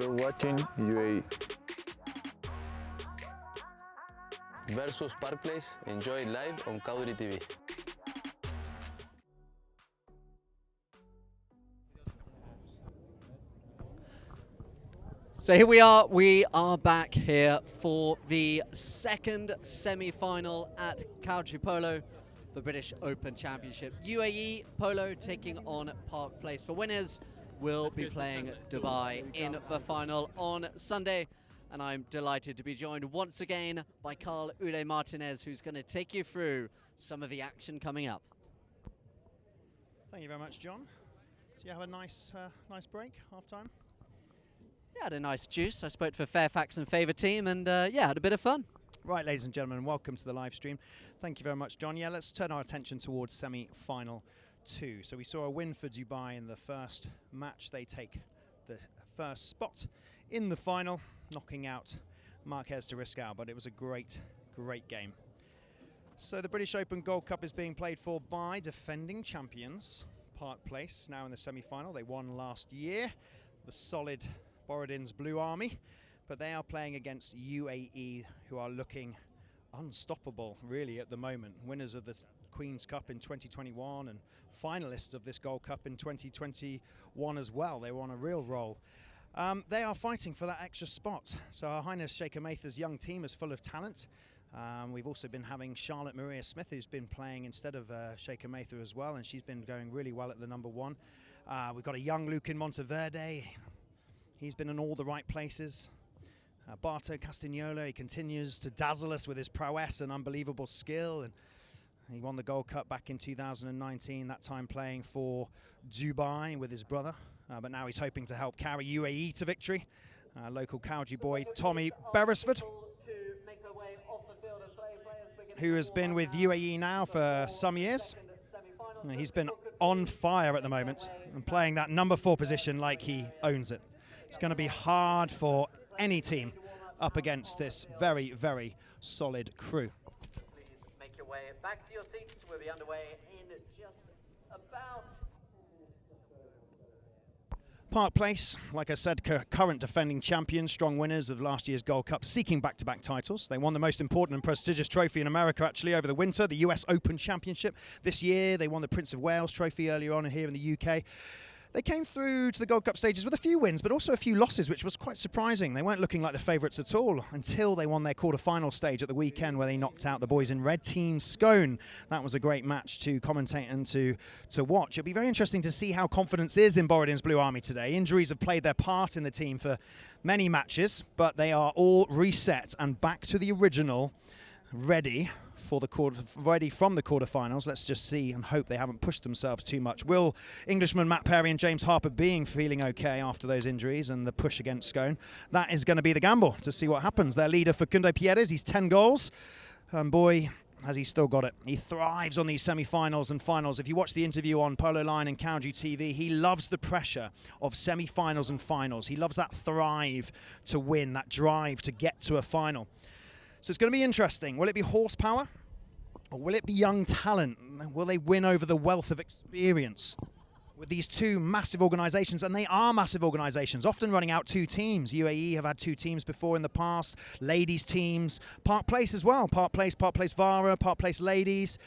You're watching UAE. Versus Park Place, enjoy live on Kauri TV. So here we are back here for the second semi-final at Kauri Polo, the British Open Championship. UAE Polo taking on Park Place. For winners, will be playing Dubai in the final on Sunday. And I'm delighted to be joined once again by Carl Ude Martinez, who's going to take you through some of the action coming up. Thank you very much, John. So you have a nice break, half-time? Yeah, had a nice juice. I spoke for Fairfax and Favour team and yeah, had a bit of fun. Right, ladies and gentlemen, welcome to the live stream. Thank you very much, John. Yeah, let's turn our attention towards semi-final 2. So we saw a win for Dubai in the first match. They take the first spot in the final, knocking out Marquez de Riscal, but it was a great game. So the British Open Gold Cup is being played for by defending champions, Park Place, now in the semi-final. They won last year, the solid Borodin's Blue Army, but they are playing against UAE, who are looking unstoppable really at the moment. Winners of the Queen's Cup in 2021 and finalists of this Gold Cup in 2021 as well. They were on a real roll. They are fighting for that extra spot. So Her Highness Sheikha Maitha's young team is full of talent. We've also been having Charlotte Maria Smith, who's been playing instead of Sheikha Maitha as well, and she's been going really well at the number 1. We've got a young Lukin Monteverde. He's been in all the right places. Barto Castagnola, he continues to dazzle us with his prowess and unbelievable skill. And he won the Gold Cup back in 2019, that time playing for Dubai with his brother. But now he's hoping to help carry UAE to victory. Local Cowdrey boy Tommy Beresford, who has been with UAE now for some years. He's been on fire at the moment and playing that number 4 position like he owns it. It's going to be hard for any team up against this very solid crew. Please make your way back to your seats. We'll be underway in just about... Park Place, like I said, current defending champions, strong winners of last year's Gold Cup, seeking back-to-back titles. They won the most important and prestigious trophy in America, actually, over the winter, the US Open Championship. This year, they won the Prince of Wales trophy earlier on here in the UK. They came through to the Gold Cup stages with a few wins, but also a few losses, which was quite surprising. They weren't looking like the favourites at all until they won their quarter-final stage at the weekend, where they knocked out the boys in red, Team Scone. That was a great match to commentate and to watch. It'll be very interesting to see how confidence is in Borodin's Blue Army today. Injuries have played their part in the team for many matches, but they are all reset and back to the original, ready from the quarterfinals. Let's just see and hope they haven't pushed themselves too much. Will Englishman Matt Perry and James Harper feeling okay after those injuries and the push against Scone? That is going to be the gamble to see what happens. Their leader, Facundo Pierres, he's 10 goals. And boy, has he still got it. He thrives on these semi-finals and finals. If you watch the interview on Polo Line and Cowdrey TV, he loves the pressure of semi-finals and finals. He loves that thrive to win, that drive to get to a final. So it's going to be interesting. Will it be horsepower? Or will it be young talent? Will they win over the wealth of experience with these two massive organisations? And they are massive organisations, often running out 2 teams. UAE have had 2 teams before in the past, ladies teams, Park Place as well. Park Place Vara, Park Place Ladies.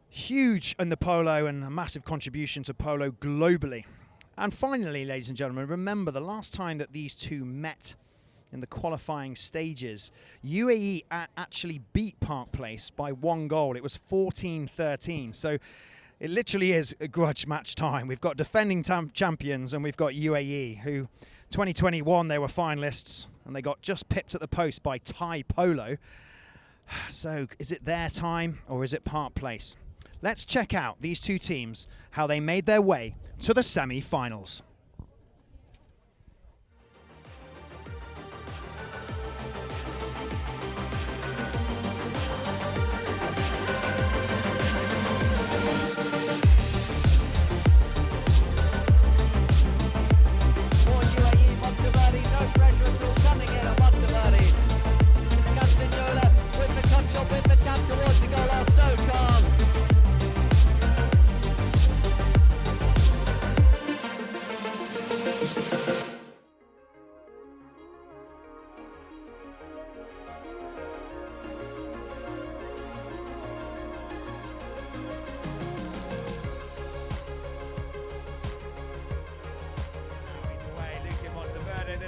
Huge in the polo and a massive contribution to polo globally. And finally, ladies and gentlemen, remember the last time that these two met in the qualifying stages, UAE actually beat Park Place by 1 goal. It was 14-13. So it literally is a grudge match time. We've got defending champions and we've got UAE, who 2021 they were finalists and they got just pipped at the post by Thai Polo. So is it their time or is it Park Place? Let's check out these 2 teams, how they made their way to the semi-finals.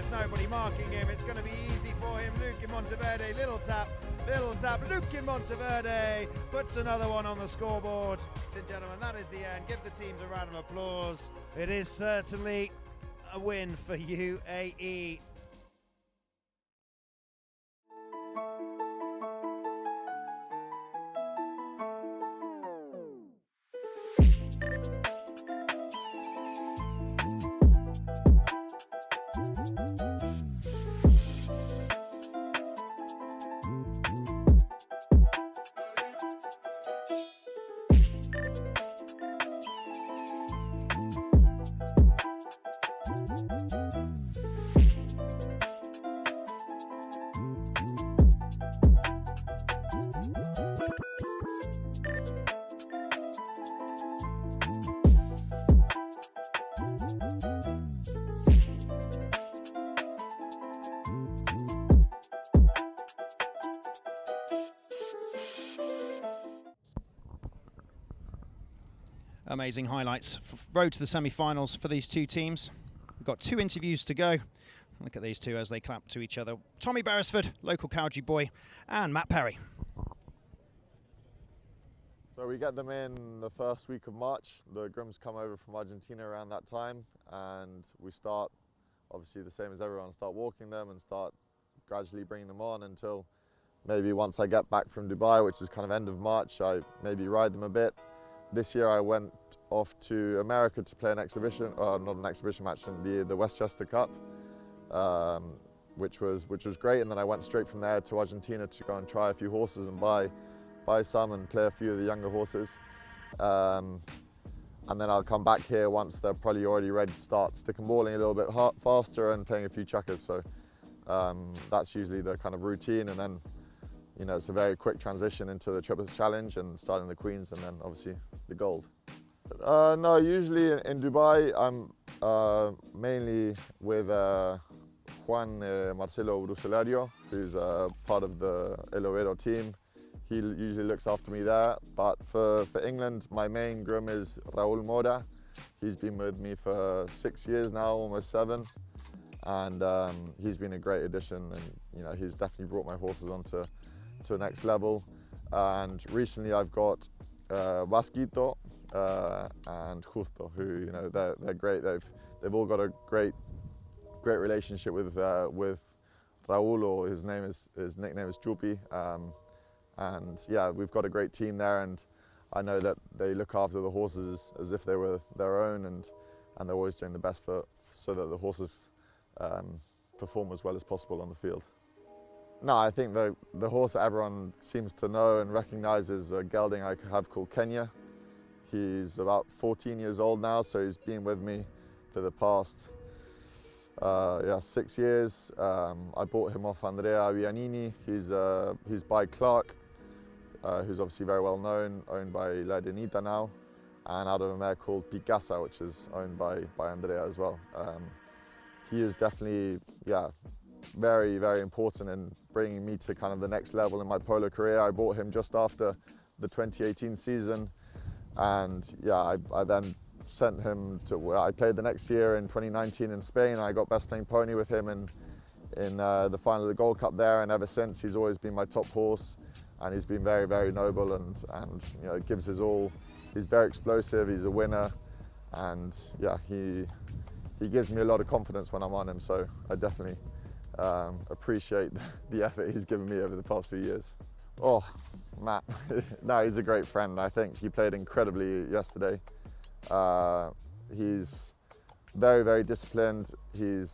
There's nobody marking him. It's going to be easy for him. Luke in Monteverde, little tap. Luke in Monteverde puts another one on the scoreboard. Ladies and gentlemen, that is the end. Give the teams a round of applause. It is certainly a win for UAE. Amazing highlights. Road to the semi-finals for these two teams. We've got 2 interviews to go. Look at these two as they clap to each other. Tommy Beresford, local Cowdrey boy, and Matt Perry. So we get them in the first week of March. The grooms come over from Argentina around that time, and we start, obviously the same as everyone, start walking them and start gradually bringing them on until maybe once I get back from Dubai, which is kind of end of March, I maybe ride them a bit. This year I went off to America to play an exhibition, not an exhibition match, in the Westchester Cup, which was great. And then I went straight from there to Argentina to go and try a few horses and buy some and play a few of the younger horses. And then I'll come back here once they're probably already ready to start stick and balling a little bit faster and playing a few chukkers. So that's usually the kind of routine. And then, you know, it's a very quick transition into the Triples Challenge and starting the Queens and then obviously the gold. No, usually in Dubai I'm mainly with Juan Marcelo Bruselario, who's part of the El Overo team. He usually looks after me there. But for England, my main groom is Raul Mora. He's been with me for 6 years now, almost 7. And he's been a great addition, and you know, he's definitely brought my horses onto the next level. And recently I've got Vasquito and Justo, who, you know, they're great. They've all got a great relationship with Raul, or his nickname is Chupi. And yeah, we've got a great team there, and I know that they look after the horses as if they were their own, and they're always doing the best so that the horses perform as well as possible on the field. No, I think the horse that everyone seems to know and recognize is a gelding I have called Kenya. He's about 14 years old now, so he's been with me for the past 6 years. I bought him off Andrea Vianini. He's by Clark, who's obviously very well known, owned by La Denita now, and out of a mare called Picasa, which is owned by Andrea as well. He is definitely, very, very important in bringing me to kind of the next level in my polo career. I bought him just after the 2018 season, and I then sent him to, I played the next year in 2019 in Spain, and I got best playing pony with him in the final of the Gold Cup there, and ever since he's always been my top horse, and he's been very, very noble, and you know, gives his all. He's very explosive, he's a winner, and he gives me a lot of confidence when I'm on him, so I definitely appreciate the effort he's given me over the past few years. Oh, Matt, no, he's a great friend. I think he played incredibly yesterday. He's very, very disciplined. He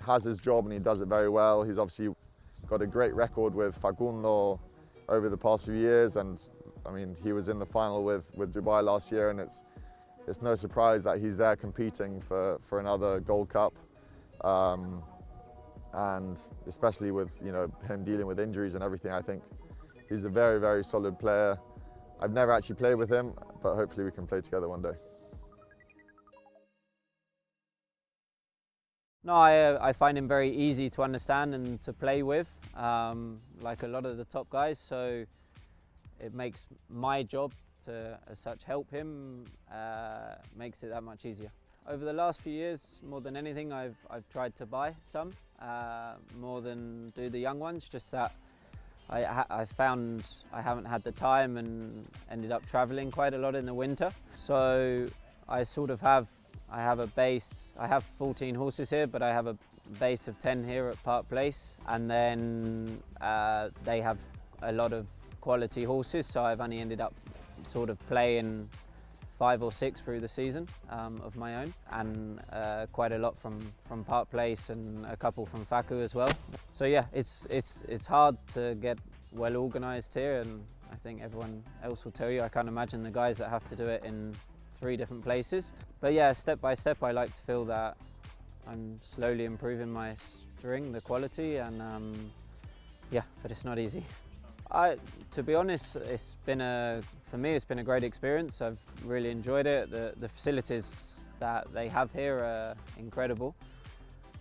has his job and he does it very well. He's obviously got a great record with Facundo over the past few years, and I mean, he was in the final with Dubai last year, and it's no surprise that he's there competing for another Gold Cup. And especially with, you know, him dealing with injuries and everything, I think he's a very, very solid player. I've never actually played with him, but hopefully we can play together one day. No, I find him very easy to understand and to play with, like a lot of the top guys. So it makes my job to, as such, help him, makes it that much easier. over the last few years, more than anything, I've tried to buy some, more than do the young ones. Just that I found I haven't had the time and ended up traveling quite a lot in the winter. So I sort of have a base. I have 14 horses here, but I have a base of 10 here at Park Place, and then they have a lot of quality horses. So I've only ended up sort of playing 5 or 6 through the season of my own, and quite a lot from Park Place and a couple from Faku as well. So yeah, it's hard to get well organised here, and I think everyone else will tell you. I can't imagine the guys that have to do it in 3 different places. But yeah, step by step, I like to feel that I'm slowly improving my string, the quality, and yeah, but it's not easy. To be honest, for me, it's been a great experience. I've really enjoyed it. The facilities that they have here are incredible.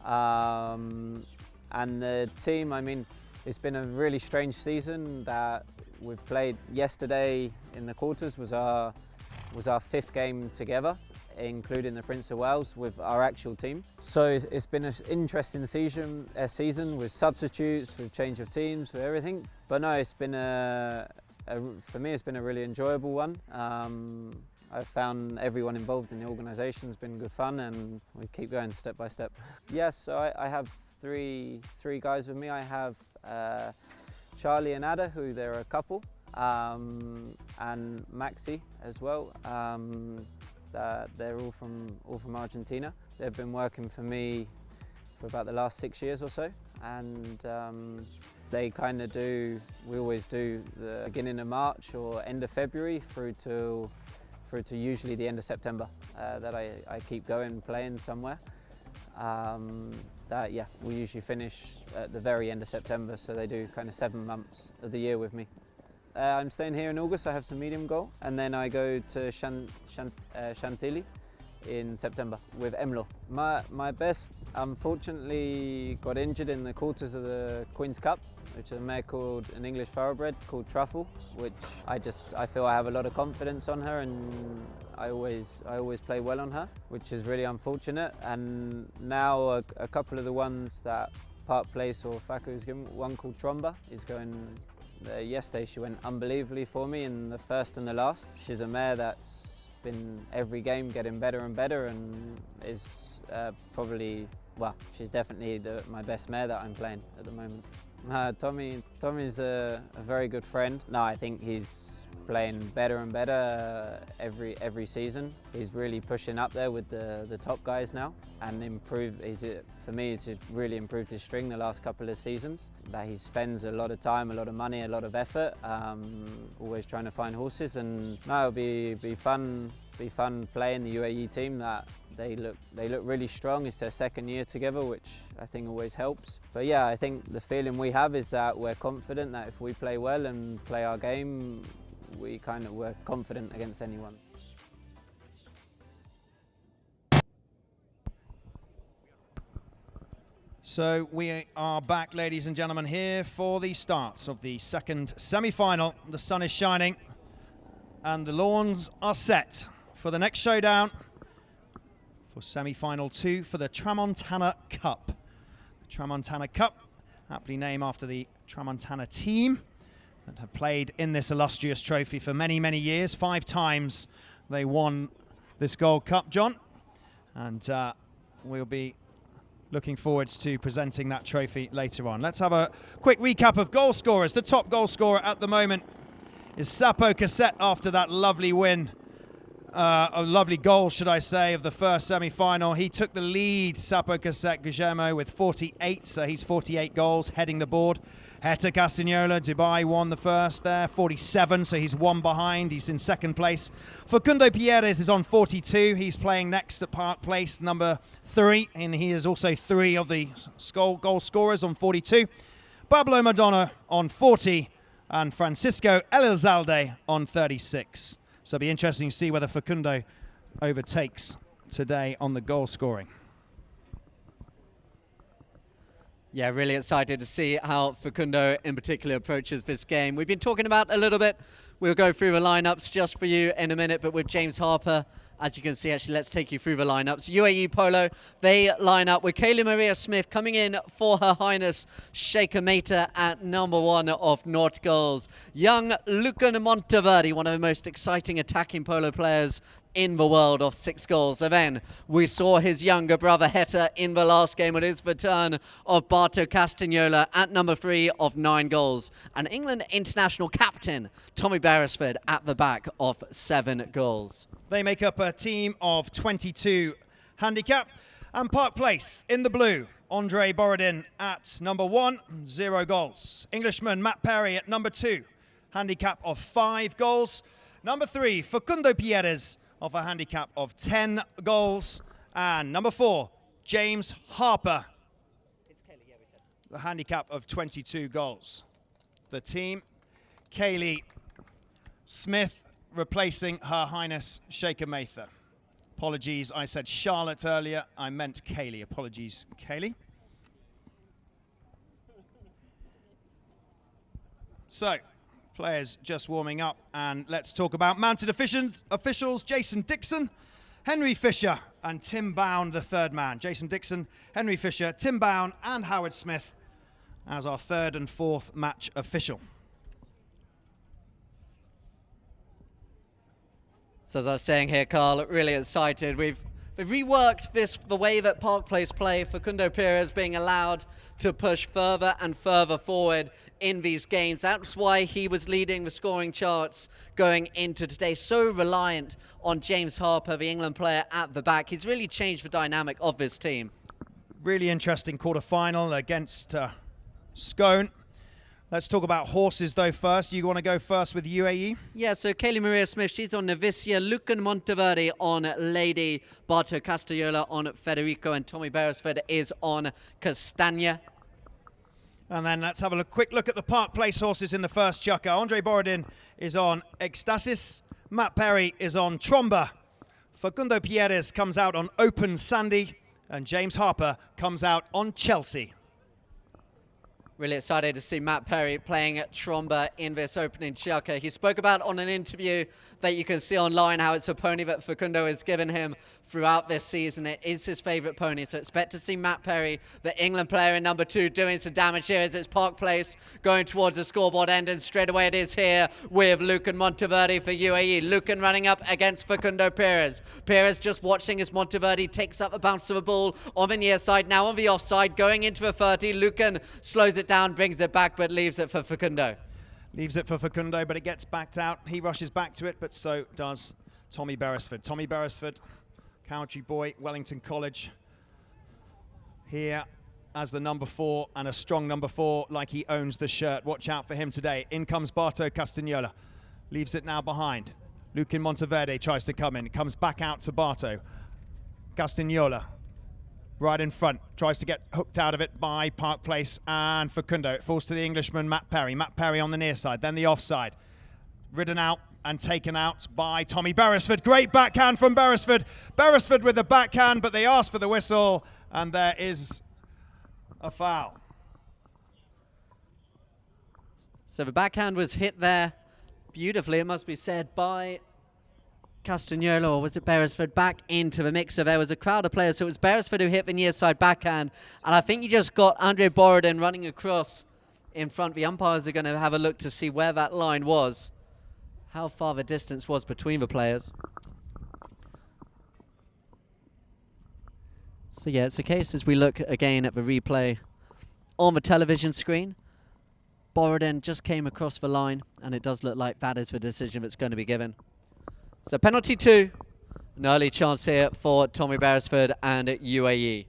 And the team, I mean, it's been a really strange season that we've played. Yesterday in the quarters was our 5th game together, including the Prince of Wales, with our actual team. So it's been an interesting season with substitutes, with change of teams, with everything. But no, it's been for me, it's been a really enjoyable one. I've found everyone involved in the organisation has been good fun, and we keep going step by step. Yes, so I have three guys with me. I have Charlie and Ada, who they're a couple, and Maxi as well. They're all from Argentina. They've been working for me for about the last 6 years or so, and they kind of we always do the beginning of March or end of February through to usually the end of September, that I keep going playing somewhere. Yeah, we usually finish at the very end of September, so they do kind of 7 months of the year with me. I'm staying here in August. I have some medium goal, and then I go to Chantilly in September with Emlo. My best, unfortunately, got injured in the quarters of the Queen's Cup, which is a mare called an English thoroughbred called Truffle, which I feel I have a lot of confidence on her, and I always play well on her, which is really unfortunate. And now a couple of the ones that Park Place or Faku is given, one called Tromba is going. Yesterday she went unbelievably for me in the first and the last. She's a mare that's been every game getting better and better, and is probably, well, she's definitely my best mare that I'm playing at the moment. Tommy's a very good friend. No, I think he's playing better and better every season. He's really pushing up there with the top guys now, and for me, he's really improved his string the last couple of seasons. That he spends a lot of time, a lot of money, a lot of effort, always trying to find horses. And no, it'll be fun playing the UAE team. That they look really strong. It's their 2nd year together, which I think always helps. But yeah, I think the feeling we have is that we're confident that if we play well and play our game, we're confident against anyone. So we are back, ladies and gentlemen, here for the starts of the 2nd semi-final. The sun is shining and the lawns are set for the next showdown for semi-final 2 for the Tramontana Cup. The Tramontana Cup, aptly named after the Tramontana team that have played in this illustrious trophy for many, many years. 5 times they won this Gold Cup, John. And we'll be looking forward to presenting that trophy later on. Let's have a quick recap of goal scorers. The top goal scorer at the moment is Sapo Cassette after that lovely win. A lovely goal, should I say, of the first semi-final. He took the lead, Sapo Cassette Guillermo, with 48, so he's 48 goals, heading the board. Hector Castagnola, Dubai won the first there, 47, so he's 1 behind. He's in 2nd place. Facundo Pierres is on 42. He's playing next at Park Place, number 3, and he is also 3 of the goal scorers on 42. Pablo Madonna on 40, and Francisco Elizalde on 36. So it'll be interesting to see whether Facundo overtakes today on the goal scoring. Yeah, really excited to see how Facundo in particular approaches this game. We've been talking about a little bit We'll go through the lineups just for you in a minute, but with James Harper, as you can see, actually, let's take you through the lineups. UAE Polo, they line up with Kaylee Maria Smith coming in for Her Highness Sheikha Mehta at number 1 of North goals. Young Lucan Monteverde, one of the most exciting attacking polo players in the world, of 6 goals. And then we saw his younger brother Heta in the last game. It is the turn of Barto Castagnola at number 3 of 9 goals. And England international captain Tommy Beresford at the back of 7 goals. They make up a team of 22 handicap. And Park Place in the blue, Andre Borodin at number 1, 0 goals. Englishman Matt Perry at number 2, handicap of 5 goals. Number 3, Facundo Pierres of a handicap of 10 goals. And number 4, James Harper, the handicap of 22 goals. The team, Kaylee Smith replacing Her Highness Sheikha Mehta. Apologies, I said Charlotte earlier. I meant Kaylee. Apologies, Kaylee. So, players just warming up, and let's talk about mounted officials. Jason Dixon, Henry Fisher, and Tim Bown, the third man. Jason Dixon, Henry Fisher, Tim Bown, and Howard Smith as our 3rd and 4th match official. So as I was saying here, Carl, really excited. We've reworked the way that Park Place play. Facundo Pierres being allowed to push further and further forward in these games. That's why he was leading the scoring charts going into today. So reliant on James Harper, the England player, at the back. He's really changed the dynamic of this team. Really interesting quarter-final against Scone. Let's talk about horses, though, first. You want to go first with UAE? Yeah, so Kaylee Maria Smith, she's on Novicia, Lucan Monteverde on Lady, Barto Castagnola on Federico, and Tommy Beresford is on Castagna. And then let's have a quick look at the Park Place horses in the first chukker. Andre Borodin is on Ecstasis. Matt Perry is on Tromba. Facundo Pierres comes out on Open Sandy. And James Harper comes out on Chelsea. Really excited to see Matt Perry playing at Tromba in this opening chukker. He spoke about on an interview that you can see online how it's a pony that Facundo has given him throughout this season. It is his favourite pony, so expect to see Matt Perry, the England player in number 2, doing some damage here as it's Park Place going towards the scoreboard end, and straight away it is here with Lucan Monteverde for UAE. Lucan running up against Facundo Pierres. Pierres just watching as Monteverde takes up the bounce of the ball on the near side, now on the offside, going into the 30. Lucan slows it down, brings it back, but leaves it for Facundo. Leaves it for Facundo, but it gets backed out. He rushes back to it, but so does Tommy Beresford. Tommy Beresford, Cowdrey boy, Wellington College, here as the number 4, and a strong number 4 like he owns the shirt. Watch out for him today. In comes Barto Castagnola. Leaves it now behind. Lucan Monteverde tries to come in. It comes back out to Barto. Castagnola right in front, tries to get hooked out of it by Park Place and Facundo. It falls to the Englishman Matt Perry. Matt Perry on the near side, then the offside. Ridden out and taken out by Tommy Beresford. Great backhand from Beresford. Beresford with the backhand, but they ask for the whistle, and there is a foul. So the backhand was hit there beautifully, it must be said, by Castagnola, or was it Beresford, back into the mixer. There was a crowd of players, so it was Beresford who hit the near side backhand, and I think you just got Andre Borodin running across in front. The umpires are going to have a look to see where that line was, how far the distance was between the players. So yeah, it's a case as we look again at the replay on the television screen. Borodin just came across the line, and it does look like that is the decision that's going to be given. So penalty 2, an early chance here for Tommy Beresford and UAE.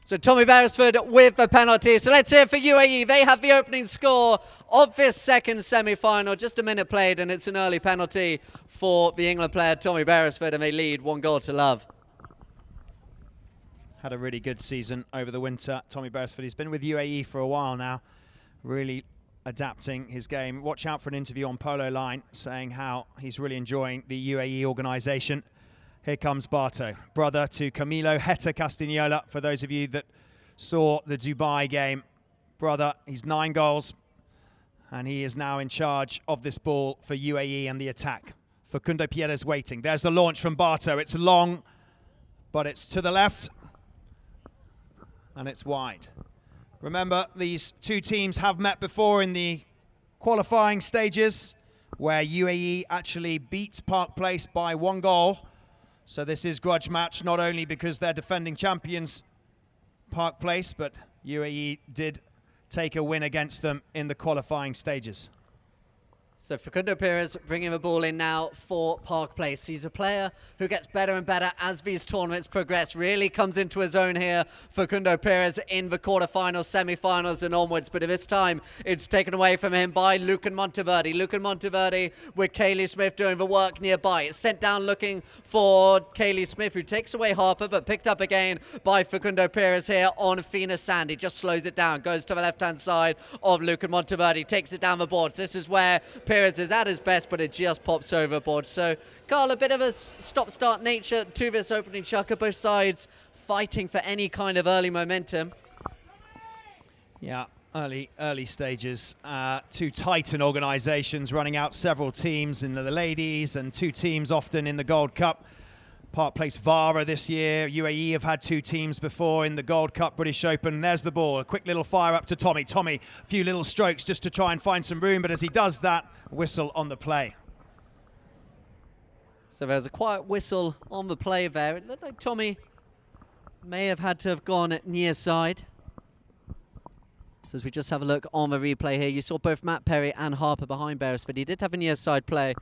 So Tommy Beresford with the penalty. So let's hear for UAE. They have the opening score of this second semi-final. Just a minute played, and it's an early penalty for the England player Tommy Beresford, and they lead 1-0. had a really good season over the winter. Tommy Beresford, he's been with UAE for a while now, really adapting his game. Watch out for an interview on Polo Line saying how he's really enjoying the UAE organisation. Here comes Barto, brother to Camilo Heta Castagnola. For those of you that saw the Dubai game, brother, he's 9 goals, and he is now in charge of this ball for UAE and the attack. Facundo Pierres waiting. There's the launch from Barto. It's long, but it's to the left, and it's wide. Remember, these two teams have met before in the qualifying stages, where UAE actually beats Park Place by 1 goal. So this is grudge match, not only because they're defending champions Park Place, but UAE did take a win against them in the qualifying stages. So Facundo Pierres bringing the ball in now for Park Place. He's a player who gets better and better as these tournaments progress. Really comes into his own here, Facundo Pierres, in the quarterfinals, semi-finals and onwards. But at this time, it's taken away from him by Lucan Monteverde. Lucan Monteverde with Kaylee Smith doing the work nearby. It's sent down looking for Kaylee Smith, who takes away Harper, but picked up again by Facundo Pierres here on Fina Sandy. Just slows it down, goes to the left-hand side of Lucan Monteverde, takes it down the boards. This is where Pierres is at his best, but it just pops overboard. So, Carl, a bit of a stop-start nature to this opening chukker. Both sides fighting for any kind of early momentum. Yeah, early stages. Two Titan organisations running out several teams in the ladies and 2 teams often in the Gold Cup. Park Place Vara this year. UAE have had 2 teams before in the Gold Cup British Open. There's the ball. A quick little fire up to Tommy. Tommy, a few little strokes just to try and find some room, but as he does that, whistle on the play. So there's a quiet whistle on the play there. It looked like Tommy may have had to have gone near side. So as we just have a look on the replay here, you saw both Matt Perry and Harper behind Beresford. He did have a near side play.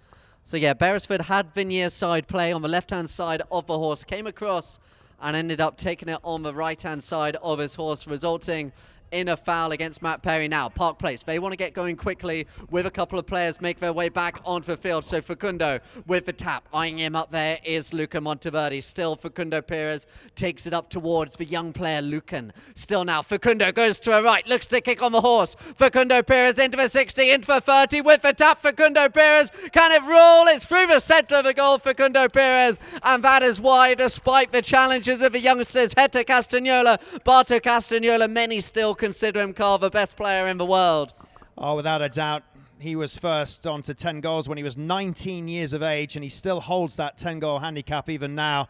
So yeah, Beresford had the near side play on the left-hand side of the horse, came across and ended up taking it on the right-hand side of his horse, resulting in a foul against Matt Perry. Now, Park Place, they want to get going quickly with a couple of players make their way back onto the field. So Facundo with the tap, eyeing him up there is Lucan Monteverde. Still Facundo Pierres takes it up towards the young player Lucan. Still now, Facundo goes to a right, looks to kick on the horse. Facundo Pierres into the 60, into the 30 with the tap. Facundo Pierres, can it roll? It's through the centre of the goal, Facundo Pierres, and that is why, despite the challenges of the youngsters, Heta Castagnola, Barto Castagnola, many still consider him, Carl, the best player in the world. Oh, without a doubt. He was first on to 10 goals when he was 19 years of age, and he still holds that 10-goal handicap even now.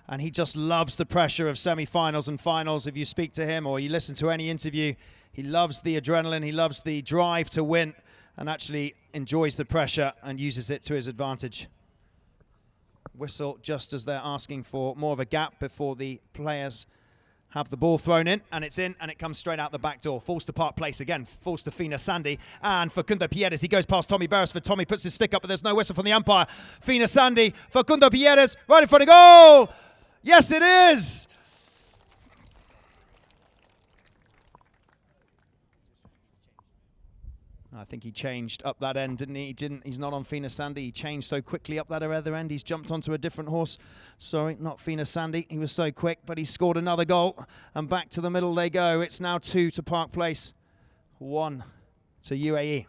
And he just loves the pressure of semi-finals and finals. If you speak to him or you listen to any interview, he loves the adrenaline, he loves the drive to win, and actually enjoys the pressure and uses it to his advantage. Whistle just as they're asking for more of a gap before the players have the ball thrown in, and it's in, and it comes straight out the back door. Falls to Park Place again, falls to Fina Sandy, and Facundo Pierres, he goes past Tommy Beresford. Tommy puts his stick up, but there's no whistle from the umpire. Fina Sandy, Facundo Pierres, right in front of goal! Yes, it is! I think he changed up that end, didn't he? He didn't. He's not on Fina Sandy. He changed so quickly up that other end. He's jumped onto a different horse. Sorry, not Fina Sandy. He was so quick, but he scored another goal. And back to the middle they go. It's now 2 to Park Place, 1 to UAE.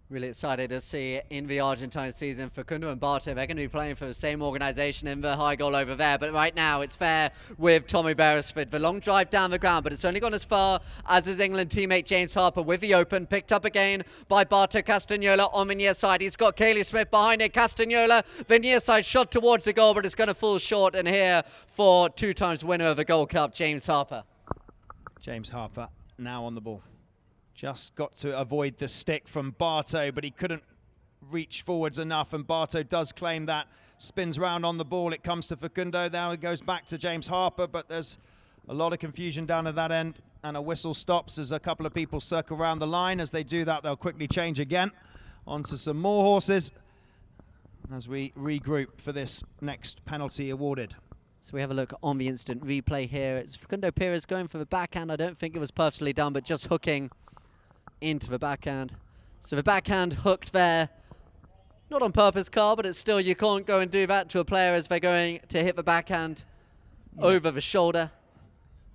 Really excited to see in the Argentine season Facundo and Barto. They're going to be playing for the same organisation in the high goal over there. But right now it's fair with Tommy Beresford. The long drive down the ground, but it's only gone as far as his England teammate James Harper with the open. Picked up again by Barto Castagnola on the near side. He's got Kaylee Smith behind it. Castagnola, the near side shot towards the goal, but it's going to fall short. And here for 2 times winner of the Gold Cup, James Harper. James Harper now on the ball. Just got to avoid the stick from Barto, but he couldn't reach forwards enough, and Barto does claim that. Spins round on the ball, it comes to Facundo, now it goes back to James Harper, but there's a lot of confusion down at that end, and a whistle stops as a couple of people circle around the line. As they do that, they'll quickly change again onto some more horses as we regroup for this next penalty awarded. So we have a look on the instant replay here. It's Facundo Pierres going for the backhand. I don't think it was perfectly done, but just hooking into the backhand. So the backhand hooked there Not on purpose, Carl, but it's still, you can't go and do that to a player as they're going to hit the backhand over the shoulder.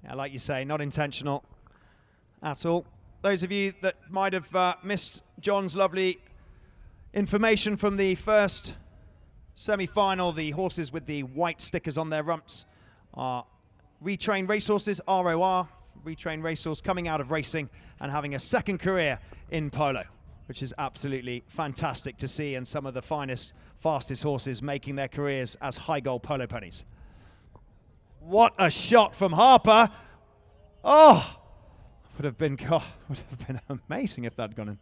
Yeah, like you say, not intentional at all. Those of you that might have missed John's lovely information from the first semi-final, the horses with the white stickers on their rumps are retrained racehorses, ROR, retrained racehorse coming out of racing and having a second career in polo, which is absolutely fantastic to see, and some of the finest, fastest horses making their careers as high goal polo ponies. What a shot from Harper. Oh, would have been amazing if that had gone in.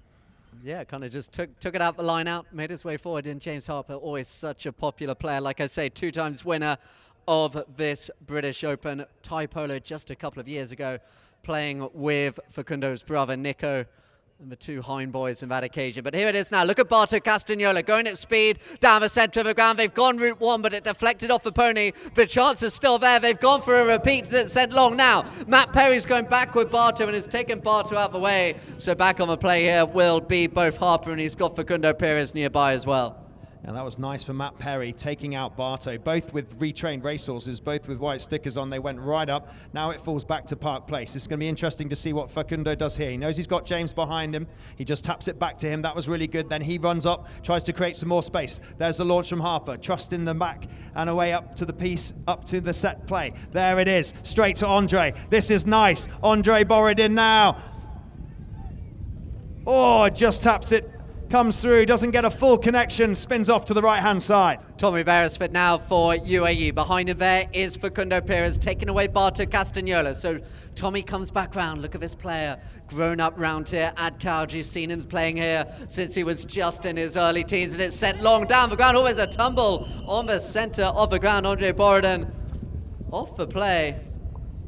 Yeah, kind of just took it out the line out, made his way forward. And James Harper, always such a popular player. Like I say, 2 times winner of this British Open. Thai polo just a couple of years ago, playing with Facundo's brother Nico and the 2 Hind boys in that occasion. But here it is now. Look at Barto Castagnola going at speed down the centre of the ground. They've gone route 1, but it deflected off the pony. The chance is still there. They've gone for a repeat that's sent long now. Matt Perry's going back with Barto and has taken Barto out the way. So back on the play here will be both Harper, and he's got Facundo Perez nearby as well. And that was nice for Matt Perry, taking out Barto, both with retrained racehorses, both with white stickers on. They went right up. Now it falls back to Park Place. It's going to be interesting to see what Facundo does here. He knows he's got James behind him. He just taps it back to him. That was really good. Then he runs up, tries to create some more space. There's the launch from Harper. Trust in the back and away up to the piece, up to the set play. There it is, straight to Andre. This is nice. Andre Borodin now. Oh, just taps it. Comes through, doesn't get a full connection, spins off to the right-hand side. Tommy Beresford now for UAE. Behind him there is Facundo Perez, taking away Barto Castagnola. So Tommy comes back round. Look at this player, grown up round here at Calgary. Seen him playing here since he was just in his early teens, and it's sent long down the ground. Always a tumble on the centre of the ground. Andre Borodin off the play.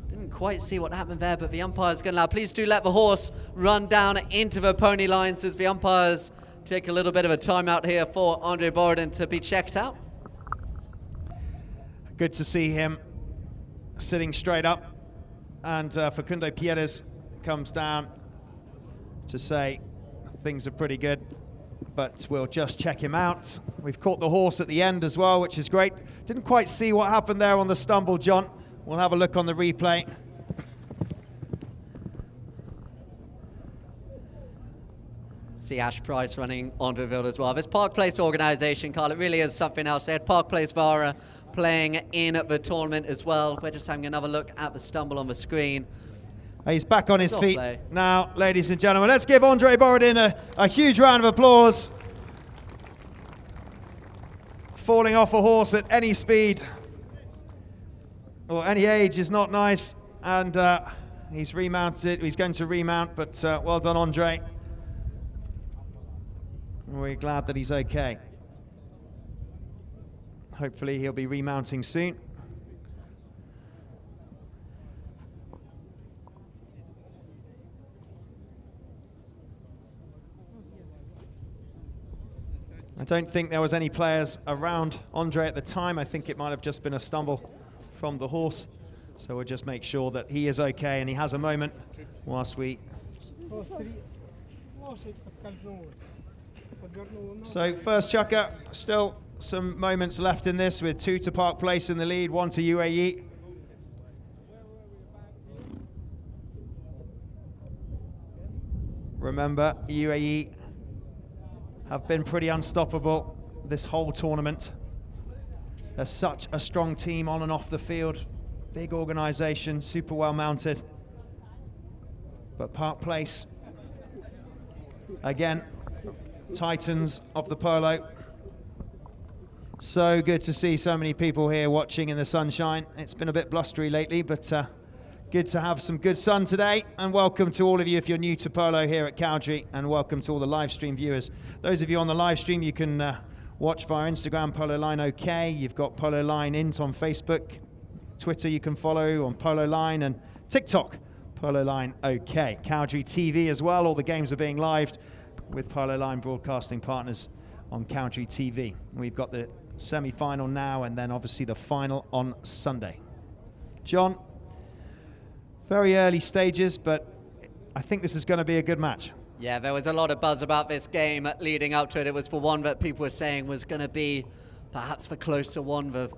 Didn't quite see what happened there, but the umpire's going to allow. Please do let the horse run down into the pony lines as the umpires take a little bit of a timeout here for Andre Borodin to be checked out. Good to see him sitting straight up. And Facundo Perez comes down to say things are pretty good, but we'll just check him out. We've caught the horse at the end as well, which is great. Didn't quite see what happened there on the stumble, John. We'll have a look on the replay. See Ash Price running on the field as well. This Park Place organisation, Carl, it really is something else. They had Park Place Vara playing in the tournament as well. We're just having another look at the stumble on the screen. He's back on his feet now, ladies and gentlemen. Let's give Andre Borodin a huge round of applause. Falling off a horse at any speed or any age is not nice, and he's remounted. He's going to remount, but well done, Andre. We're glad that he's okay. Hopefully he'll be remounting soon. I don't think there was any players around Andre at the time. I think it might have just been a stumble from the horse. So we'll just make sure that he is okay and he has a moment whilst we... So first chukker, still some moments left in this with 2 to Park Place in the lead, 1 to UAE. Remember, UAE have been pretty unstoppable this whole tournament. They're such a strong team on and off the field. Big organisation, super well mounted. But Park Place, again, titans of the polo. So good to see so many people here watching in the sunshine. It's been a bit blustery lately, but good to have some good sun today. And welcome to all of you if you're new to polo here at Calgary, and welcome to all the live stream viewers. Those of you on the live stream, you can watch via Instagram, Polo Line OK. You've got Polo Line Int on Facebook. Twitter you can follow on Polo Line, and TikTok, Polo Line OK. Calgary TV as well. All the games are being lived with Polo Line broadcasting partners on Calgary TV. We've got the semi-final now, and then obviously the final on Sunday. John, very early stages, but I think this is going to be a good match. Yeah, there was a lot of buzz about this game leading up to it. It was for one that people were saying was going to be perhaps the closer one. The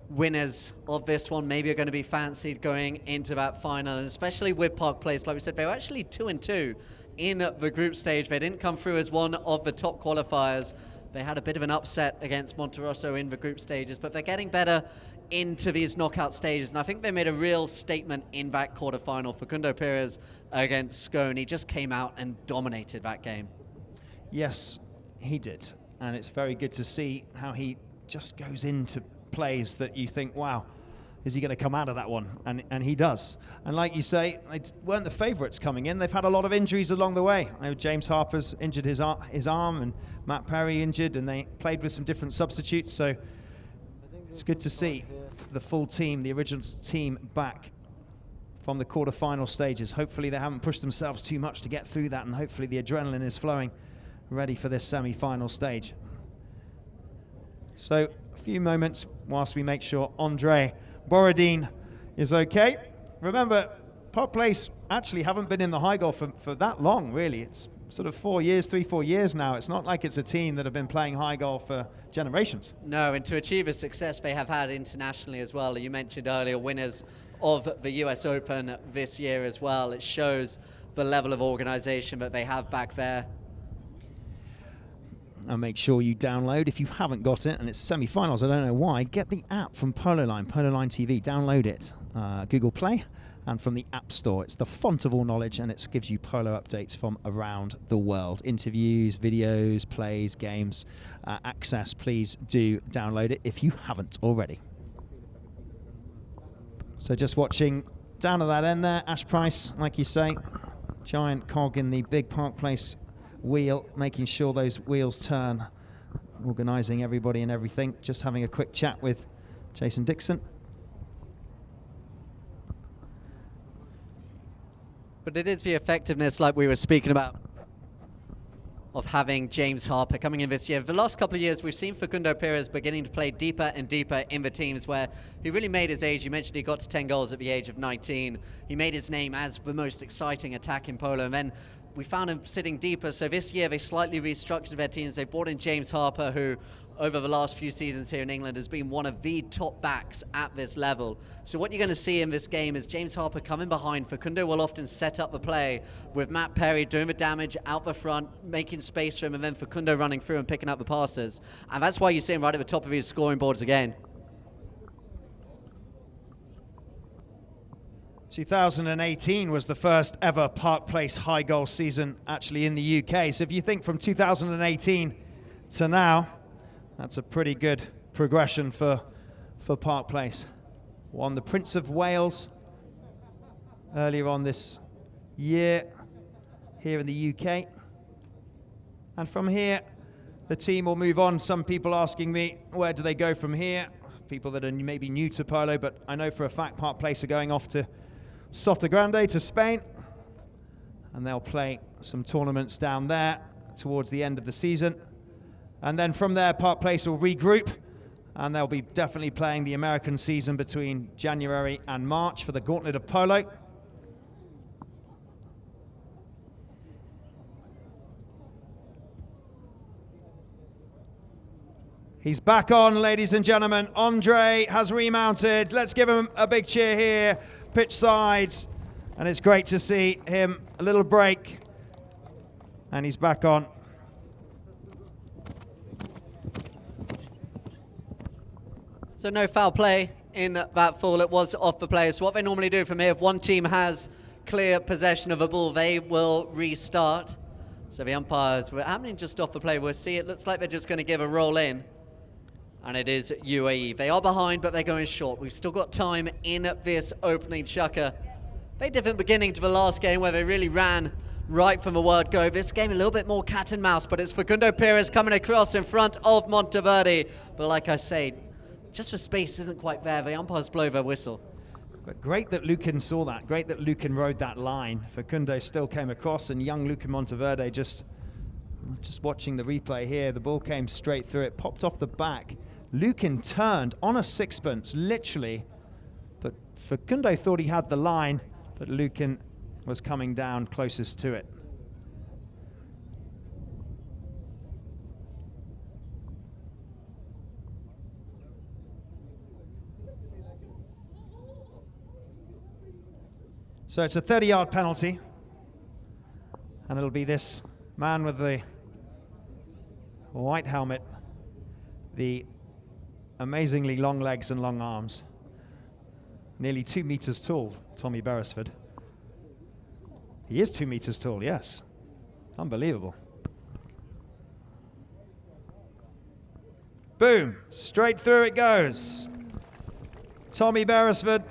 winners of this one maybe are going to be fancied going into that final, and especially with Park Place, like we said, they were actually 2-2 in the group stage. They didn't come through as one of the top qualifiers. They had a bit of an upset against Monterosso in the group stages, but they're getting better into these knockout stages, and I think they made a real statement in that quarterfinal. Facundo Perez against Scone, he just came out and dominated that game. Yes, he did, and it's very good to see how he just goes into plays that you think, wow, is he going to come out of that one? And he does. And like you say, they weren't the favourites coming in. They've had a lot of injuries along the way. I know James Harper's injured his arm, and Matt Perry injured, and they played with some different substitutes. So it's good to see the full team, the original team, back from the quarter-final stages. Hopefully they haven't pushed themselves too much to get through that, and hopefully the adrenaline is flowing, ready for this semi-final stage. So a few moments whilst we make sure Andre Borodin is okay. Remember, Park Place actually haven't been in the high golf for that long, really. It's sort of 4 years, 3-4 years now. It's not like it's a team that have been playing high golf for generations. No, and to achieve a success they have had internationally as well. You mentioned earlier winners of the US Open this year as well. It shows the level of organisation that they have back there. And make sure you download, if you haven't got it, and it's semi-finals, I don't know why, get the app from Pololine TV, download it, Google Play, and from the App Store. It's the font of all knowledge, and it gives you polo updates from around the world. Interviews, videos, plays, games, access. Please do download it if you haven't already. So just watching down at that end there, Ash Price, like you say, giant cog in the big Park Place wheel, making sure those wheels turn, organising everybody and everything. Just having a quick chat with Jason Dixon. But it is the effectiveness, like we were speaking about, of having James Harper coming in this year. The last couple of years, we've seen Facundo Perez beginning to play deeper and deeper in the teams, where he really made his age. You mentioned he got to 10 goals at the age of 19. He made his name as the most exciting attack in polo, and then we found him sitting deeper. So this year, they slightly restructured their teams. They brought in James Harper, who over the last few seasons here in England has been one of the top backs at this level. So what you're going to see in this game is James Harper coming behind. Facundo will often set up the play with Matt Perry doing the damage out the front, making space for him, and then Facundo running through and picking up the passes. And that's why you see him right at the top of his scoring boards again. 2018 was the first ever Park Place high goal season actually in the UK. So if you think from 2018 to now, that's a pretty good progression for Park Place. Won the Prince of Wales earlier on this year here in the UK. And from here, the team will move on. Some people asking me, where do they go from here? People that are maybe new to polo, but I know for a fact Park Place are going off to Sotogrande, to Spain. And they'll play some tournaments down there towards the end of the season. And then from there, Park Place will regroup, and they'll be definitely playing the American season between January and March for the Gauntlet of Polo. He's back on, ladies and gentlemen. Andre has remounted. Let's give him a big cheer here, pitch side. And it's great to see him, a little break. And he's back on. So no foul play in that fall. It was off the play. So what they normally do from here, if one team has clear possession of a ball, they will restart. So the umpires were happening just off the play. We'll see. It looks like they're just going to give a roll in. And it is UAE. They are behind, but they're going short. We've still got time in this opening chukka. Very different beginning to the last game where they really ran right from the word go. This game a little bit more cat and mouse, but it's Facundo Perez coming across in front of Monteverde. But like I say, just for space isn't quite there. The umpires blow their whistle. But great that Lucan saw that. Great that Lucan rode that line. Facundo still came across, and young Lucan Monteverde just watching the replay here. The ball came straight through it, popped off the back. Lucan turned on a sixpence, literally. But Facundo thought he had the line, but Lucan was coming down closest to it. So it's a 30-yard penalty. And it'll be this man with the white helmet, the amazingly long legs and long arms. Nearly 2 meters tall, Tommy Beresford. He is 2 meters tall, yes. Unbelievable. Boom, straight through it goes. Tommy Beresford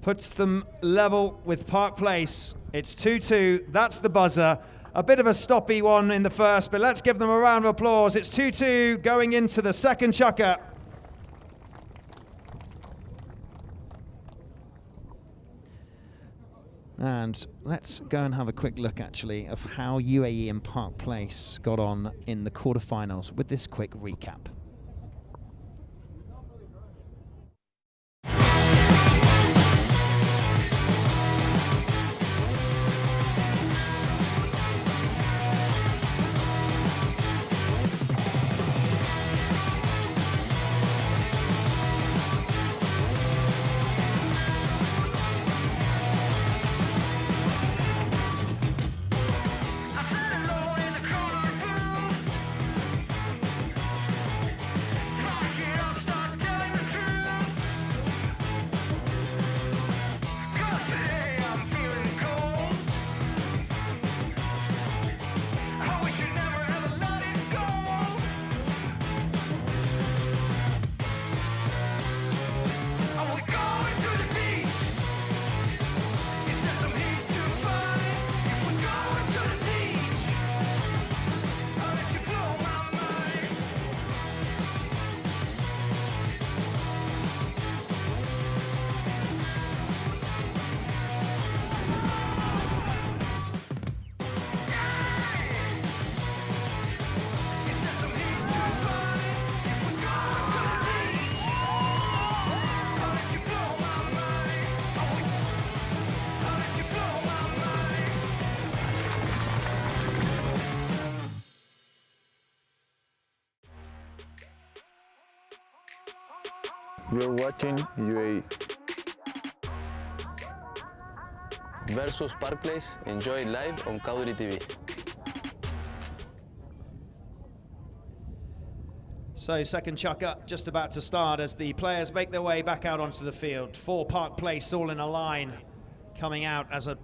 puts them level with Park Place. It's 2-2, that's the buzzer. A bit of a stoppy one in the first, but let's give them a round of applause. It's 2-2 going into the second chukker. And let's go and have a quick look, actually, of how UAE and Park Place got on in the quarterfinals with this quick recap. You're watching UAE versus Park Place. Enjoy it live on Cowdrey TV. So second chukker just about to start as the players make their way back out onto the field. 4 Park Place all in a line, coming out as a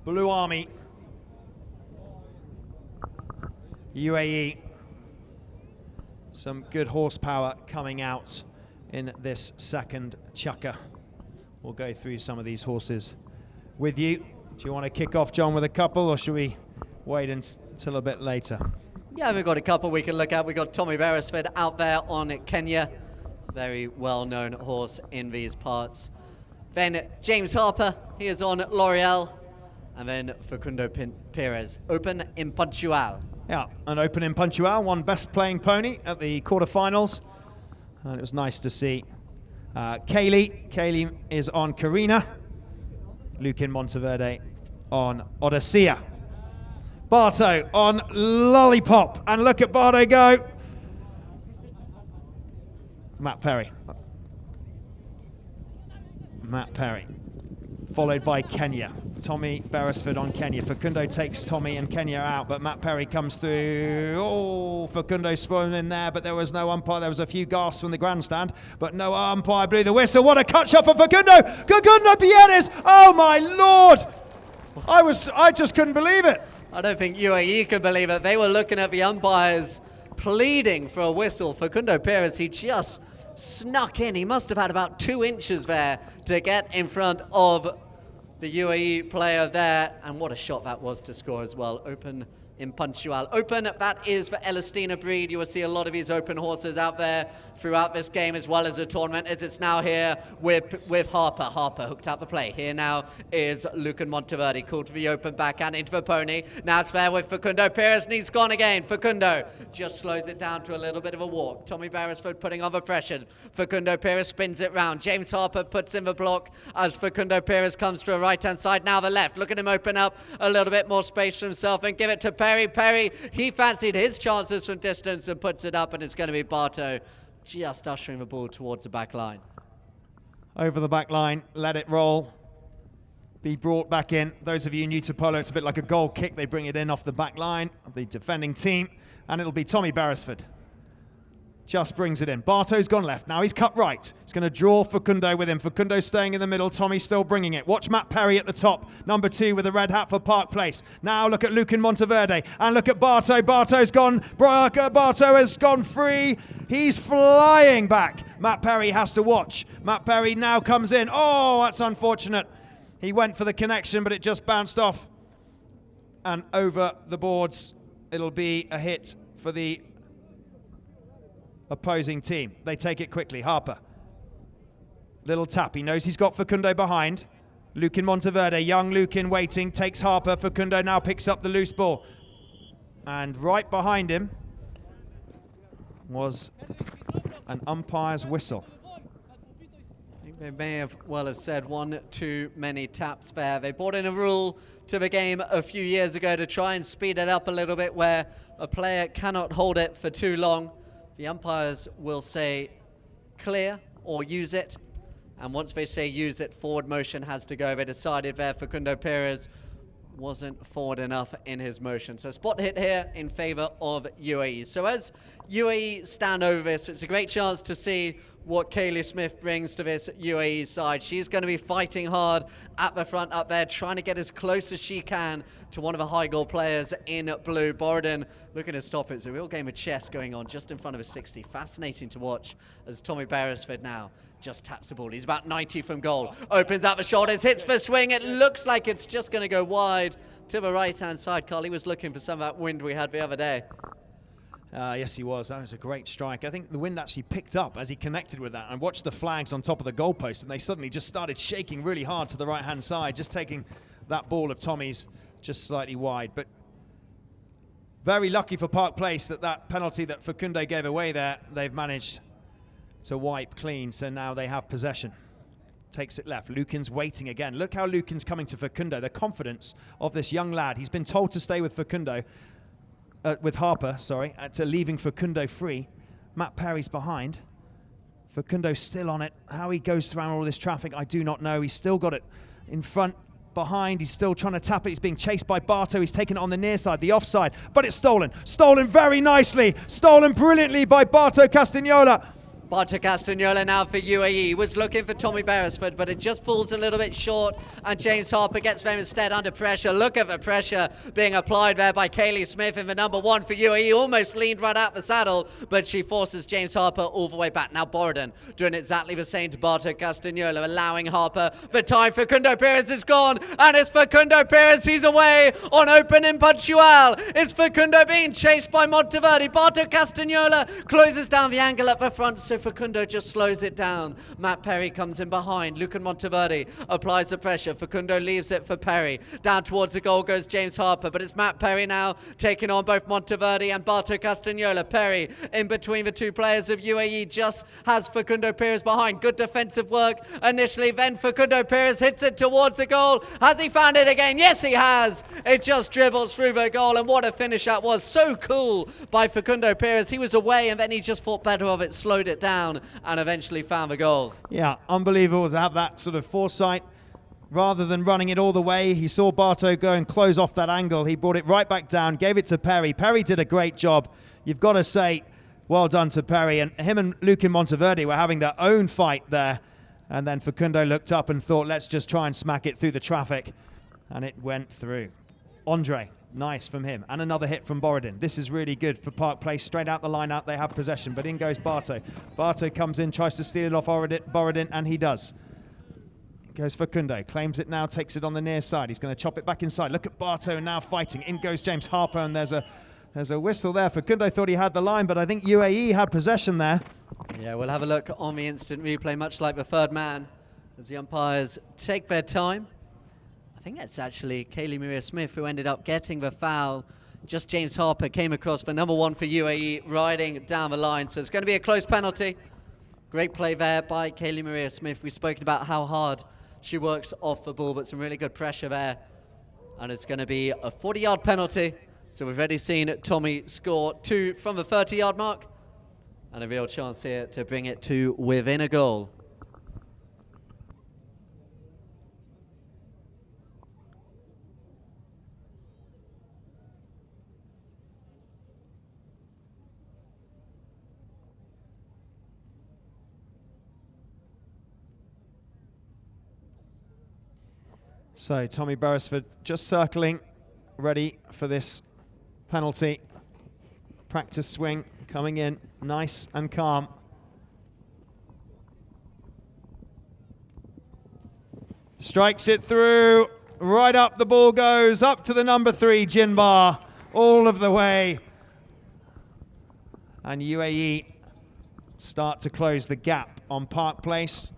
blue army. UAE, some good horsepower coming out in this second chukker. We'll go through some of these horses with you. Do you want to kick off, John, with a couple, or should we wait until a bit later? Yeah, we've got a couple we can look at. We've got Tommy Beresford out there on Kenya. Very well-known horse in these parts. Then James Harper, he is on L'Oreal. And then Facundo Perez, Open Impuntual. Yeah, an Open Impuntual, won best playing pony at the quarterfinals. And it was nice to see Kaylee is on Carina. Lukin Monteverde on Odisea. Barto on Lollipop. And look at Barto go. Matt Perry. Followed by Kenya. Tommy Beresford on Kenya. Facundo takes Tommy and Kenya out, but Matt Perry comes through. Oh, Facundo spun in there, but there was no umpire. There was a few gasps from the grandstand, but no umpire blew the whistle. What a cut shot for Facundo! Facundo Pierres! Oh my Lord! I just couldn't believe it. I don't think UAE could believe it. They were looking at the umpires pleading for a whistle. Facundo Perez, he just snuck in. He must have had about 2 inches there to get in front of the UAE player there. And what a shot that was to score as well. Open Impuntual. Open, that is for Elastina breed. You will see a lot of these open horses out there throughout this game as well as the tournament, as it's now here with Harper. Harper hooked up the play. Here now is Lucan Monteverde, called to the open backhand into the pony. Now it's fair with Facundo Perez, and he's gone again. Facundo just slows it down to a little bit of a walk. Tommy Beresford putting on the pressure. Facundo Perez spins it round. James Harper puts in the block as Facundo Perez comes to the right-hand side. Now the left. Look at him open up a little bit more space for himself and give it to Perry. Perry, he fancied his chances from distance and puts it up, and it's going to be Barto just ushering the ball towards the back line. over the back line, let it roll, be brought back in. Those of you new to polo, it's a bit like a goal kick. They bring it in off the back line of the defending team, and it'll be Tommy Beresford. Just brings it in. Barto's gone left. Now he's cut right. He's going to draw Facundo with him. Facundo staying in the middle. Tommy still bringing it. Watch Matt Perry at the top. Number 2 with the red hat for Park Place. Now look at Lucan Monteverde. And look at Barto. Barto's gone. Barto has gone free. He's flying back. Matt Perry has to watch. Matt Perry now comes in. Oh, that's unfortunate. He went for the connection, but it just bounced off. And over the boards, it'll be a hit for the opposing team. They take it quickly. Harper. Little tap. He knows he's got Facundo behind. Lucan Monteverde, young Lucan waiting, takes Harper. Facundo now picks up the loose ball. And right behind him was an umpire's whistle. I think they may have said one too many taps there. They brought in a rule to the game a few years ago to try and speed it up a little bit, where a player cannot hold it for too long. The umpires will say clear or use it, and once they say use it, forward motion has to go. They decided there Facundo Perez wasn't forward enough in his motion. So spot hit here in favor of UAE. So as UAE stand over this, it's a great chance to see what Kaylee Smith brings to this UAE side. She's going to be fighting hard at the front up there, trying to get as close as she can to one of the high goal players in blue. Borodin looking to stop it. It's a real game of chess going on just in front of a 60. Fascinating to watch as Tommy Beresford now just taps the ball. He's about 90 from goal. Opens out the shoulders, hits for swing. It looks like it's just going to go wide to the right-hand side. Carly was looking for some of that wind we had the other day. Yes, he was. That was a great strike. I think the wind actually picked up as he connected with that, and watched the flags on top of the goalpost, and they suddenly just started shaking really hard to the right-hand side, just taking that ball of Tommy's just slightly wide. But very lucky for Park Place that penalty that Facundo gave away there, they've managed to wipe clean, so now they have possession. Takes it left. Lucan's waiting again. Look how Lucan's coming to Facundo. The confidence of this young lad. He's been told to stay with Facundo. With Harper, sorry, to leaving Facundo free. Matt Perry's behind. Facundo still on it. How he goes through all this traffic, I do not know. He's still got it in front, behind. He's still trying to tap it. He's being chased by Barto. He's taken it on the near side, the offside, but it's stolen. Stolen very nicely. Stolen brilliantly by Barto Castagnola. Barto Castagnola now for UAE. Was looking for Tommy Beresford, but it just falls a little bit short, and James Harper gets them instead under pressure. Look at the pressure being applied there by Kaylee Smith, in the number 1 for UAE. Almost leaned right out the saddle, but she forces James Harper all the way back. Now Borodin doing exactly the same to Barto Castagnola, allowing Harper the time. Facundo Perez is gone, and it's Facundo Perez. He's away on open in Puntual. It's Facundo being chased by Monteverde. Barto Castagnola closes down the angle at the front, so Facundo just slows it down. Matt Perry comes in behind. Lucan Monteverde applies the pressure. Facundo leaves it for Perry. Down towards the goal goes James Harper, but it's Matt Perry now taking on both Monteverde and Barto Castagnola. Perry in between the two players of UAE just has Facundo Perez behind. Good defensive work initially, then Facundo Perez hits it towards the goal. Has he found it again? Yes, he has. It just dribbles through the goal, and what a finish that was. So cool by Facundo Perez. He was away, and then he just thought better of it, slowed it down, and eventually found the goal. Yeah, unbelievable to have that sort of foresight. Rather than running it all the way, he saw Barto go and close off that angle. He brought it right back down, gave it to Perry. Perry did a great job. You've got to say, well done to Perry. And him and Lucan Monteverde were having their own fight there. And then Facundo looked up and thought, let's just try and smack it through the traffic. And it went through. Andre, nice from him. And another hit from Borodin. This is really good for Park Place. Straight out the line out, they have possession. But in goes Barto. Barto comes in, tries to steal it off Borodin, and he does. Goes Facundo, claims it now, takes it on the near side. He's going to chop it back inside. Look at Barto now fighting. In goes James Harper, and there's a whistle there. Facundo thought he had the line, but I think UAE had possession there. Yeah, we'll have a look on the instant replay, much like the third man, as the umpires take their time. I think that's actually Kaylee Maria Smith who ended up getting the foul. Just James Harper came across for number 1 for UAE, riding down the line. So it's going to be a close penalty. Great play there by Kaylee Maria Smith. We've spoken about how hard she works off the ball, but some really good pressure there. And it's going to be a 40-yard penalty. So we've already seen Tommy score 2 from the 30-yard mark. And a real chance here to bring it to within a goal. So Tommy Beresford just circling, ready for this penalty. Practice swing coming in, nice and calm. Strikes it through, right up the ball goes, up to the number 3, Jinbar, all of the way. And UAE start to close the gap on Park Place.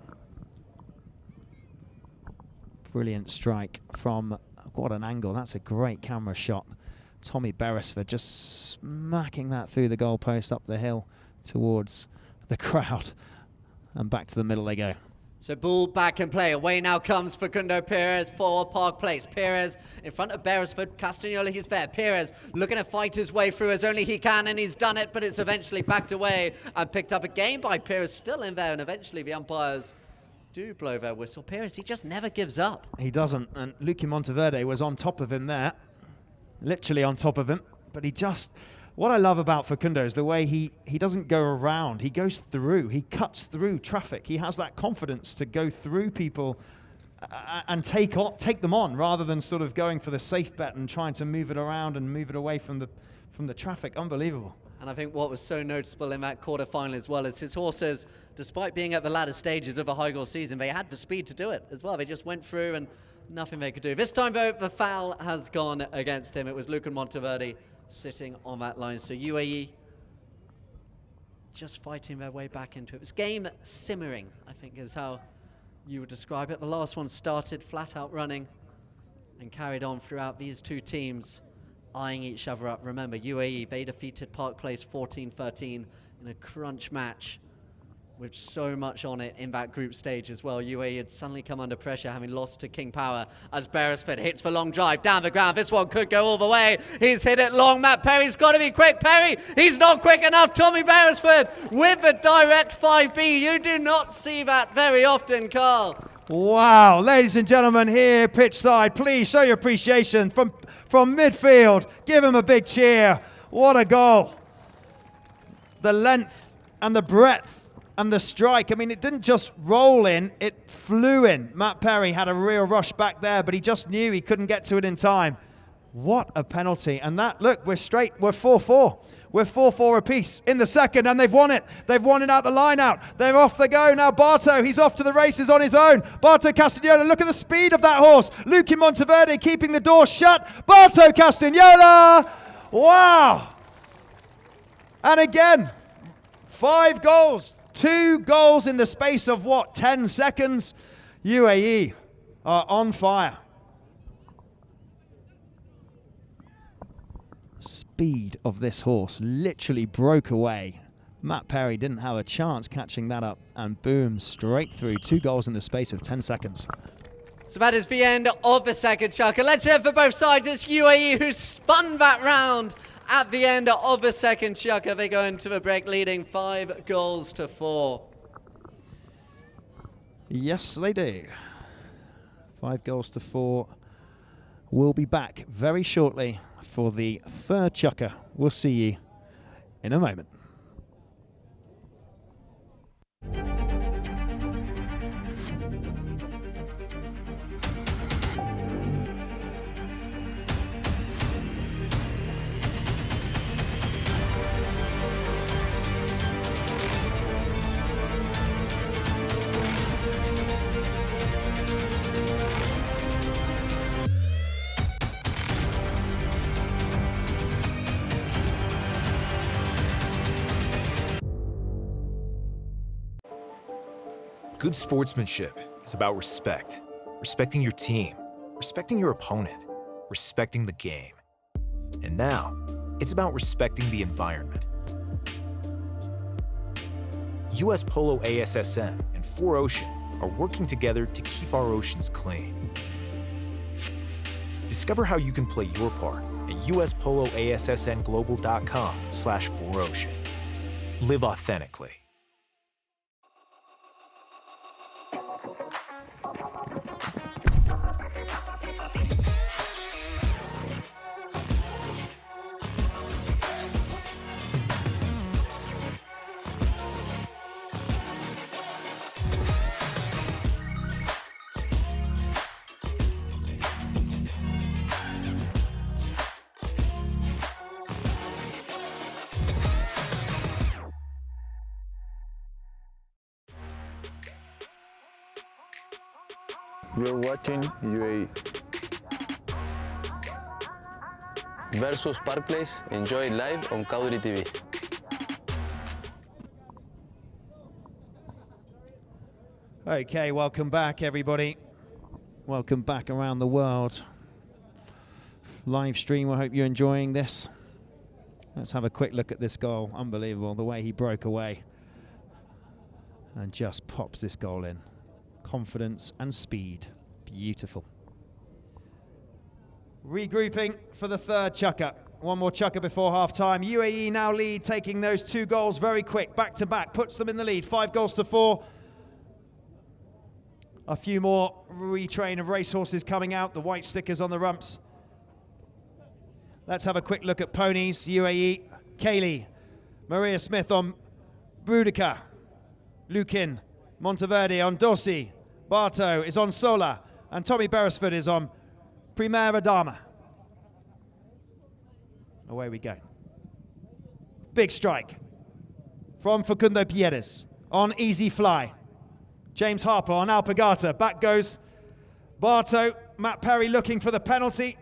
Brilliant strike from, what an angle, that's a great camera shot. Tommy Beresford just smacking that through the goalpost up the hill towards the crowd. And back to the middle they go. So ball back in play. Away now comes Facundo Perez for Park Place. Perez in front of Beresford. Castagnola, he's fair. Perez looking to fight his way through as only he can, and he's done it, but it's eventually backed away and picked up again by Perez, still in there, and eventually the umpires do blow their whistle. Perez, he just never gives up. He doesn't, and Luque Monteverde was on top of him there, literally on top of him, but he just... What I love about Facundo is the way he doesn't go around, he goes through, he cuts through traffic. He has that confidence to go through people and take them on, rather than sort of going for the safe bet and trying to move it around and move it away from the traffic. Unbelievable. And I think what was so noticeable in that quarterfinal as well is his horses, despite being at the latter stages of a high-goal season, they had the speed to do it as well. They just went through and nothing they could do. This time, though, the foul has gone against him. It was Luque Monteverde sitting on that line. So UAE just fighting their way back into it. This game simmering, I think, is how you would describe it. The last one started flat out running and carried on throughout. These two teams eyeing each other up. Remember, UAE, they defeated Park Place 14-13 in a crunch match with so much on it in that group stage as well. UAE had suddenly come under pressure, having lost to King Power, as Beresford hits the long drive down the ground. This one could go all the way. He's hit it long. Matt Perry's got to be quick. Perry, he's not quick enough. Tommy Beresford with the direct 5B. You do not see that very often, Carl. Wow, ladies and gentlemen, here pitch side, please show your appreciation from midfield. Give him a big cheer. What a goal. The length and the breadth and the strike. I mean, it didn't just roll in, it flew in. Matt Perry had a real rush back there, but he just knew he couldn't get to it in time. What a penalty. And that, look, we're straight, we're 4-4. We're 4-4 apiece in the second, and they've won it. They've won it out the line out. They're off the go now. Barto, he's off to the races on his own. Barto Castagnola, look at the speed of that horse. Luque Monteverde keeping the door shut. Barto Castagnola, wow. And again, 5 goals. 2 goals in the space of, 10 seconds? UAE are on fire. Speed of this horse literally broke away. Matt Perry didn't have a chance catching that up, and boom, straight through. 2 goals in the space of 10 seconds. So that is the end of the second chukker. Let's hear for both sides. It's UAE who spun that round. At the end of the second chukker, they go into the break leading 5-4. Yes, they do. 5-4. We'll be back very shortly for the third chukker. We'll see you in a moment. Good sportsmanship is about respect. Respecting your team, respecting your opponent, respecting the game. And now, it's about respecting the environment. US Polo ASSN and 4Ocean are working together to keep our oceans clean. Discover how you can play your part at uspoloassnglobal.com/4Ocean. Live authentically. You're watching UAE versus Park Place. Enjoy it live on Kaudri TV. Okay, welcome back, everybody. Welcome back around the world. Live stream, I hope you're enjoying this. Let's have a quick look at this goal. Unbelievable, the way he broke away and just pops this goal in. Confidence and speed, beautiful. Regrouping for the third chukker. One more chukker before half-time. UAE now lead, taking those 2 goals very quick, back to back, puts them in the lead, 5-4. A few more retrain of racehorses coming out, the white stickers on the rumps. Let's have a quick look at ponies. UAE, Kaylee, Maria Smith on Boudica, Lukin, Monteverde on Dossi, Barto is on Sola, and Tommy Beresford is on Primera Dama. Away we go. Big strike from Facundo Pierres on Easy Fly. James Harper on Alpargata. Back goes Barto. Matt Perry looking for the penalty.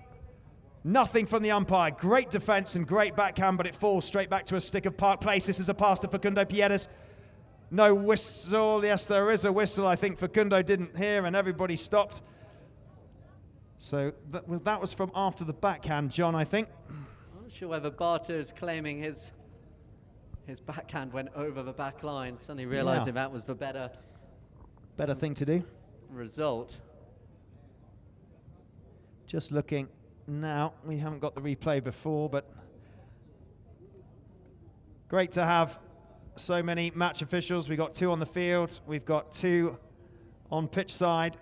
Nothing from the umpire. Great defense and great backhand, but it falls straight back to a stick of Park Place. This is a pass to Facundo Pierres. No whistle. Yes, there is a whistle. I think Facundo didn't hear and everybody stopped. So that was from after the backhand, John, I think. I'm not sure whether Barto is claiming his backhand went over the back line, suddenly realizing that was the better thing to do. Result. Just looking now, we haven't got the replay before, but great to have so many match officials. We've got 2 on the field, we've got 2 on pitch side.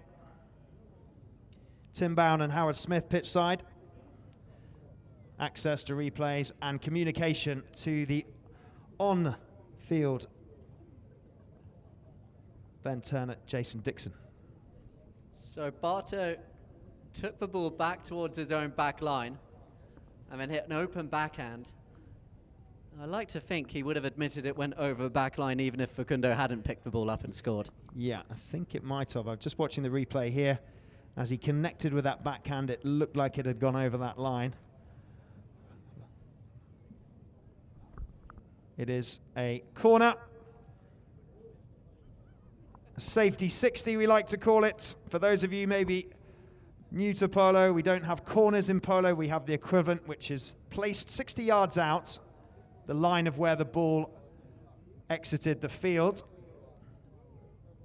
Tim Bown and Howard Smith pitch side. Access to replays and communication to the on-field Ben Turner, Jason Dixon. So Barto took the ball back towards his own back line and then hit an open backhand. I like to think he would have admitted it went over the back line even if Facundo hadn't picked the ball up and scored. Yeah, I think it might have. I'm just watching the replay here. As he connected with that backhand, it looked like it had gone over that line. It is a corner. Safety 60, we like to call it. For those of you maybe new to polo, we don't have corners in polo. We have the equivalent, which is placed 60 yards out, the line of where the ball exited the field,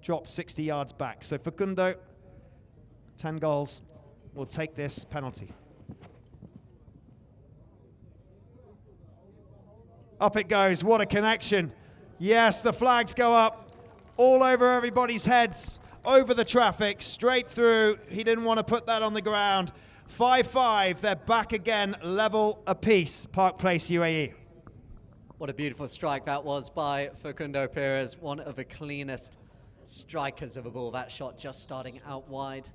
dropped 60 yards back. So Facundo, 10 goals, will take this penalty. Up it goes, what a connection. Yes, the flags go up. All over everybody's heads, over the traffic, straight through. He didn't want to put that on the ground. 5-5, they're back again, level apiece, Park Place, UAE. What a beautiful strike that was by Facundo Pierres, one of the cleanest strikers of the ball. That shot just starting out wide.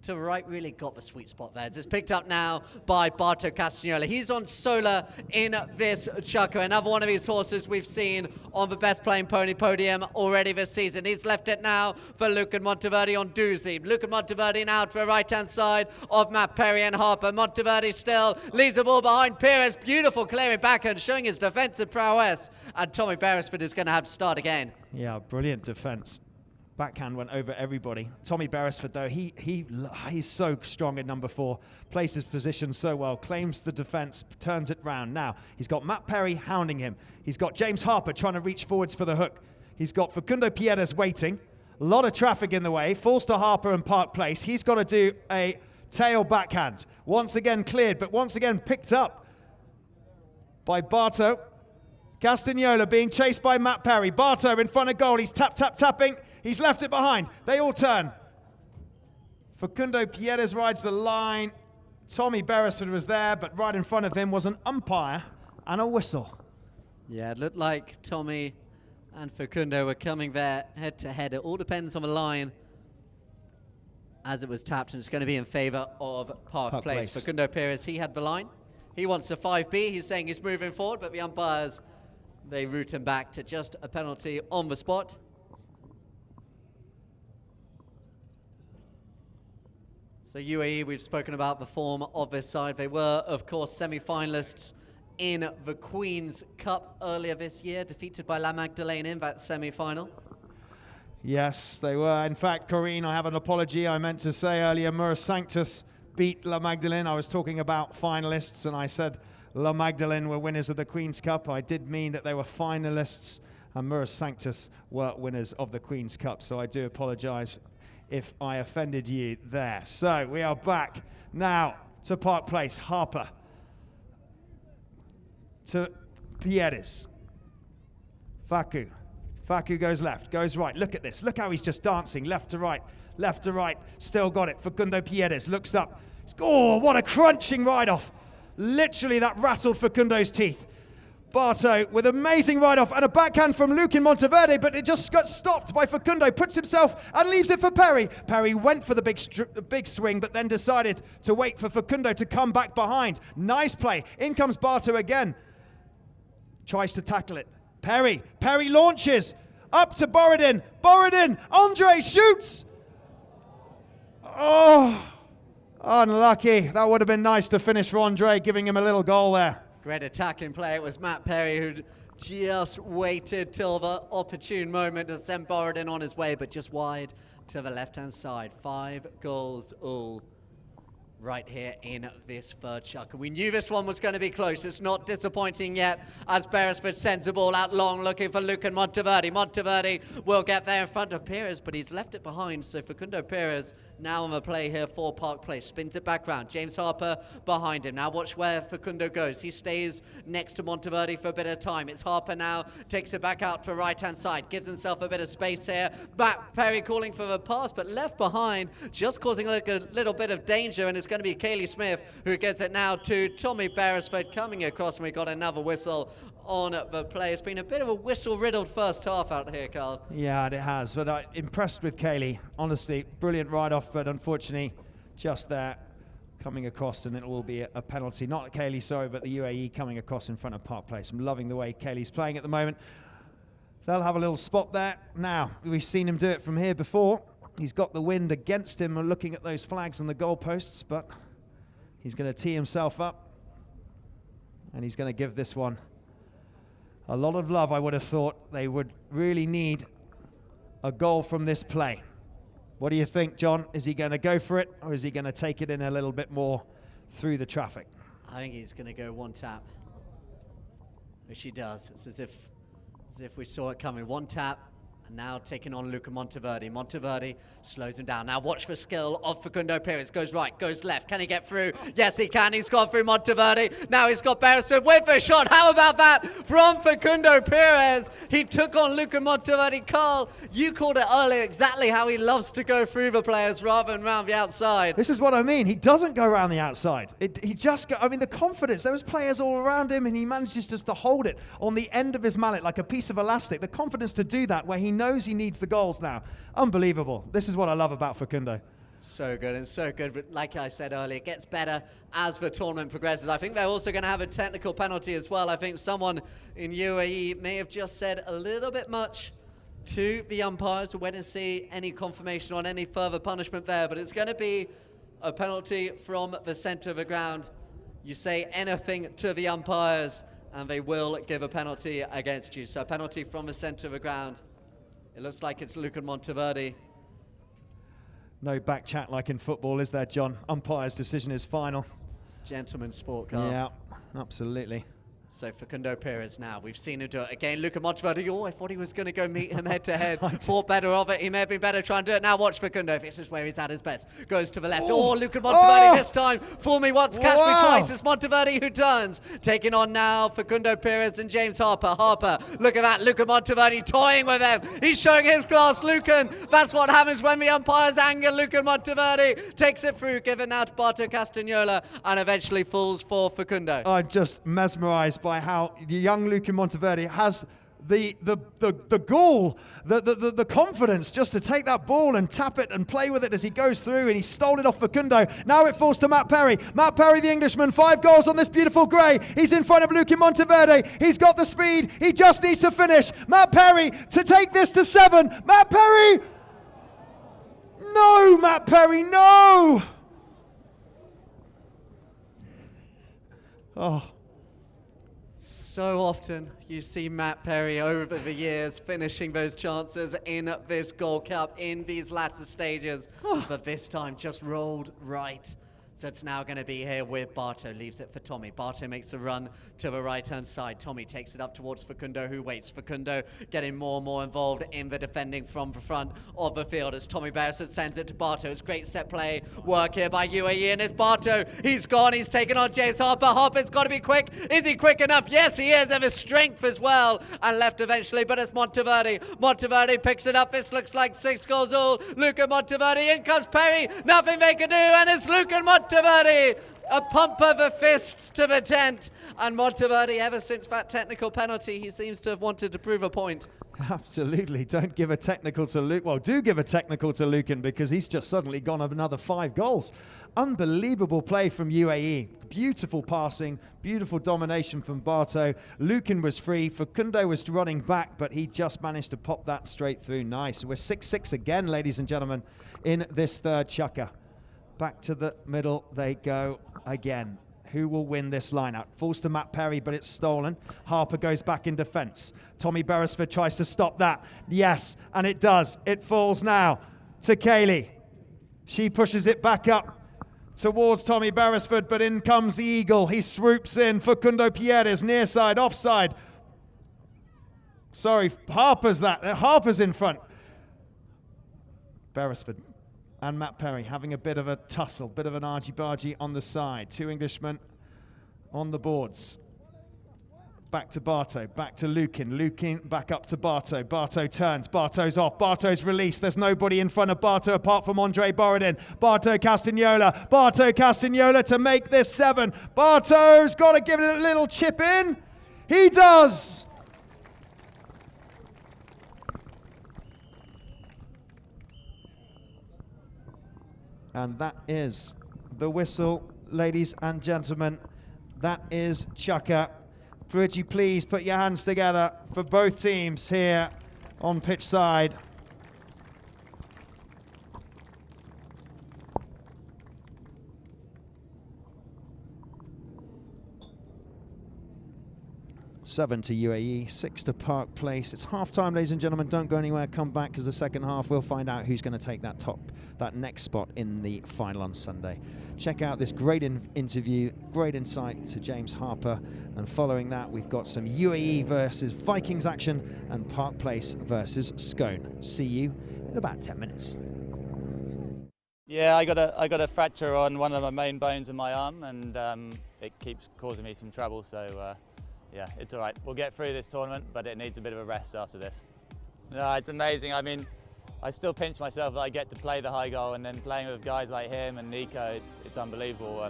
To the right, really got the sweet spot there. It's picked up now by Barto Castagnola. He's on Sola in this chukker. Another one of these horses we've seen on the best playing pony podium already this season. He's left it now for Lucan Monteverde on Doozy. Lucan Monteverde now to the right-hand side of Matt Perry and Harper. Monteverde still leaves the ball behind Pierres. Beautiful clearing backhand, showing his defensive prowess. And Tommy Beresford is going to have to start again. Yeah, brilliant defense. Backhand went over everybody. Tommy Beresford, though, he's so strong in number 4. Plays his position so well, claims the defense, turns it round. Now, he's got Matt Perry hounding him. He's got James Harper trying to reach forwards for the hook. He's got Facundo Pierres waiting. A lot of traffic in the way. Falls to Harper and Park Place. He's got to do a tail backhand. Once again cleared, but once again picked up by Barto. Castagnola being chased by Matt Perry. Barto in front of goal. He's tapping. He's left it behind. They all turn. Facundo Pierres rides the line. Tommy Beresford was there, but right in front of him was an umpire and a whistle. Yeah, it looked like Tommy and Facundo were coming there head to head. It all depends on the line as it was tapped, and it's going to be in favor of Park Place. Facundo Pierres, he had the line. He wants a 5B. He's saying he's moving forward, but the umpires, they route him back to just a penalty on the spot. So UAE, we've spoken about the form of this side. They were, of course, semi-finalists in the Queen's Cup earlier this year, defeated by La Magdalene in that semi-final. Yes, they were. In fact, Corinne, I have an apology. I meant to say earlier, Mura Sanctus beat La Magdalene. I was talking about finalists, and I said La Magdalene were winners of the Queen's Cup. I did mean that they were finalists, and Mura Sanctus were winners of the Queen's Cup. So I do apologize if I offended you there. So we are back now to Park Place. Harper to Pierres. Facu. Facu goes left, goes right. Look at this. Look how he's just dancing left to right, left to right. Still got it. Facundo Pierres looks up. Oh, what a crunching ride-off. Literally, that rattled Facundo's teeth. Barto with amazing ride-off and a backhand from Lukin Monteverde, but it just got stopped by Facundo. Puts himself and leaves it for Perry. Perry went for the big swing, but then decided to wait for Facundo to come back behind. Nice play. In comes Barto again. Tries to tackle it. Perry launches up to Borodin. Borodin, Andre shoots. Oh, unlucky. That would have been nice to finish for Andre, giving him a little goal there. Great attacking play. It was Matt Perry who just waited till the opportune moment to send Borodin on his way, but just wide to the left-hand side. 5 goals all right here in this third chuck. We knew this one was going to be close. It's not disappointing yet as Beresford sends the ball out long looking for Lucan Monteverde. Monteverde will get there in front of Perez, but he's left it behind. So Facundo Perez now on the play here for Park Place. Spins it back round. James Harper behind him. Now watch where Facundo goes. He stays next to Monteverde for a bit of time. It's Harper now. Takes it back out to right-hand side. Gives himself a bit of space here. Back Perry calling for the pass, but left behind. Just causing a little bit of danger, and it's going to be Kaylee Smith who gets it now to Tommy Beresford coming across, and we got another whistle on the play. It's been a bit of a whistle-riddled first half out here, Carl. Yeah, it has, but I'm impressed with Kaylee. Honestly, brilliant ride-off, but unfortunately, just there, coming across, and it will be a penalty. Not Kaylee, sorry, but the UAE coming across in front of Park Place. I'm loving the way Kaylee's playing at the moment. They'll have a little spot there. Now, we've seen him do it from here before. He's got the wind against him looking at those flags and the goalposts, but he's going to tee himself up, and he's going to give this one a lot of love. I would have thought they would really need a goal from this play. What do you think, John? Is he going to go for it, or is he going to take it in a little bit more through the traffic? I think he's going to go one tap, which he does. It's as if we saw it coming. One tap, and now taking on Luca Monteverde. Monteverde slows him down. Now watch for skill of Facundo Perez. Goes right, goes left. Can he get through? Yes, he can. He's gone through Monteverde. Now he's got Beresford with the shot. How about that from Facundo Perez? He took on Luca Monteverde. Carl, you called it earlier exactly how he loves to go through the players rather than round the outside. This is what I mean. He doesn't go around the outside. He just I mean, the confidence. There was players all around him, and he manages just to hold it on the end of his mallet like a piece of elastic. The confidence to do that where he knows he needs the goals now. Unbelievable. This is what I love about Facundo. So good, and so good. But like I said earlier, it gets better as the tournament progresses. I think they're also going to have a technical penalty as well. I think someone in UAE may have just said a little bit much to the umpires. We're waiting to see any confirmation on any further punishment there, but it's going to be a penalty from the centre of the ground. You say anything to the umpires and they will give a penalty against you. So a penalty from the centre of the ground. It looks like it's Luca Monteverde. No back chat like in football, is there, John? Umpire's decision is final. Gentleman's sport, Carl. Yeah, absolutely. So Facundo Perez now. We've seen him do it again. Luca Monteverde. Oh, I thought he was going to go meet him head to head. Thought better of it. He may have been better trying to do it. Now watch Facundo. This is where he's at his best. Goes to the left. Oh, Luca Monteverde this time. Fool me once, catch me twice. It's Monteverde who turns. Taking on now Facundo Perez and James Harper. Harper, look at that. Luca Monteverde toying with him. He's showing his class. Lucan. That's what happens when the umpires anger. Luca Monteverde takes it through. Give it now to Barto Castagnola and eventually falls for Facundo. I'm just mesmerized by how the young Luca Monteverde has the gall, the confidence just to take that ball and tap it and play with it as he goes through, and he stole it off Facundo. Now it falls to Matt Perry. Matt Perry, the Englishman, 5 goals on this beautiful grey. He's in front of Luca Monteverde. He's got the speed. He just needs to finish. Matt Perry to take this to 7. Matt Perry! No, Matt Perry, no! Oh, So often you see Matt Perry over the years finishing those chances in this Gold Cup, in these latter stages, but this time just rolled right. So it's now going to be here with Barto, leaves it for Tommy. Barto makes a run to the right-hand side. Tommy takes it up towards Facundo, who waits. Facundo getting more and more involved in the defending from the front of the field as Tommy Beresford sends it to Barto. It's great set play work here by UAE, and it's Barto. He's gone, he's taken on James Harper. Harper's got to be quick. Is he quick enough? Yes, he is, and his strength as well. And left eventually, but it's Monteverde. Monteverde picks it up. This looks like 6 goals all. Luca Monteverde, in comes Perry. Nothing they can do, and it's Luca Monteverde. A pump of the fists to the tent, and Monteverde, ever since that technical penalty, he seems to have wanted to prove a point. absolutely. Don't give a technical to Luke. Well, do give a technical to Lucan, because he's just suddenly gone up another 5 goals. Unbelievable play from UAE. Beautiful passing, beautiful domination from Barto. Lucan was free. Facundo was running back, but he just managed to pop that straight through. Nice. We're 6-6 again, ladies and gentlemen, in this third chukker. Back to the middle they go again. Who will win this line-out? Falls to Matt Perry, but it's stolen. Harper goes back in defence. Tommy Beresford tries to stop that. Yes, and it does. It falls now to Kaylee. She pushes it back up towards Tommy Beresford, but in comes the Eagle. He swoops in. Facundo Pierres, near side, offside. Sorry, Harper's in front. Beresford and Matt Perry having a bit of a tussle, bit of an argy-bargy on the side. 2 Englishmen on the boards. Back to Barto, back to Lukin. Lukin back up to Barto. Barto turns, Barto's off, Barto's released. There's nobody in front of Barto apart from Andre Borodin. Barto Castagnola to make this 7. Barto's got to give it a little chip in. He does. And that is the whistle, ladies and gentlemen. That is chukker. Would you please put your hands together for both teams here on pitch side. Seven to UAE, 6 to Park Place. It's half-time, ladies and gentlemen. Don't go anywhere. Come back, because the second half we'll find out who's going to take that next spot in the final on Sunday. Check out this great interview, great insight to James Harper, and following that we've got some UAE versus Vikings action and Park Place versus Scone. See you in about 10 minutes. Yeah, I got a fracture on one of my main bones in my arm, and it keeps causing me some trouble. So yeah, it's all right. We'll get through this tournament, but it needs a bit of a rest after this. No, it's amazing. I mean, I still pinch myself that I get to play the high goal, and then playing with guys like him and Nico, it's unbelievable.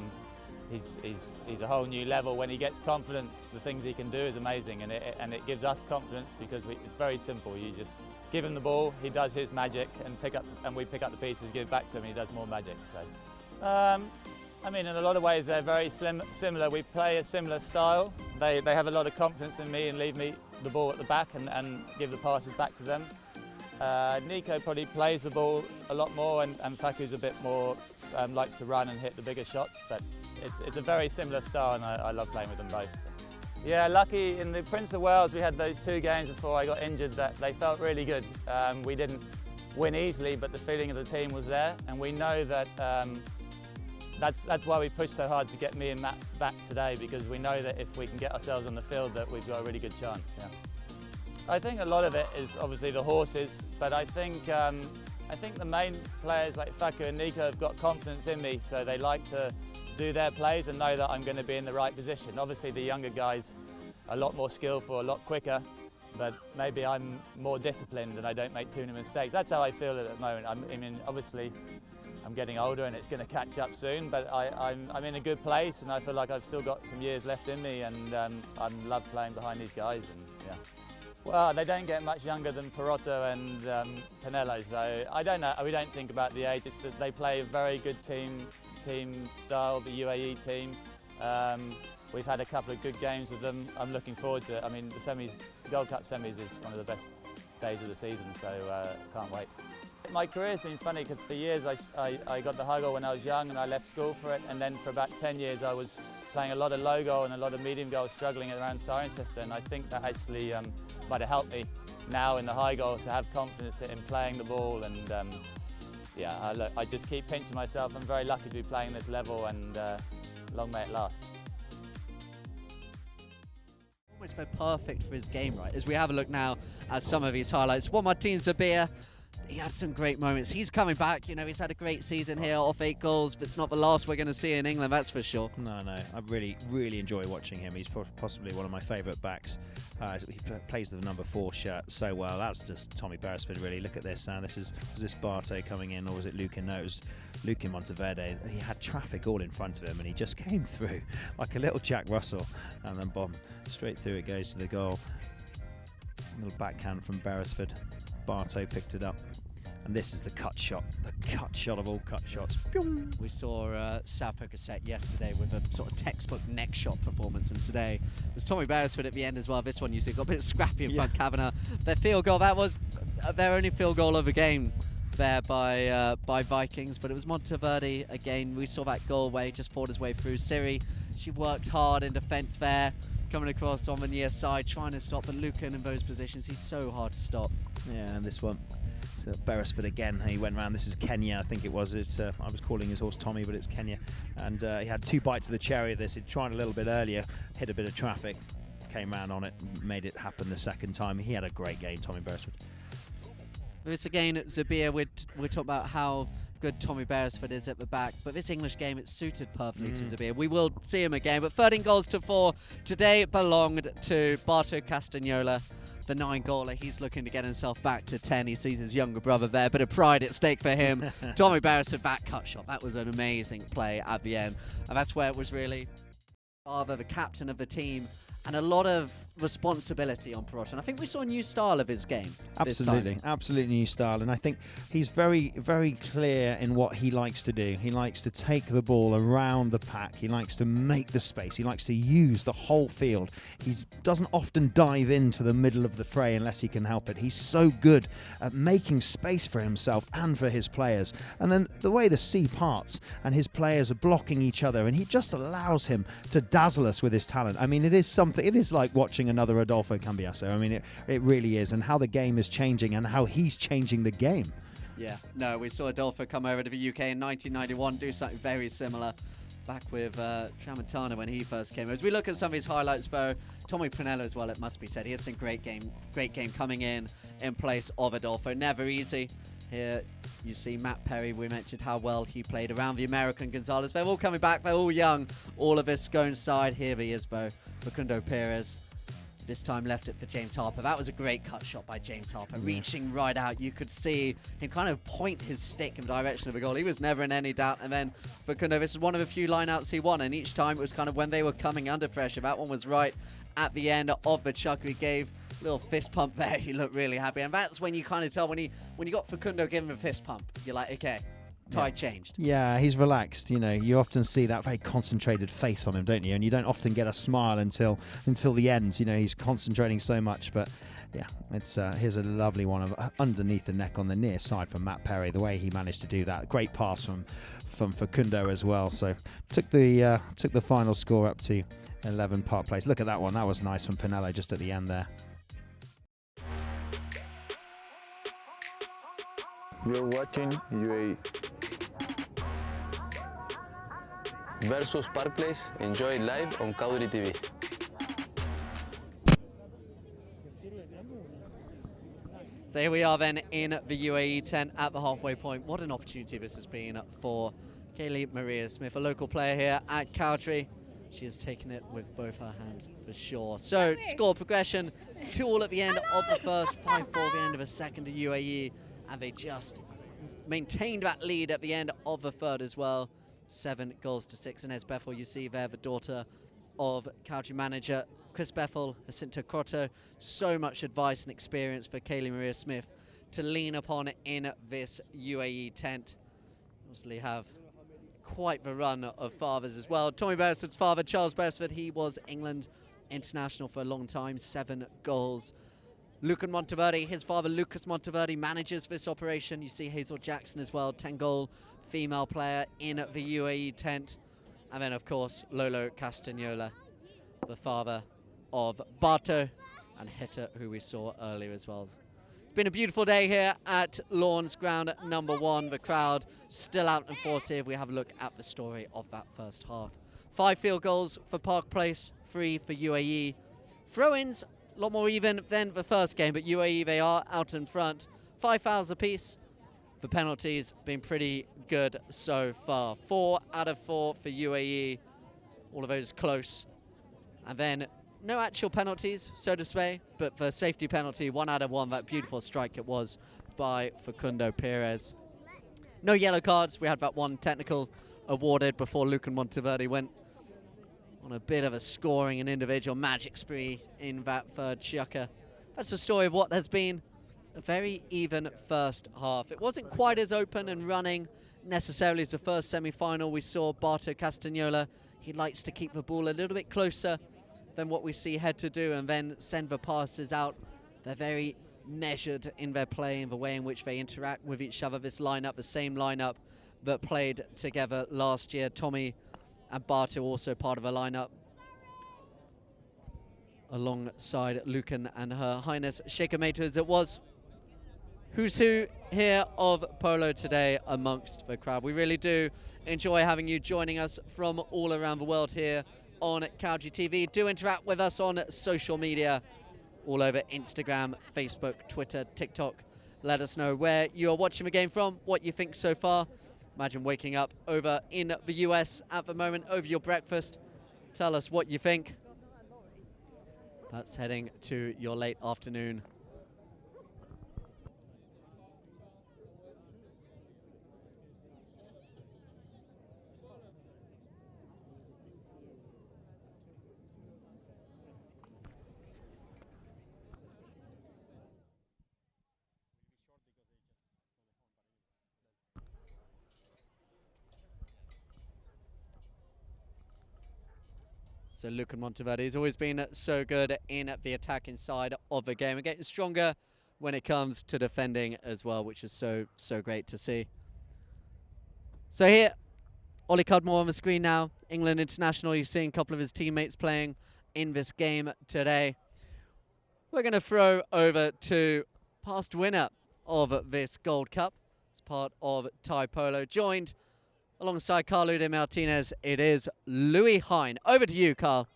He's a whole new level. When he gets confidence, the things he can do is amazing, and it gives us confidence because it's very simple. You just give him the ball, he does his magic, and we pick up the pieces, give it back to him, he does more magic. So, I mean, in a lot of ways they're very similar. We play a similar style. They have a lot of confidence in me and leave me the ball at the back and give the passes back to them. Nico probably plays the ball a lot more, and Faku's a bit more likes to run and hit the bigger shots. But it's a very similar style, and I love playing with them both. Yeah, lucky in the Prince of Wales we had those 2 games before I got injured that they felt really good. We didn't win easily, but the feeling of the team was there, and we know that. That's why we pushed so hard to get me and Matt back today, because we know that if we can get ourselves on the field that we've got a really good chance. Yeah. I think a lot of it is obviously the horses, but I think the main players like Faku and Nico have got confidence in me, so they like to do their plays and know that I'm going to be in the right position. Obviously the younger guys are a lot more skillful, a lot quicker, but maybe I'm more disciplined and I don't make too many mistakes. That's how I feel at the moment. I mean, obviously I'm getting older and it's going to catch up soon, but I'm in a good place, and I feel like I've still got some years left in me, and I love playing behind these guys. And yeah, well, they don't get much younger than Perotto and Pinello, so I don't know. We don't think about the age. It's that they play a very good team style, the UAE teams. We've had a couple of good games with them. I'm looking forward to it. I mean, the Gold Cup semis is one of the best days of the season, so can't wait. My career's been funny because for years I got the high goal when I was young and I left school for it, and then for about 10 years I was playing a lot of low goal and a lot of medium goal, struggling around Cirencester, and I think that actually might have helped me now in the high goal to have confidence in playing the ball. And yeah, I just keep pinching myself. I'm very lucky to be playing this level, and long may it last. Almost very perfect for his game, right? As we have a look now at some of his highlights. Juan Martin Zubia, he had some great moments. He's coming back, you know, he's had a great season here off 8 goals, but it's not the last we're going to see in England, that's for sure. No, I really enjoy watching him. He's possibly one of my favourite backs. He plays the number 4 shirt so well. That's just Tommy Beresford, really. Look at this. Was this Barto coming in, or was it Lukin? No, it was Lukin Monteverde. He had traffic all in front of him, and he just came through like a little Jack Russell, and then bomb straight through it goes to the goal. A little backhand from Beresford. Barto picked it up. And this is the cut shot of all cut shots. We saw South Percocet yesterday with a sort of textbook neck shot performance, and today it was Tommy Beresford at the end as well. This one, you see, got a bit scrappy in front. Kavanagh, their field goal, that was their only field goal of the game there by Vikings, but it was Monteverde again. We saw that goal where he just fought his way through. Siri, she worked hard in defence there, coming across on the near side, trying to stop, but Lucan in those positions, he's so hard to stop. Yeah, and this one. So Beresford again, he went round. This is Kenya, I think it was. I was calling his horse Tommy, but it's Kenya. And he had 2 bites of the cherry of this. He'd tried a little bit earlier, hit a bit of traffic, came round on it, made it happen the second time. He had a great game, Tommy Beresford. This again, Zubia, we're talking about how good Tommy Beresford is at the back, but this English game, it's suited perfectly to Zubia. We will see him again, but 13 goals to 4 today belonged to Barto Castagnola. The 9-goaler, he's looking to get himself back to 10. He sees his younger brother there, bit of pride at stake for him. Tommy Beresford, that cut shot, that was an amazing play at the end. And that's where it was really father, the captain of the team, and a lot of responsibility on Perrotta. And I think we saw a new style of his game. Absolutely new style. And I think he's very, very clear in what he likes to do. He likes to take the ball around the pack. He likes to make the space. He likes to use the whole field. He doesn't often dive into the middle of the fray unless he can help it. He's so good at making space for himself and for his players. And then the way the sea parts and his players are blocking each other, and he just allows him to dazzle us with his talent. I mean, it is like watching another Adolfo Cambiasso. I mean, it really is. And how the game is changing and how he's changing the game. Yeah, no, we saw Adolfo come over to the UK in 1991, do something very similar back with Tramontana when he first came over. As we look at some of his highlights, though, Tommy Pinello as well, it must be said. He has some great game coming in place of Adolfo. Never easy. Here you see Matt Perry. We mentioned how well he played around the American Gonzalez. They're all coming back. They're all young. All of us going side. Here he is, though. Facundo Perez. This time left it for James Harper. That was a great cut shot by James Harper. Reaching right out. You could see him kind of point his stick in the direction of the goal. He was never in any doubt. And then Facundo, this is one of a few lineouts he won. And each time it was kind of when they were coming under pressure. That one was right at the end of the chuck. He gave a little fist pump there. He looked really happy. And that's when you kind of tell when you got Facundo giving him a fist pump. You're like, okay. Tide changed. Yeah, he's relaxed. You know, you often see that very concentrated face on him, don't you? And you don't often get a smile until the end. You know, he's concentrating so much. But yeah, it's here's a lovely one of underneath the neck on the near side from Matt Perry. The way he managed to do that, great pass from Facundo as well. So took the final score up to 11 Park Place. Look at that one. That was nice from Pinello just at the end there. You're watching UAE versus Park Place. Enjoy it live on Kaudri TV. So here we are then in the UAE tent at the halfway point. What an opportunity this has been for Kaylee Maria Smith, a local player here at Cowdrey. She has taken it with both her hands for sure. So score progression 2-2 at the end of the first, 5-4 at the end of the second to UAE. And they just maintained that lead at the end of the third as well. 7-6. And as Bethel, you see there, the daughter of Cowdrey manager Chris Bethel, Jacinto Crotto. So much advice and experience for Kaylee Maria Smith to lean upon in this UAE tent. Obviously have quite the run of fathers as well. Tommy Beresford's father, Charles Beresford, he was England international for a long time, 7 goals. Lucan Monteverde, his father Lucas Monteverde, manages this operation. You see Hazel Jackson as well, 10-goal female player in the UAE tent. And then, of course, Lolo Castagnola, the father of Barto and Hitter, who we saw earlier as well. It's been a beautiful day here at Lawns Ground #1. The crowd still out in force here if we have a look at the story of that first half. 5 field goals for Park Place, 3 for UAE. Throw-ins, a lot more even than the first game, but UAE, they are out in front. 5 fouls apiece. The penalties been pretty good so far. 4 out of 4 for UAE. All of those close. And then no actual penalties, so to say, but for safety penalty, 1 out of 1, that beautiful strike it was by Facundo Perez. No yellow cards. We had that 1 technical awarded before Lucan Monteverde went on a bit of a scoring and individual magic spree in that third chukker. That's the story of what has been a very even first half. It wasn't quite as open and running necessarily as the first semi-final. We saw Barto Castagnola. He likes to keep the ball a little bit closer than what we see Head to do and then send the passes out. They're very measured in their play, in the way in which they interact with each other. This lineup, the same lineup that played together last year. Tommy and Barto also part of a lineup alongside Lucan and Her Highness Sheikha Mehta as it was. Who's who here of polo today amongst the crowd. We really do enjoy having you joining us from all around the world here on Cowdrey TV. Do interact with us on social media, all over Instagram, Facebook, Twitter, TikTok. Let us know where you are watching the game from, what you think so far. Imagine waking up over in the US at the moment over your breakfast. Tell us what you think. That's heading to your late afternoon. So Lucan Monteverde has always been so good in the attacking side of the game and getting stronger when it comes to defending as well, which is so great to see. So here, Ollie Cudmore on the screen now, England international. You're seeing a couple of his teammates playing in this game today. We're going to throw over to past winner of this Gold Cup as part of Thai Polo, joined alongside Carl de Martinez. It is Louis Hine. Over to you, Carl.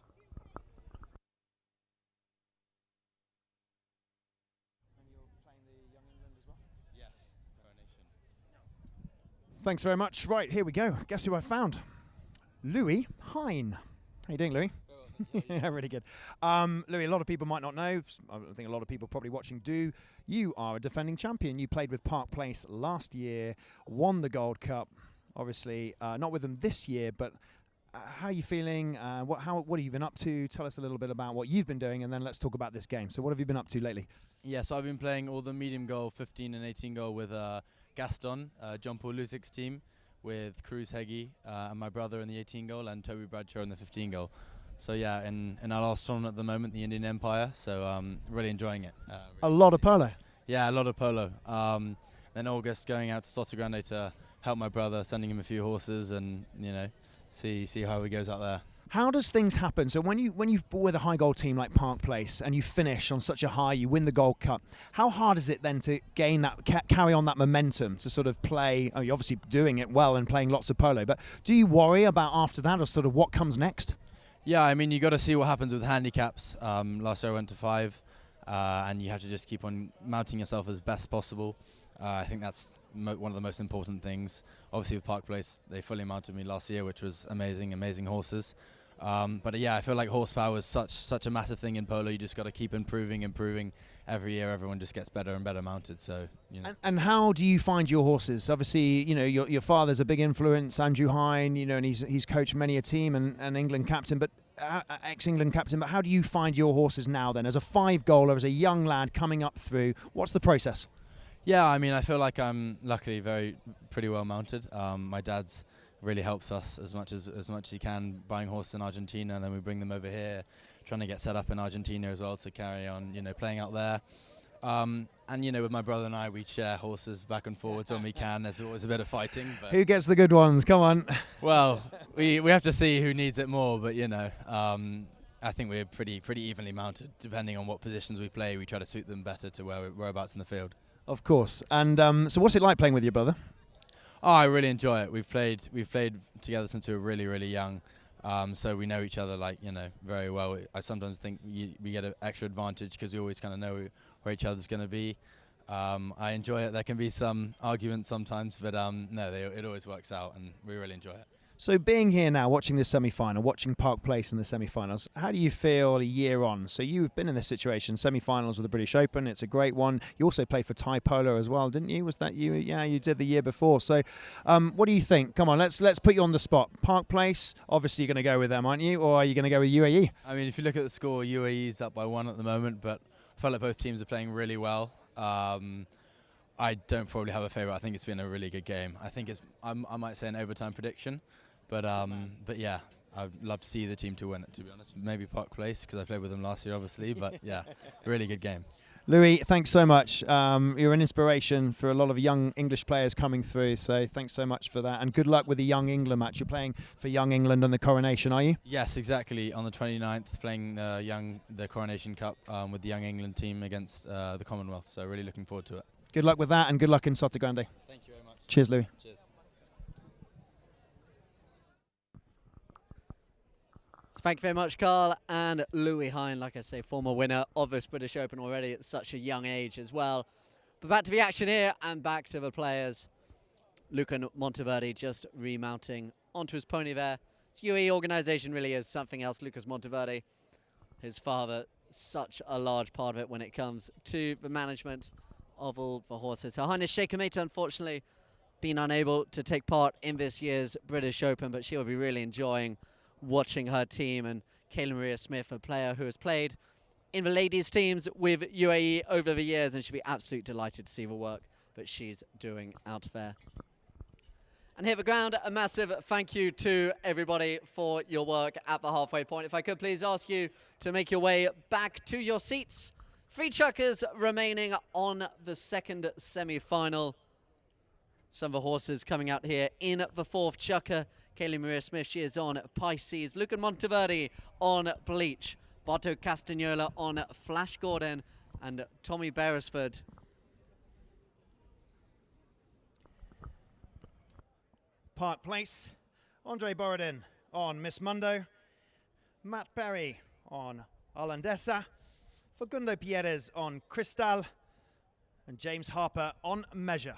Yes, Coronation. Thanks very much. Right, here we go. Guess who I found? Louis Hine. How you doing, Louis? Yeah, really good. Louis, a lot of people might not know. I think a lot of people probably watching do. You are a defending champion. You played with Park Place last year, won the Gold Cup. Obviously, not with them this year, but how are you feeling? What have you been up to? Tell us a little bit about what you've been doing, and then let's talk about this game. So what have you been up to lately? Yeah, so I've been playing all the medium goal, 15 and 18 goal with Gaston, John Paul Lusic's team, with Cruz Heggie and my brother in the 18 goal, and Toby Bradshaw in the 15 goal. So yeah, in our last tournament at the moment, the Indian Empire, so really enjoying it. Really a lot of polo? Yeah, a lot of polo. Then August going out to Soto Grande to help my brother, sending him a few horses, and see how he goes out there. How does things happen? So when you with a high goal team like Park Place and you finish on such a high, you win the Gold Cup. How hard is it then to gain that, carry on that momentum to sort of play? Oh, you're obviously doing it well and playing lots of polo, but do you worry about after that or sort of what comes next? Yeah, I mean you got to see what happens with handicaps. Last year I went to 5, and you have to just keep on mounting yourself as best possible. I think that's one of the most important things. Obviously with Park Place, they fully mounted me last year, which was amazing horses. But yeah, I feel like horsepower is such a massive thing in polo. You just got to keep improving every year. Everyone just gets better and better mounted. So And how do you find your horses? Obviously, your father's a big influence, Andrew Hine. And he's coached many a team and England captain, but ex-England captain. But how do you find your horses now? Then, as a 5-goaler, as a young lad coming up through, what's the process? Yeah, I mean, I feel like I'm luckily pretty well mounted. My dad's really helps us as much as he can, buying horses in Argentina, and then we bring them over here, trying to get set up in Argentina as well to carry on, playing out there. And you know, with my brother and I, we share horses back and forwards when we can. There's always a bit of fighting. But Who gets the good ones? Come on. well, we have to see who needs it more. But you know, I think we're pretty evenly mounted. Depending on what positions we play, we try to suit them better to whereabouts in the field. Of course. And so what's it like playing with your brother? Oh, I really enjoy it. We've played together since we were really young. So we know each other, like, you know, very well. I sometimes think we get an extra advantage because we always kind of know where each other's going to be. I enjoy it. There can be some arguments sometimes, but no, it always works out, and we really enjoy it. So being here now, watching the semi-final, watching Park Place in the semi-finals, how do you feel a year on? So you've been in this situation, semi-finals of the British Open. It's a great one. You also played for Thai Polo as well, didn't you? Was that you? Yeah, you did the year before. So what do you think? Come on, let's put you on the spot. Park Place, obviously you're going to go with them, aren't you? Or are you going to go with UAE? I mean, if you look at the score, UAE's up by 1 at the moment, but I felt like both teams are playing really well. I don't probably have a favourite. I think it's been a really good game. I think I might say an overtime prediction. But yeah, I'd love to see the team to win it, to be honest. Maybe Park Place, because I played with them last year, obviously. But yeah, really good game. Louis, thanks so much. You're an inspiration for a lot of young English players coming through. So thanks so much for that. And good luck with the Young England match. You're playing for Young England and the Coronation, are you? Yes, exactly. On the 29th, playing the Coronation Cup with the Young England team against the Commonwealth. So really looking forward to it. Good luck with that, and good luck in Sotto Grande. Thank you very much. Cheers, Louis. Cheers. Thank you very much, Carl. And Louis Hine, like I say, former winner of this British Open already at such a young age as well. But back to the action here and back to the players. Luca Monteverde just remounting onto his pony there. This UAE organisation really is something else. Lucas Monteverde, his father, such a large part of it when it comes to the management of all the horses. Her Highness Sheikh Hamida, unfortunately, been unable to take part in this year's British Open, but she will be really enjoying watching her team. And Kayla Maria Smith, a player who has played in the ladies teams with UAE over the years, and she'll be absolutely delighted to see the work that she's doing out there. And here at the ground, a massive thank you to everybody for your work at the halfway point. If I could please ask you to make your way back to your seats. 3 chukkers remaining on the second semi-final. Some of the horses coming out here in the 4th chukker. Kaylee Maria Smith, she is on Pisces. Luca Monteverde on Bleach. Barto Castagnola on Flash Gordon. And Tommy Beresford Park Place. Andre Borodin on Miss Mundo. Matt Berry on Holandesa. Facundo Pierres on Cristal. And James Harper on Measure.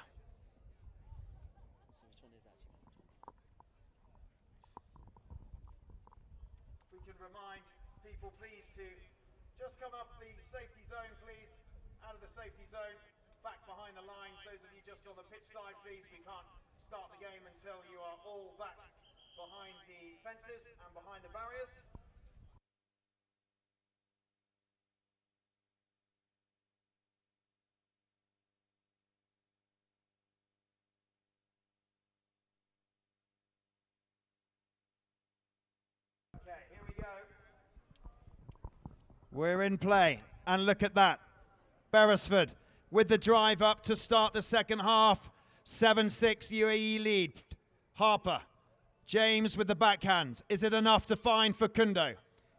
We can remind people, please, to just come up the safety zone, please. Out of the safety zone, back behind the lines. Those of you just on the pitch side, please. We can't start the game until you are all back behind the fences and behind the barriers. Okay, here we go. We're in play, and look at that. Beresford with the drive up to start the second half. 7-6 UAE lead. Harper. James with the backhand. Is it enough to find Facundo?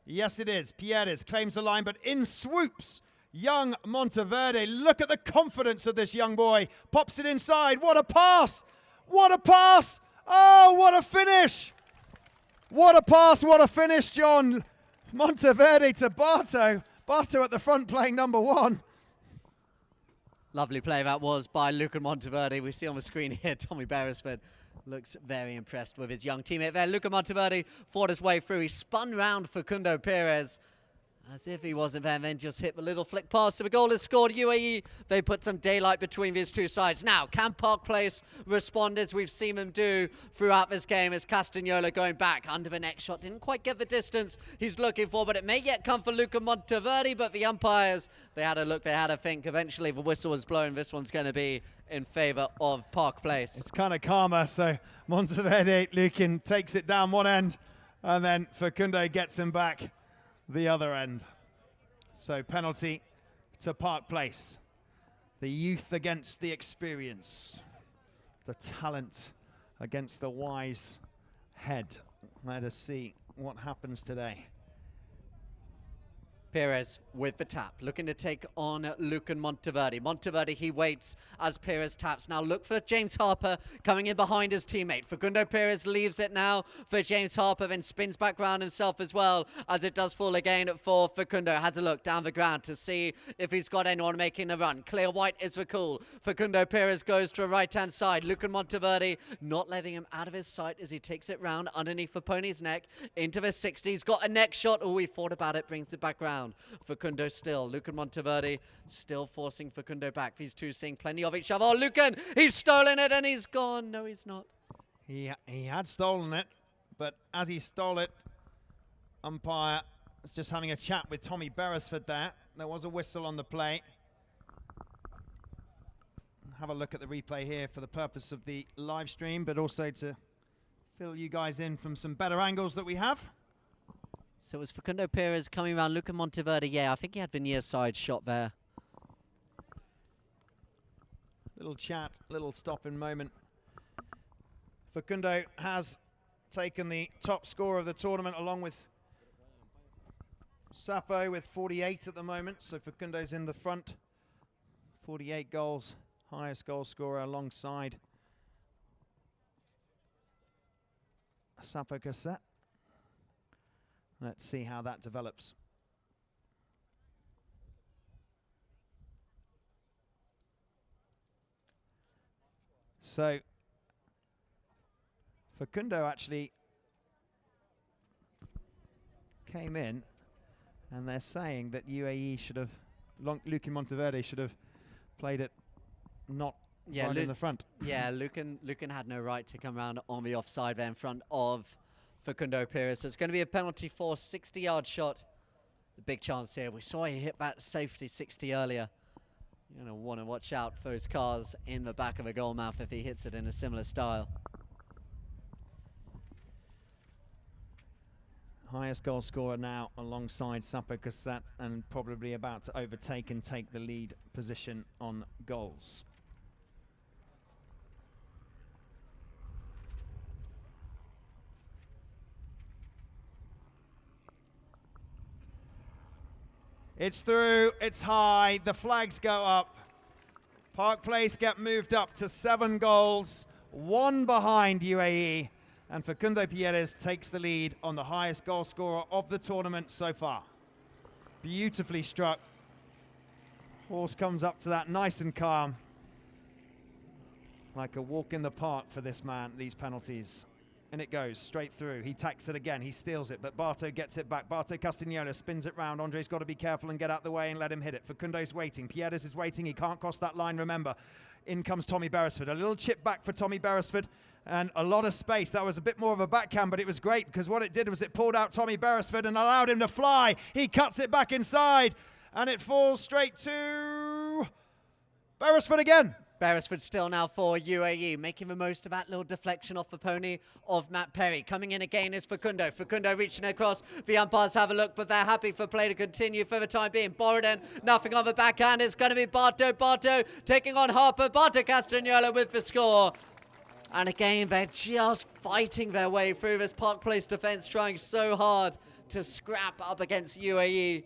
Yes, it is. Pierres claims the line, but in swoops young Monteverde. Look at the confidence of this young boy. Pops it inside. What a pass! What a pass! Oh, what a finish! What a pass, what a finish, John. Monteverde to Barto. Barto at the front playing number 1. Lovely play that was by Luca Monteverde. We see on the screen here Tommy Beresford looks very impressed with his young teammate there. Luca Monteverde fought his way through. He spun round Facundo Pierres as if he wasn't there, and then just hit the little flick pass. So the goal is scored. UAE, they put some daylight between these two sides. Now, can Park Place respond as we've seen them do throughout this game as Castagnola going back under the next shot. Didn't quite get the distance he's looking for, but it may yet come for Luca Monteverde, but the umpires, they had a look, they had a think. Eventually, the whistle was blown. This one's going to be in favour of Park Place. It's kind of calmer, so Monteverde, Lucan takes it down one end, and then Facundo gets him back the other end. So penalty to Park Place. The youth against the experience. The talent against the wise head. Let us see what happens today. Perez with the tap, looking to take on Lucan Monteverde. Monteverde, he waits as Perez taps. Now look for James Harper coming in behind his teammate. Facundo Perez leaves it now for James Harper, then spins back round himself as well, as it does fall again for Facundo. Has a look down the ground to see if he's got anyone making a run. Clear white is the call. Facundo Perez goes to the right-hand side. Lucan Monteverde not letting him out of his sight as he takes it round underneath the pony's neck into the 60. He's got a neck shot. Oh, he thought about it, brings it back round. Facundo still. Lucan Monteverde still forcing Facundo back. These two seeing plenty of each other. Oh, Lucan, he's stolen it and he's gone. No, he's not. He had stolen it, but as he stole it, umpire was just having a chat with Tommy Beresford there. There was a whistle on the play. Have a look at the replay here for the purpose of the live stream, but also to fill you guys in from some better angles that we have. So it was Facundo Perez coming around. Lucan Monteverde, yeah, I think he had the near side shot there. Little chat, little stopping moment. Facundo has taken the top score of the tournament along with Sapo with 48 at the moment. So Facundo's in the front. 48 goals, highest goal scorer alongside Sapo Cassette. Let's see how that develops. So Facundo actually came in, and they're saying that UAE should have, Lucan Monteverde should have played it not right in the front. Yeah, Lucan had no right to come around on the offside there in front of Facundo Perez. So it's going to be a penalty for 60-yard shot. The big chance here. We saw he hit that safety 60 earlier. You're going to want to watch out for his cars in the back of a goal mouth if he hits it in a similar style. Highest goal scorer now alongside Sapo Cassette, and probably about to overtake and take the lead position on goals. It's through, it's high, the flags go up. Park Place get moved up to 7 goals, 1 behind UAE, and Facundo Perez takes the lead on the highest goal scorer of the tournament so far. Beautifully struck. Horse comes up to that nice and calm. Like a walk in the park for this man, these penalties. And it goes straight through. He tacks it again. He steals it, but Barto gets it back. Barto Castagnola spins it round. Andre's got to be careful and get out the way and let him hit it. Facundo's waiting. Pierres is waiting. He can't cross that line, remember. In comes Tommy Beresford. A little chip back for Tommy Beresford and a lot of space. That was a bit more of a backhand, but it was great because what it did was it pulled out Tommy Beresford and allowed him to fly. He cuts it back inside and it falls straight to Beresford again. Beresford still now for UAE, making the most of that little deflection off the pony of Matt Perry. Coming in again is Facundo. Facundo reaching across. The umpires have a look, but they're happy for play to continue for the time being. Borodin, nothing on the backhand. It's going to be Barto. Barto taking on Harper. Barto Castagnola with the score. And again, they're just fighting their way through this Park Place defence, trying so hard to scrap up against UAE.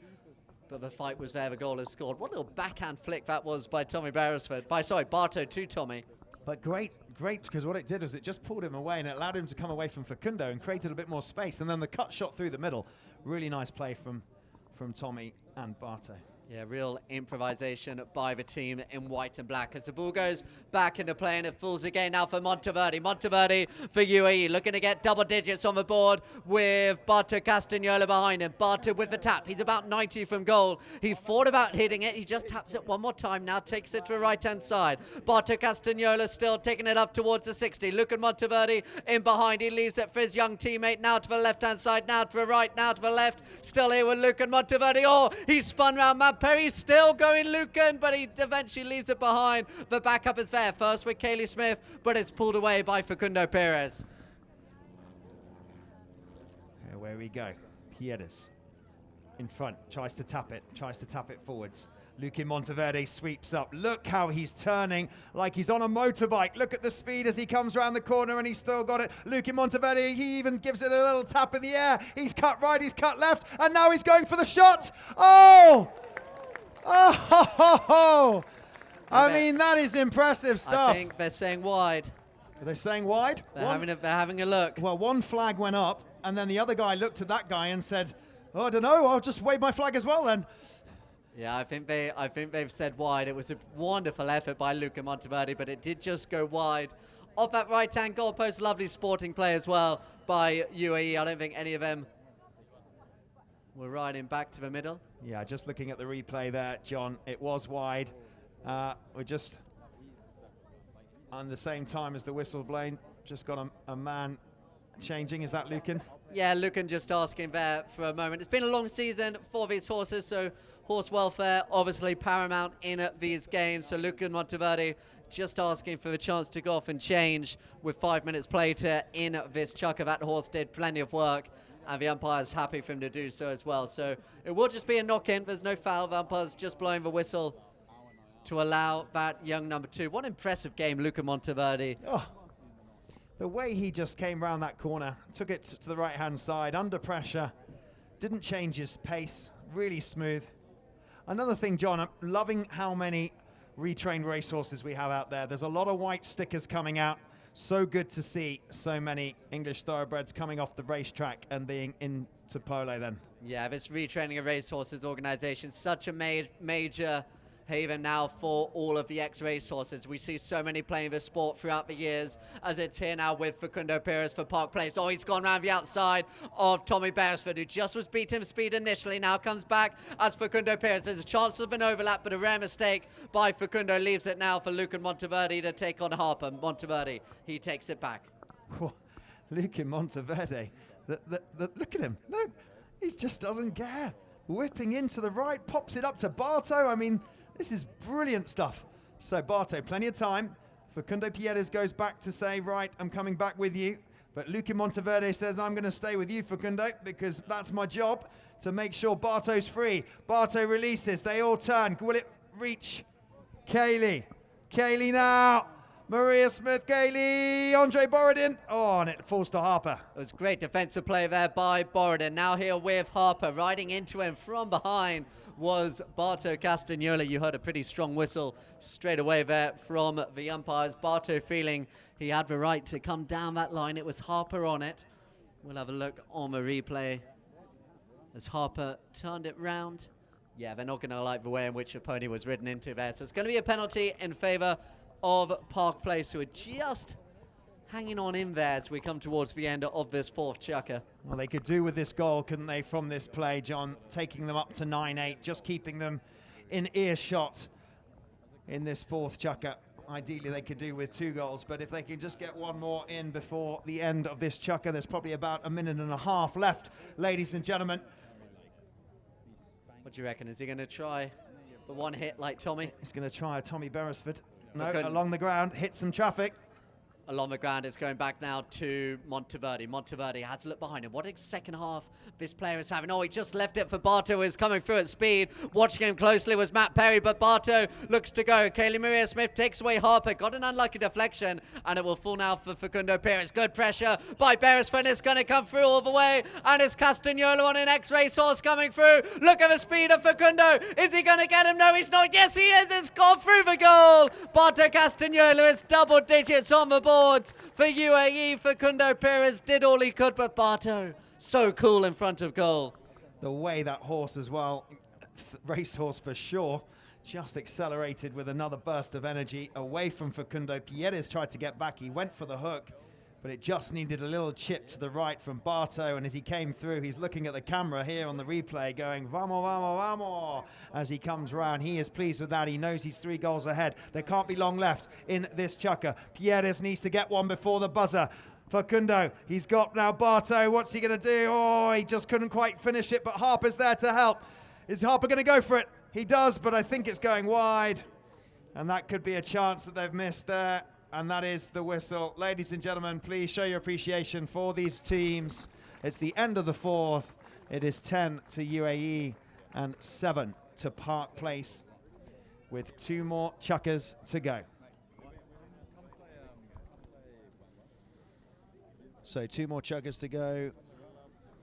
But the fight was there, the goal is scored. What a little backhand flick that was by Tommy Beresford. Barto to Tommy. But great, because what it did was it just pulled him away and it allowed him to come away from Facundo and created a bit more space. And then the cut shot through the middle. Really nice play from Tommy and Barto. Yeah, real improvisation by the team in white and black. As the ball goes back into play and it falls again now for Monteverde. Monteverde for UAE, looking to get double digits on the board with Barto Castagnola behind him. Barto with the tap. He's about 90 from goal. He thought about hitting it. He just taps it one more time now, takes it to the right-hand side. Barto Castagnola still taking it up towards the 60. Lucan Monteverde in behind. He leaves it for his young teammate. Now to the left-hand side, now to the right, now to the left. Still here with Lucan Monteverde. Oh, he spun round Matt Perry, still going Lucan, but he eventually leaves it behind. The backup is there. First with Kaylee Smith, but it's pulled away by Facundo Perez. Where we go. Pierres in front, tries to tap it forwards. Luque Monteverde sweeps up. Look how he's turning like he's on a motorbike. Look at the speed as he comes around the corner, and he's still got it. Luque Monteverde, he even gives it a little tap in the air. He's cut right, he's cut left, and now he's going for the shot. Oh! Oh! I mean, that is impressive stuff. I think they're saying wide. Are they saying wide? They're having a look. Well, one flag went up, and then the other guy looked at that guy and said, "Oh, I don't know, I'll just wave my flag as well then." Yeah, I think they've said wide. It was a wonderful effort by Luque Monteverde, but it did just go wide. Off that right-hand goalpost, lovely sporting play as well by UAE. I don't think any of them were riding back to the middle. Yeah, just looking at the replay there, John, it was wide. We're just on the same time as the whistle blown. Just got a man changing. Is that Lucan? Yeah, Lucan just asking there for a moment. It's been a long season for these horses, so horse welfare obviously paramount in these games. So Lucan Monteverde just asking for the chance to go off and change with 5 minutes played in this chukker. That horse did plenty of work, and the umpire's happy for him to do so as well. So it will just be a knock-in. There's no foul. The umpire's just blowing the whistle to allow that young number 2. What an impressive game, Lucan Monteverde. Oh, the way he just came round that corner, took it to the right-hand side, under pressure, didn't change his pace, really smooth. Another thing, John, I'm loving how many retrained racehorses we have out there. There's a lot of white stickers coming out. So good to see so many English thoroughbreds coming off the racetrack and being into polo then. Yeah, this retraining of racehorses organisation, such a major haven now for all of the ex-racehorses. We see so many playing this sport throughout the years, as it's here now with Facundo Perez for Park Place. Oh, he's gone round the outside of Tommy Beresford, who just was beating speed initially, now comes back as Facundo Perez. There's a chance of an overlap, but a rare mistake by Facundo leaves it now for Lucan Monteverde to take on Harper. Monteverde, he takes it back. Lucan Monteverde, look at him, look, he just doesn't care. Whipping into the right, pops it up to Barto. I mean, this is brilliant stuff. So Barto, plenty of time. Facundo Pierres goes back to say, right, I'm coming back with you. But Luque Monteverde says, I'm going to stay with you, Facundo, because that's my job, to make sure Barto's free. Barto releases, they all turn. Will it reach Kaylee? Kaylee now. Maria Smith, Kaylee, Andre Borodin. Oh, and it falls to Harper. It was great defensive play there by Borodin. Now here with Harper, riding into him from behind was Barto Castagnola. You heard a pretty strong whistle straight away there from the umpires. Barto feeling he had the right to come down that line. It was Harper on it. We'll have a look on the replay as Harper turned it round. Yeah, they're not going to like the way in which the pony was ridden into there. So it's going to be a penalty in favour of Park Place, who are just hanging on in there as we come towards the end of this fourth chukker. Well, they could do with this goal, couldn't they, from this play, John? Taking them up to 9-8, just keeping them in earshot in this fourth chukker. Ideally, they could do with 2 goals, but if they can just get one more in before the end of this chukker, there's probably about a minute and a half left, ladies and gentlemen. What do you reckon? Is he going to try the one hit like Tommy? He's going to try a Tommy Beresford. No, along the ground, hit some traffic. Along the ground, it's going back now to Monteverde. Monteverde has a look behind him. What a second half this player is having. Oh, he just left it for Barto, who is coming through at speed. Watching him closely was Matt Perry, but Barto looks to go. Kaylee Maria Smith takes away Harper. Got an unlucky deflection, and it will fall now for Facundo Perez. Good pressure by Beresford. It's going to come through all the way, and it's Castagnola on an X-ray source coming through. Look at the speed of Facundo. Is he going to get him? No, he's not. Yes, he is. It's gone through the goal. Barto Castagnola is double digits on the board. For UAE, Facundo Perez did all he could, but Barto, so cool in front of goal. The way that horse as well, racehorse for sure, just accelerated with another burst of energy away from Facundo. Pierres tried to get back, he went for the hook, but it just needed a little chip to the right from Barto, and as he came through, he's looking at the camera here on the replay going, vamos, vamos, vamos, as he comes round. He is pleased with that. He knows he's 3 goals ahead. There can't be long left in this chukker. Pierres needs to get one before the buzzer. Facundo, he's got now Barto. What's he going to do? Oh, he just couldn't quite finish it, but Harper's there to help. Is Harper going to go for it? He does, but I think it's going wide, and that could be a chance that they've missed there. And that is the whistle. Ladies and gentlemen, please show your appreciation for these teams. It's the end of the fourth. It is 10 to UAE and 7 to Park Place. with 2 more chukkers to go. So 2 more chukkers to go.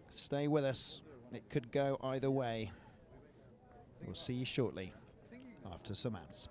Stay with us. It could go either way. We'll see you shortly after some ads.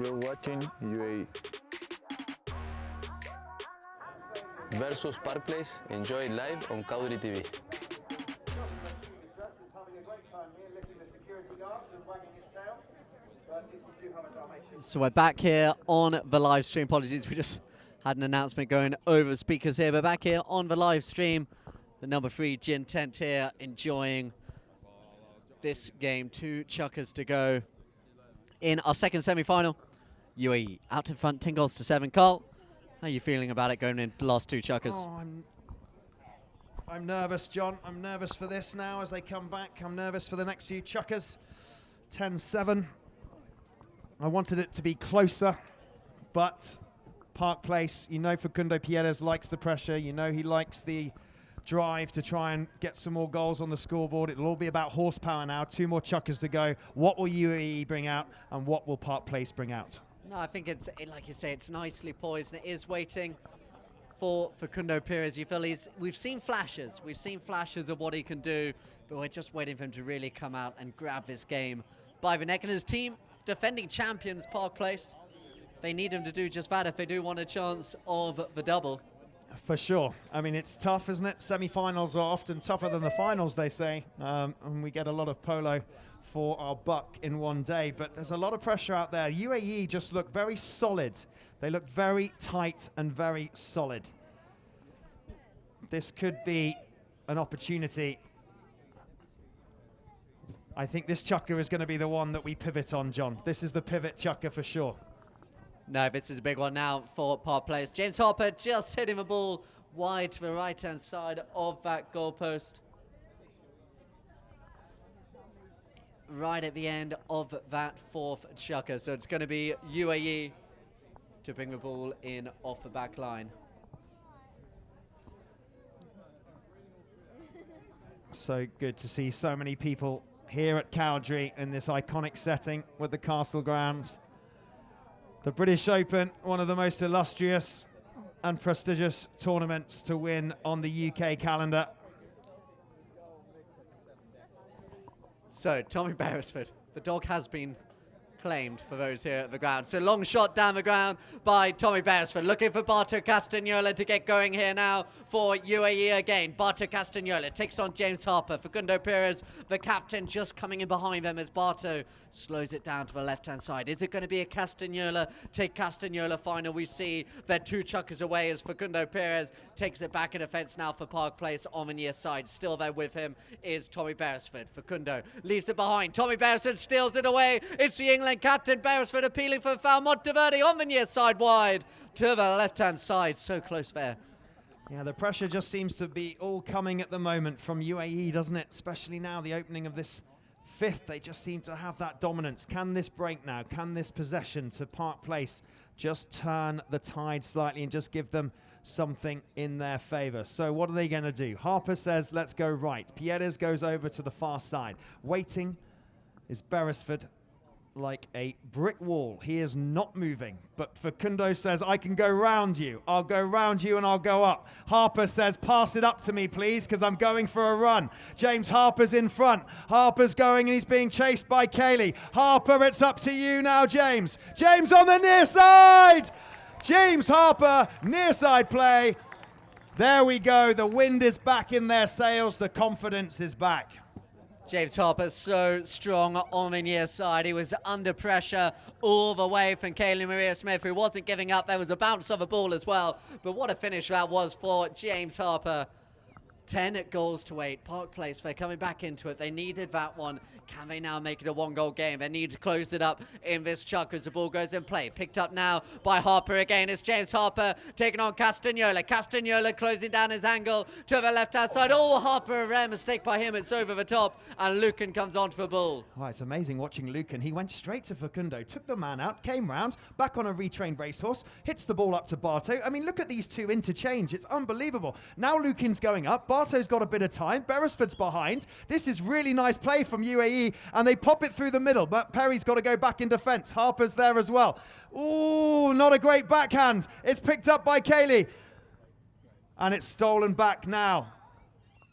You're watching UAE versus Park Place. Enjoy it live on Cowdrey TV. So we're back here on the live stream. Apologies, we just had an announcement going over speakers here. But back here on the live stream, the number 3 Jin Tent here enjoying this game. 2 chukkers to go in our second semi-final. UAE out to front, 10 goals to 7. Carl, how are you feeling about it going in the last 2 chukkers? Oh, I'm nervous, John. I'm nervous for this now as they come back. I'm nervous for the next few chukkers. 10-7. I wanted it to be closer, but Park Place, you know Facundo Pierres likes the pressure. You know he likes the drive to try and get some more goals on the scoreboard. It'll all be about horsepower now. 2 more chukkers to go. What will UAE bring out and what will Park Place bring out? No, I think it's, like you say, it's nicely poised and it is waiting for Facundo Pierres. You feel we've seen flashes. We've seen flashes of what he can do, but we're just waiting for him to really come out and grab this game by the neck. And his team, defending champions Park Place, they need him to do just that if they do want a chance of the double. For sure. I mean, it's tough, isn't it? Semi-finals are often tougher than the finals, they say. And we get a lot of polo for our buck in one day. But there's a lot of pressure out there. UAE just look very solid. They look very tight and very solid. This could be an opportunity. I think this chukker is going to be the one that we pivot on, John. This is the pivot chukker for sure. No, this is a big one now for Park Place. James Harper just hitting the ball wide to the right-hand side of that goalpost. Right at the end of that 4th chukker. So it's going to be UAE to bring the ball in off the back line. So good to see so many people here at Cowdrey in this iconic setting with the Castle grounds. The British Open, one of the most illustrious and prestigious tournaments to win on the UK calendar. So, Tommy Beresford, the dog has been claimed for those here at the ground. So long shot down the ground by Tommy Beresford, looking for Barto Castagnola to get going here now for UAE again. Barto Castagnola takes on James Harper. Facundo Pierres, the captain, just coming in behind them as Barto slows it down to the left-hand side. Is it going to be a Castagnola take Castagnola final? We see they're 2 chukkers away as Facundo Pierres takes it back in defence now for Park Place on the near side. Still there with him is Tommy Beresford. Facundo leaves it behind. Tommy Beresford steals it away. It's the England captain Beresford appealing for the foul. Monteverdi on the near side wide to the left-hand side. So close there. Yeah, the pressure just seems to be all coming at the moment from UAE, doesn't it? Especially now, the opening of this 5th, they just seem to have that dominance. Can this break now? Can this possession to Park Place just turn the tide slightly and just give them something in their favour? So what are they going to do? Harper says, let's go right. Pierres goes over to the far side. Waiting is Beresford. like a brick wall. He is not moving, but Facundo says, I can go round you. I'll go round you and I'll go up. Harper says, pass it up to me, please, because I'm going for a run. James Harper's in front. Harper's going and he's being chased by Cayley. Harper, it's up to you now, James. James on the near side! James Harper, near side play. There we go. The wind is back in their sails. The confidence is back. James Harper so strong on the near side. He was under pressure all the way from Cayley Maria Smith, who wasn't giving up. There was a bounce of a ball as well. But what a finish that was for James Harper. 10 goals to 8. Park Place, they're coming back into it. They needed that one. Can they now make it a 1-goal game? They need to close it up in this chuck as the ball goes in play. Picked up now by Harper again. It's James Harper taking on Castagnola. Castagnola closing down his angle to the left-hand side. Oh, Harper, a rare mistake by him. It's over the top, and Lucan comes onto the ball. Oh, it's amazing watching Lucan. He went straight to Facundo, took the man out, came round, back on a retrained racehorse, hits the ball up to Barto. I mean, look at these two interchange. It's unbelievable. Now Lucan's going up. Barto's got a bit of time. Beresford's behind. This is really nice play from UAE, and they pop it through the middle, but Perry's got to go back in defence. Harper's there as well. Ooh, not a great backhand. It's picked up by Cayley, and it's stolen back now.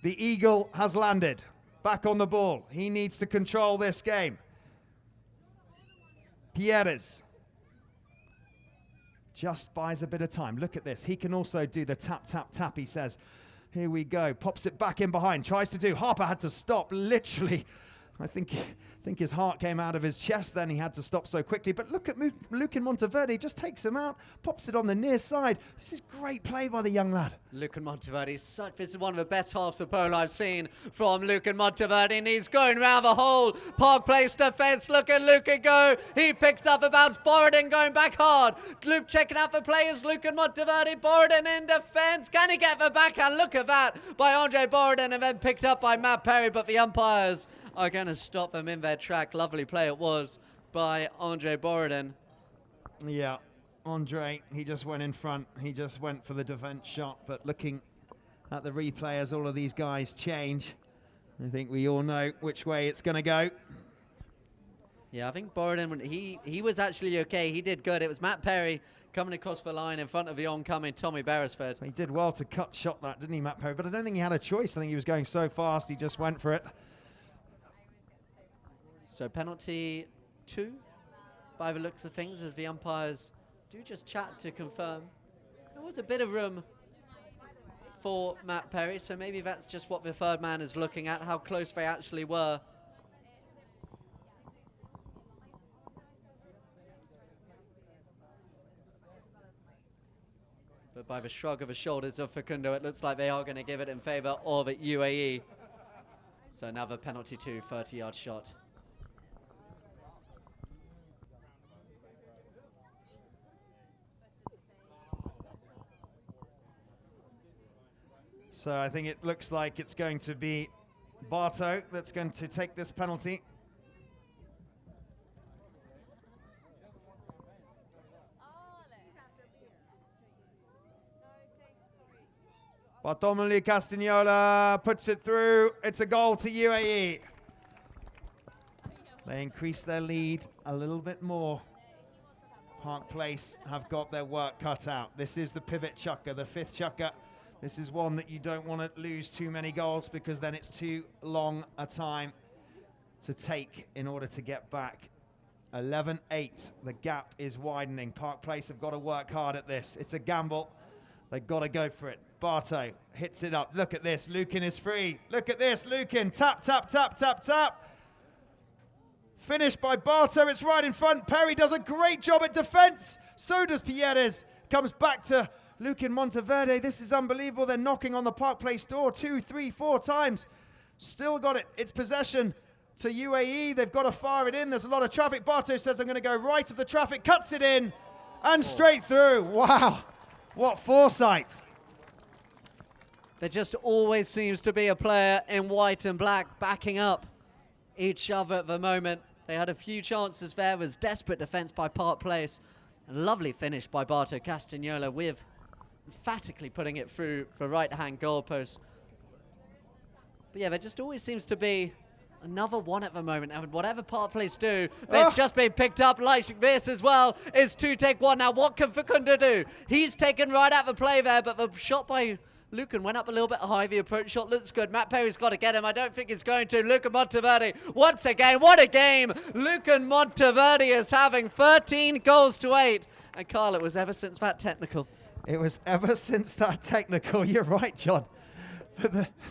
The Eagle has landed back on the ball. He needs to control this game. Pierres just buys a bit of time. Look at this. He can also do the tap, tap, tap, he says. Here we go. Pops it back in behind. Tries to do. Harper had to stop, literally. I think his heart came out of his chest then. He had to stop so quickly. But look at Lucan Monteverde. Just takes him out, pops it on the near side. This is great play by the young lad. Lucan Monteverde, this is one of the best halves of polo I've seen from Lucan Monteverde, and he's going round the whole Park Place defence. Look at Lucan go. He picks up a bounce. Borodin going back hard. Luke checking out the players. Lucan Monteverde, Borodin in defence. Can he get the backhand? Look at that by Andre Borodin, and then picked up by Matt Perry, but the umpires are going to stop them in their track. Lovely play it was by Andre Borodin. Yeah, Andre, he just went in front. He just went for the defence shot. But looking at the replay as all of these guys change, I think we all know which way it's going to go. Yeah, I think Borodin, he was actually okay. He did good. It was Matt Perry coming across the line in front of the oncoming Tommy Beresford. He did well to cut shot that, didn't he, Matt Perry? But I don't think he had a choice. I think he was going so fast, he just went for it. So penalty 2 by the looks of things, as the umpires do just chat to confirm. There was a bit of room for Matt Perry, so maybe that's just what the third man is looking at, how close they actually were. But by the shrug of the shoulders of Facundo, it looks like they are going to give it in favour of UAE. So another penalty 2, 30-yard shot. So I think it looks like it's going to be Barto that's going to take this penalty. Bartolomé Castagnola puts it through. It's a goal to UAE. They increase their lead a little bit more. Park Place have got their work cut out. This is the pivot chukker, the fifth chukker. This is one that you don't want to lose too many goals, because then it's too long a time to take in order to get back. 11-8, the gap is widening. Park Place have got to work hard at this. It's a gamble. They've got to go for it. Barto hits it up. Look at this. Lucan is free. Look at this. Lucan. Tap, tap, tap, tap, tap. Finished by Barto. It's right in front. Perry does a great job at defense. So does Pierres. Comes back to Lucan Monteverde. This is unbelievable. They're knocking on the Park Place door 2, 3, 4 times. Still got it. It's possession to UAE. They've got to fire it in. There's a lot of traffic. Barto says, I'm going to go right of the traffic. Cuts it in and straight through. Wow. What foresight. There just always seems to be a player in white and black backing up each other at the moment. They had a few chances there. It was desperate defence by Park Place. A lovely finish by Barto Castagnola with emphatically putting it through the right-hand goalpost. But yeah, there just always seems to be Another one at the moment, and whatever Park Place do, it's just been picked up like this as well. It's 2 take 1 now. What can Facundo do? He's taken right out the play there, but the shot by Lucan went up a little bit high. The approach shot looks good. Matt Perry's got to get him. I don't think he's going to. Lucan Monteverde, once again, what a game. Lucan Monteverde is having 13 goals to 8. And Carl, it was ever since that technical. It was ever since that technical. You're right, John.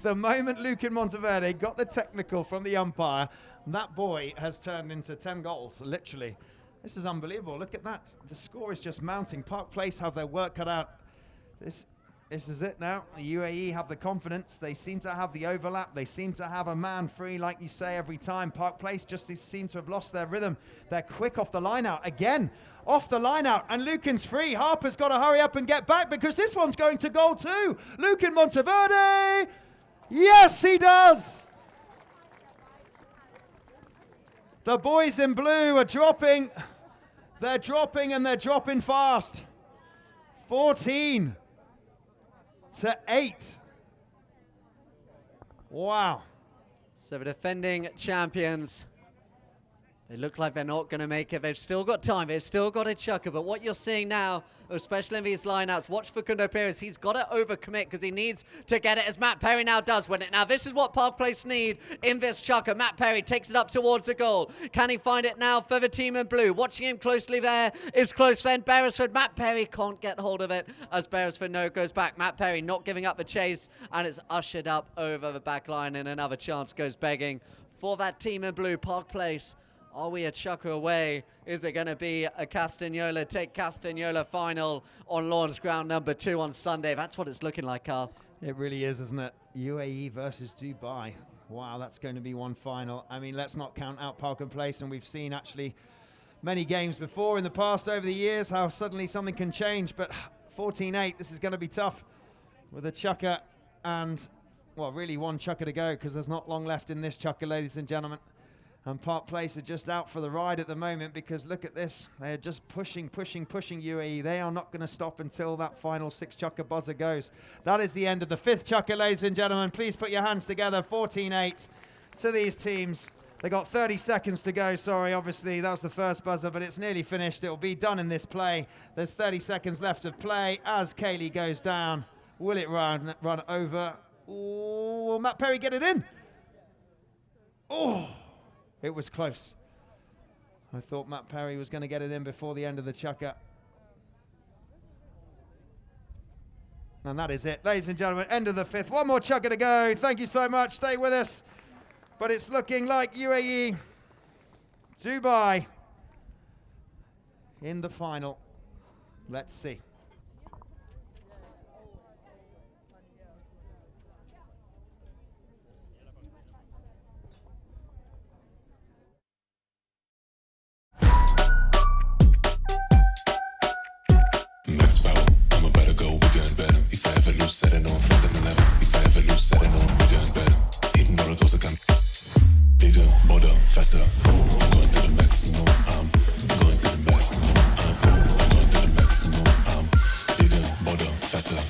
The moment Lucan Monteverde got the technical from the umpire, that boy has turned into 10 goals, literally. This is unbelievable. Look at that. The score is just mounting. Park Place have their work cut out. This is it now. The UAE have the confidence. They seem to have the overlap. They seem to have a man free, like you say, every time. Park Place just seem to have lost their rhythm. They're quick off the line out. Again, off the line out. And Lucan's free. Harper's got to hurry up and get back because this one's going to goal too. Lucan Monteverde. Yes, he does. The boys in blue are dropping. They're dropping and they're dropping fast. 14 to 8. Wow. So the defending champions, they look like they're not going to make it. They've still got time. They've still got a chucker. But what you're seeing now, especially in these lineouts, watch Facundo Perez. He's got to overcommit because he needs to get it, as Matt Perry now does win it. Now, this is what Park Place need in this chucker. Matt Perry takes it up towards the goal. Can he find it now for the team in blue? Watching him closely there is close friend Beresford. Matt Perry can't get hold of it as Beresford goes back. Matt Perry not giving up the chase, and it's ushered up over the back line, and another chance goes begging for that team in blue. Park Place, are we a chucker away? Is it going to be a Castagnola take Castagnola final on Lawrence Ground number 2 on Sunday? That's what it's looking like, Carl. It really is, isn't it? UAE versus Dubai. Wow, that's going to be one final. I mean, let's not count out Park Place, and we've seen actually many games before in the past over the years how suddenly something can change, but 14-8, this is going to be tough with a chucker and, well, really one chucker to go because there's not long left in this chucker, ladies and gentlemen. And Park Place are just out for the ride at the moment because look at this. They're just pushing UAE. They are not going to stop until that final 6 chucker buzzer goes. That is the end of the 5th chucker, ladies and gentlemen. Please put your hands together. 14-8 to these teams. They got 30 seconds to go. Sorry, obviously that was the first buzzer, but it's nearly finished. It will be done in this play. There's 30 seconds left of play as Kaylee goes down. Will it run over? Oh, will Matt Perry get it in? Oh! It was close. I thought Matt Perry was going to get it in before the end of the chucker. And that is it. Ladies and gentlemen, end of the 5th. One more chucker to go. Thank you so much. Stay with us. But it's looking like UAE, Dubai in the final. Let's see. Max power, I'm about to go bigger and better. If I ever lose, set it on faster than ever. If I ever lose, set it on bigger and better. Hitting all the goals I can. Bigger, bolder, faster. I'm going to the maximum. I'm going to the maximum. I'm going to the maximum. I'm bigger, bolder, faster.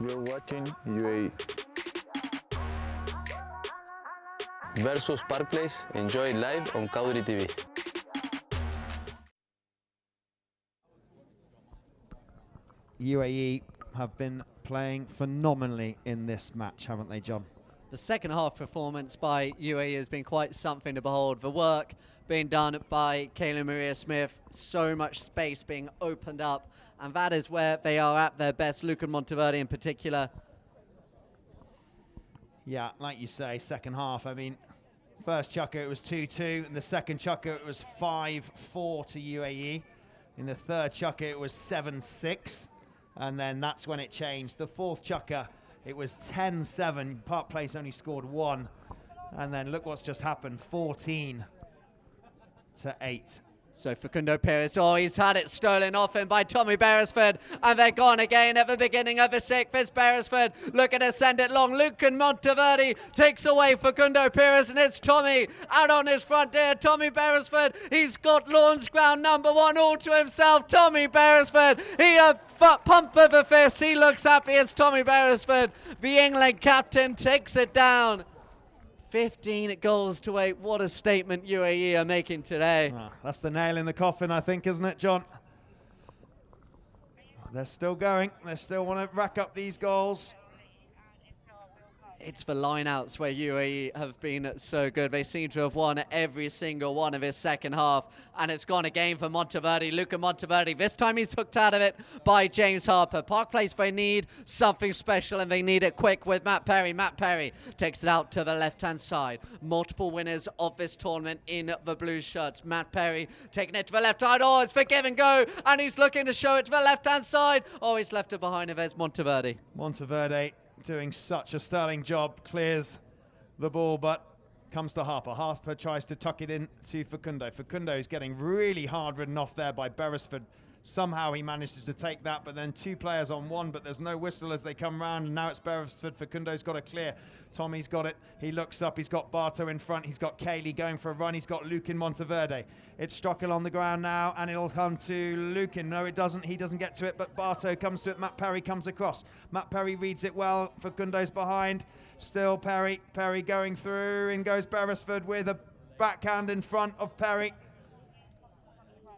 You're watching UAE versus Park Place. Enjoy live on Kauri TV. UAE have been playing phenomenally in this match, haven't they, John? The second half performance by UAE has been quite something to behold. The work being done by Kayla Maria Smith, so much space being opened up, and that is where they are at their best. Lucan Monteverde in particular Yeah, like you say, second half. I mean, first chukker it was 2-2, and the second chukker it was 5-4 to UAE. In the third chukker it was 7-6, and then that's when it changed. The fourth chukker it was 10-7. Park Place only scored 1, and then look what's just happened, 14-8. So Facundo Perez, oh, he's had it stolen off him by Tommy Beresford, and they're gone again at the beginning of the sixth. It's Beresford looking to send it long. Lucan Monteverde takes away Facundo Perez, and it's Tommy out on his front there. Tommy Beresford, he's got Lawns ground number 1 all to himself. Tommy Beresford, he a pump of a fist. He looks happy. It's Tommy Beresford, the England captain, takes it down. 15 goals to 8. What a statement UAE are making today. That's the nail in the coffin, I think, isn't it, John? They're still going. They still want to rack up these goals. It's the lineouts where UAE have been so good. They seem to have won every single one of his second half, and it's gone again for Monteverde. Luca Monteverde, this time he's hooked out of it by James Harper. Park Place, they need something special, and they need it quick with Matt Perry. Matt Perry takes it out to the left-hand side. Multiple winners of this tournament in the blue shirts. Matt Perry taking it to the left side. Oh, it's for give and go, and he's looking to show it to the left-hand side. Oh, he's left it behind him. There's Monteverde. Monteverde doing such a sterling job, clears the ball, but comes to Harper. Harper tries to tuck it in to Facundo. Facundo is getting really hard ridden off there by Beresford. Somehow he manages to take that, but then 2 players on 1, but there's no whistle as they come round, and now it's Beresford. Facundo's got to clear. Tommy's got it. He looks up. He's got Barto in front. He's got Cayley going for a run. He's got Lucan Monteverde. It's Stockel on the ground now, and it'll come to Lucan. No, it doesn't. He doesn't get to it, but Barto comes to it. Matt Perry comes across. Matt Perry reads it well. Facundo's behind. Still Perry. Perry going through. In goes Beresford with a backhand in front of Perry.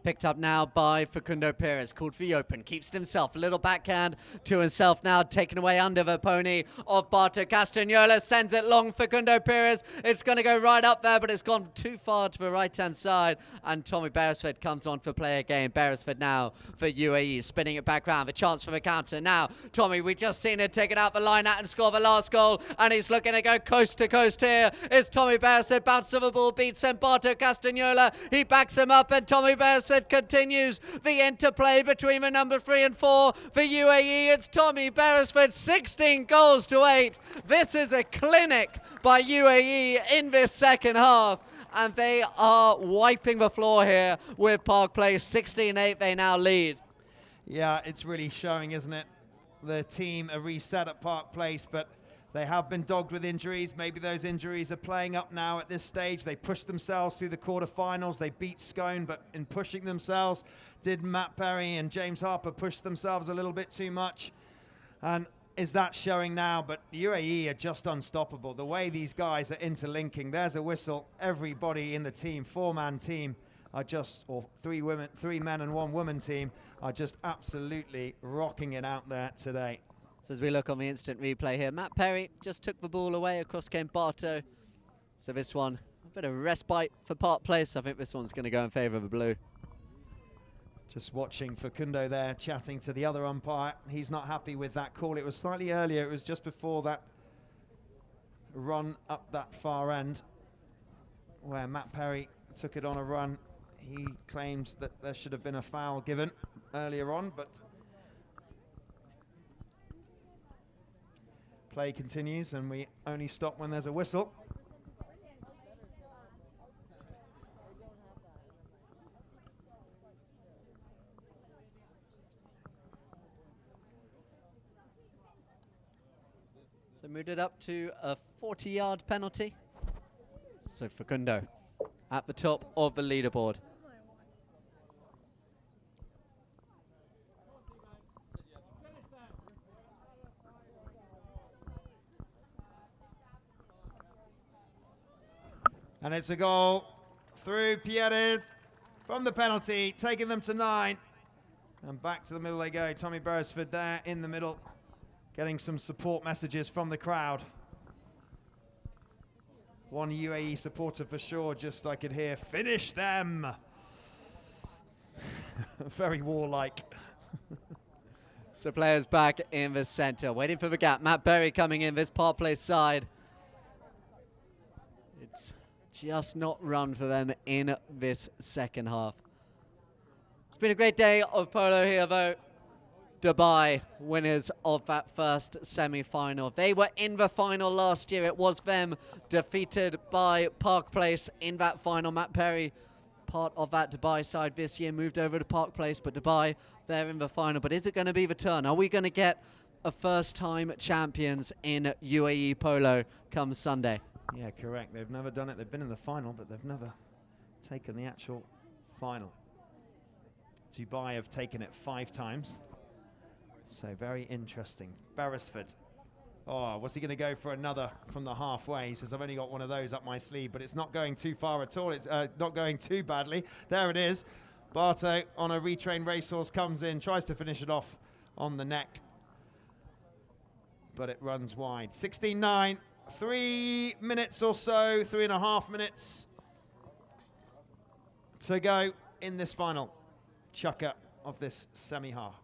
Picked up now by Facundo Perez, called for the open, keeps it himself, a little backhand to himself now, taken away under the pony of Barto Castagnola, sends it long, Facundo Perez, it's going to go right up there, but it's gone too far to the right-hand side, and Tommy Beresford comes on for play again. Beresford now for UAE, spinning it back round, the chance for the counter. Now, Tommy, we've just seen it take it out the line out and score the last goal, and he's looking to go coast to coast here. It's Tommy Beresford, bounce of the ball, beats him, Barto Castagnola, he backs him up, and Tommy Beresford continues the interplay between the number 3 and 4 for UAE. It's Tommy Beresford, 16 goals to 8. This is a clinic by UAE in this second half, and they are wiping the floor here with Park Place. 16-8 they now lead. Yeah, it's really showing, isn't it? The team are reset at Park Place, but they have been dogged with injuries. Maybe those injuries are playing up now at this stage. They pushed themselves through the quarterfinals. They beat Scone, but in pushing themselves, did Matt Perry and James Harper push themselves a little bit too much? And is that showing now? But UAE are just unstoppable. The way these guys are interlinking, there's a whistle. Everybody in the team, 4-man team, are just, or 3 men and 1 woman team, are just absolutely rocking it out there today. So as we look on the instant replay here, Matt Perry just took the ball away, across came Barto. So this one, a bit of a respite for Park Place. I think this one's going to go in favour of the blue. Just watching Facundo there, chatting to the other umpire. He's not happy with that call. It was slightly earlier. It was just before that run up that far end where Matt Perry took it on a run. He claims that there should have been a foul given earlier on, but play continues, and we only stop when there's a whistle. So moved it up to a 40-yard penalty. So Facundo at the top of the leaderboard. And it's a goal through Pierres from the penalty, taking them to 9. And back to the middle they go. Tommy Beresford there in the middle, getting some support messages from the crowd. One UAE supporter for sure, just I could hear, finish them. Very warlike. So players back in the centre, waiting for the gap. Matt Berry coming in this Park Place side. It's just not run for them in this second half. It's been a great day of polo here, though. Dubai, winners of that first semi-final. They were in the final last year. It was them defeated by Park Place in that final. Matt Perry, part of that Dubai side this year, moved over to Park Place, but Dubai, they're in the final. But is it going to be the turn? Are we going to get a first-time champions in UAE polo come Sunday? Yeah, correct. They've never done it. They've been in the final, but they've never taken the actual final. Dubai have taken it 5 times. So very interesting. Beresford. Oh, was he going to go for another from the halfway? He says, I've only got one of those up my sleeve, but it's not going too far at all. It's not going too badly. There it is. Barto on a retrained racehorse comes in, tries to finish it off on the neck, but it runs wide. 16-9, 3 minutes or so, 3.5 minutes to go in this final chukker of this semi-final.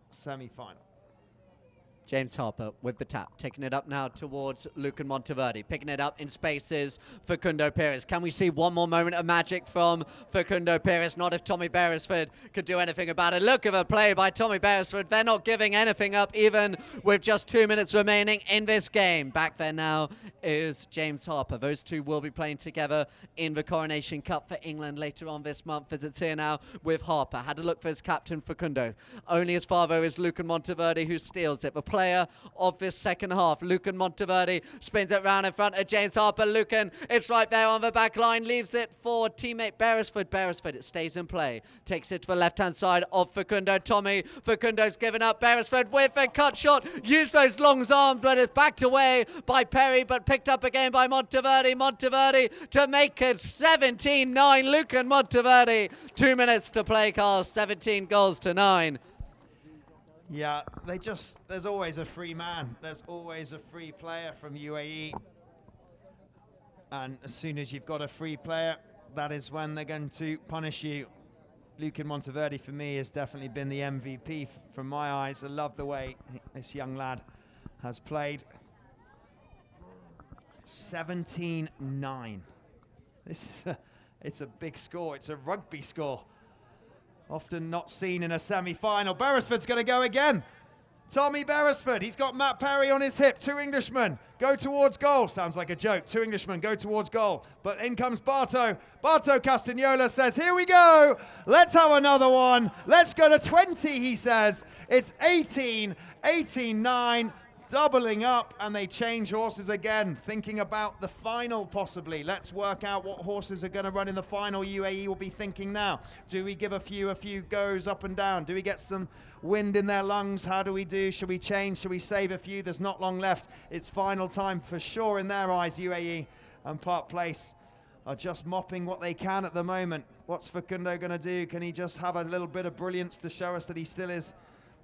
James Harper with the tap, taking it up now towards Lucan Monteverdi, picking it up in spaces. Facundo Perez. Can we see one more moment of magic from Facundo Perez? Not if Tommy Beresford could do anything about it. Look at the play by Tommy Beresford. They're not giving anything up, even with just 2 minutes remaining in this game. Back there now is James Harper. Those two will be playing together in the Coronation Cup for England later on this month. As it's here now with Harper. Had a look for his captain, Facundo. Only as far though is Lucan Monteverdi, who steals it. The player of this second half, Lucan Monteverdi, spins it round in front of James Harper. Lucan, it's right there on the back line, leaves it for teammate Beresford. Beresford, it stays in play, takes it to the left-hand side of Facundo. Tommy, Facundo's given up. Beresford with a cut shot, used those long arms, but it's backed away by Perry, but picked up again by Monteverdi. Monteverdi to make it 17-9. Lucan Monteverdi, 2 minutes to play, Carl, 17 goals to 9. Yeah, there's always a free man. There's always a free player from UAE. And as soon as you've got a free player, that is when they're going to punish you. Lucan Monteverdi, for me, has definitely been the MVP from my eyes. I love the way this young lad has played. 17-9. It's a big score. It's a rugby score. Often not seen in a semi-final. Beresford's going to go again. Tommy Beresford, he's got Matt Perry on his hip. 2 Englishmen go towards goal. Sounds like a joke. 2 Englishmen go towards goal. But in comes Barto. Barto Castagnola says, here we go. Let's have another one. Let's go to 20, he says. It's 18, 18-9. Doubling up, and they change horses again, thinking about the final possibly. Let's work out what horses are going to run in the final. UAE will be thinking now. Do we give a few goes up and down? Do we get some wind in their lungs? How do we do? Should we change? Should we save a few? There's not long left. It's final time for sure in their eyes. UAE and Park Place are just mopping what they can at the moment. What's Facundo going to do? Can he just have a little bit of brilliance to show us that he still is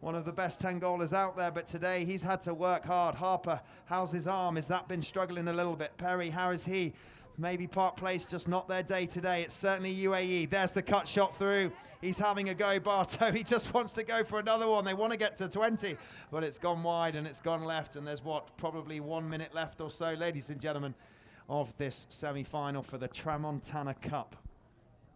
one of the best 10-goalers out there? But today he's had to work hard. Harper, how's his arm? Has that been struggling a little bit? Perry, how is he? Maybe Park Place just not their day today. It's certainly UAE. There's the cut shot through. He's having a go, Barto. He just wants to go for another one. They want to get to 20, but it's gone wide and it's gone left. And there's probably 1 minute left or so, ladies and gentlemen, of this semi-final for the Tramontana Cup.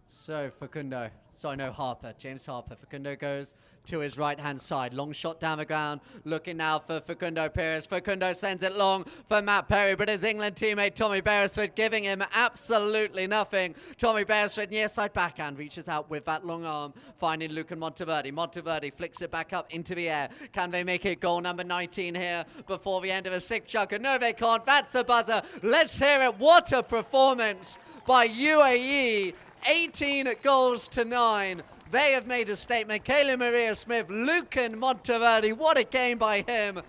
So Facundo, Harper, James Harper. Facundo goes to his right-hand side. Long shot down the ground. Looking now for Facundo Perez. Facundo sends it long for Matt Perry, but his England teammate Tommy Beresford giving him absolutely nothing. Tommy Beresford, near side backhand, reaches out with that long arm, finding Lucan Monteverdi. Monteverdi flicks it back up into the air. Can they make it goal number 19 here before the end of a 6th chukker? No, they can't. That's the buzzer. Let's hear it. What a performance by UAE. 18 goals to 9. They have made a statement. Kayla Maria Smith, Lucan Monteverdi, what a game by him.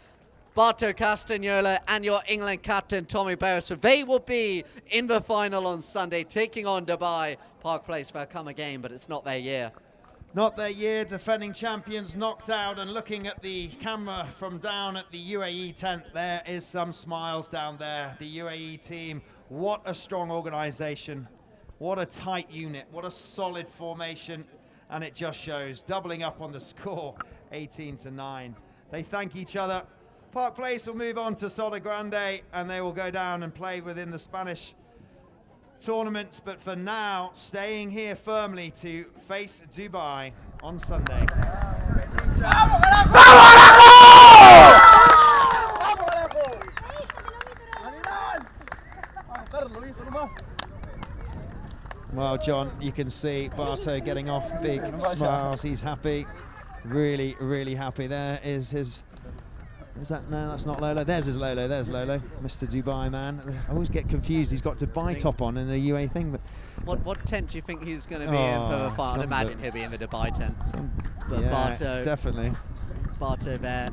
Barto Castagnola and your England captain, Tommy Beresford. They will be in the final on Sunday, taking on Dubai. Park Place, they'll come again, but it's not their year. Not their year. Defending champions knocked out. And looking at the camera from down at the UAE tent, there is some smiles down there. The UAE team, what a strong organisation. What a tight unit, what a solid formation, and it just shows. Doubling up on the score, 18-9. They thank each other. Park Place will move on to Soda Grande, and they will go down and play within the Spanish tournaments, but for now, staying here firmly to face Dubai on Sunday. Well, John, you can see Barto getting off, big smiles, he's happy, really, really happy. There is his, is that, no, that's not Lolo, there's his Lolo, there's Lolo, Mr. Dubai man. I always get confused, he's got Dubai top on in a UA thing, but... What tent do you think he's going to be in for the fight? I'd imagine he'll be in the Dubai tent. But yeah, Barto, definitely. Barto there,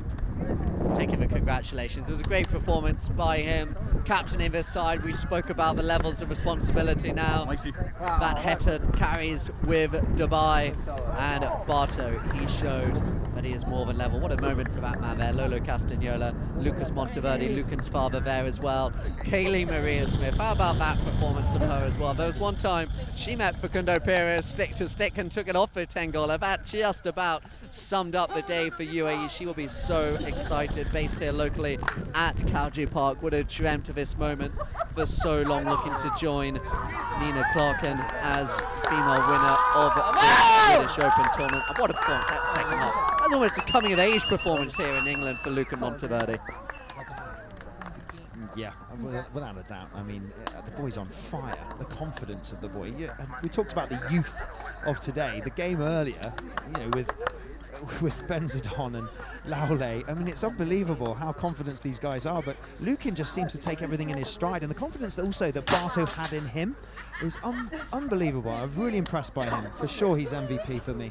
taking the congratulations. It was a great performance by him, captaining this side. We spoke about the levels of responsibility now that Heta carries with Dubai, and Barto, he showed that he is more than level. What a moment for that man there. Lolo Castagnola, Lucas Monteverde, Lucan's father there as well. Kaylee Maria Smith, how about that performance of her as well? There was one time she met Facundo Perez stick to stick and took it off for Tengola. That just about summed up the day for UAE. She will be so excited, based here locally at Calgary Park. Would have dreamt of this moment for so long, looking to join Nina Clarkin as female winner of the British Open tournament. And what a performance that second half. That's almost a coming of age performance here in England for Lucan Monteverde. Yeah, without a doubt. I mean, the boy's on fire. The confidence of the boy. Yeah, and we talked about the youth of today. The game earlier, you know, with Benzedon and Laule. I mean, it's unbelievable how confident these guys are. But Lucan just seems to take everything in his stride, and the confidence that also that Barto had in him is unbelievable. I'm really impressed by him. For sure, he's MVP for me.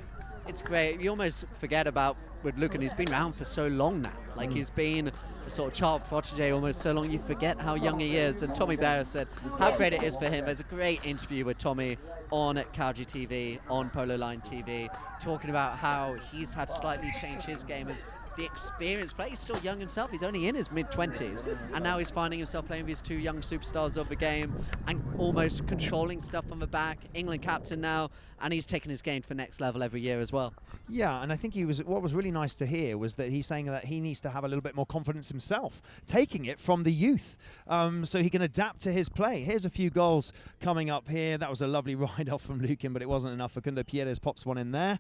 It's great. You almost forget about with Lucan. He's been around for so long now. Like he's been a sort of child protege almost so long. You forget how young he is. And Tommy Barra said how great it is for him. There's a great interview with Tommy on Calgary TV, on Polo Line TV, talking about how he's had to slightly change his game as the experienced player. He's still young himself. He's only in his mid-20s, and now he's finding himself playing with these two young superstars of the game and almost controlling stuff from the back. England captain now, and he's taking his game to the next level every year as well. Yeah, and I think what was really nice to hear was that he's saying that he needs to have a little bit more confidence himself, taking it from the youth, so he can adapt to his play. Here's a few goals coming up here. That was a lovely ride-off from Lucan, but it wasn't enough. Facundo Perez pops one in there.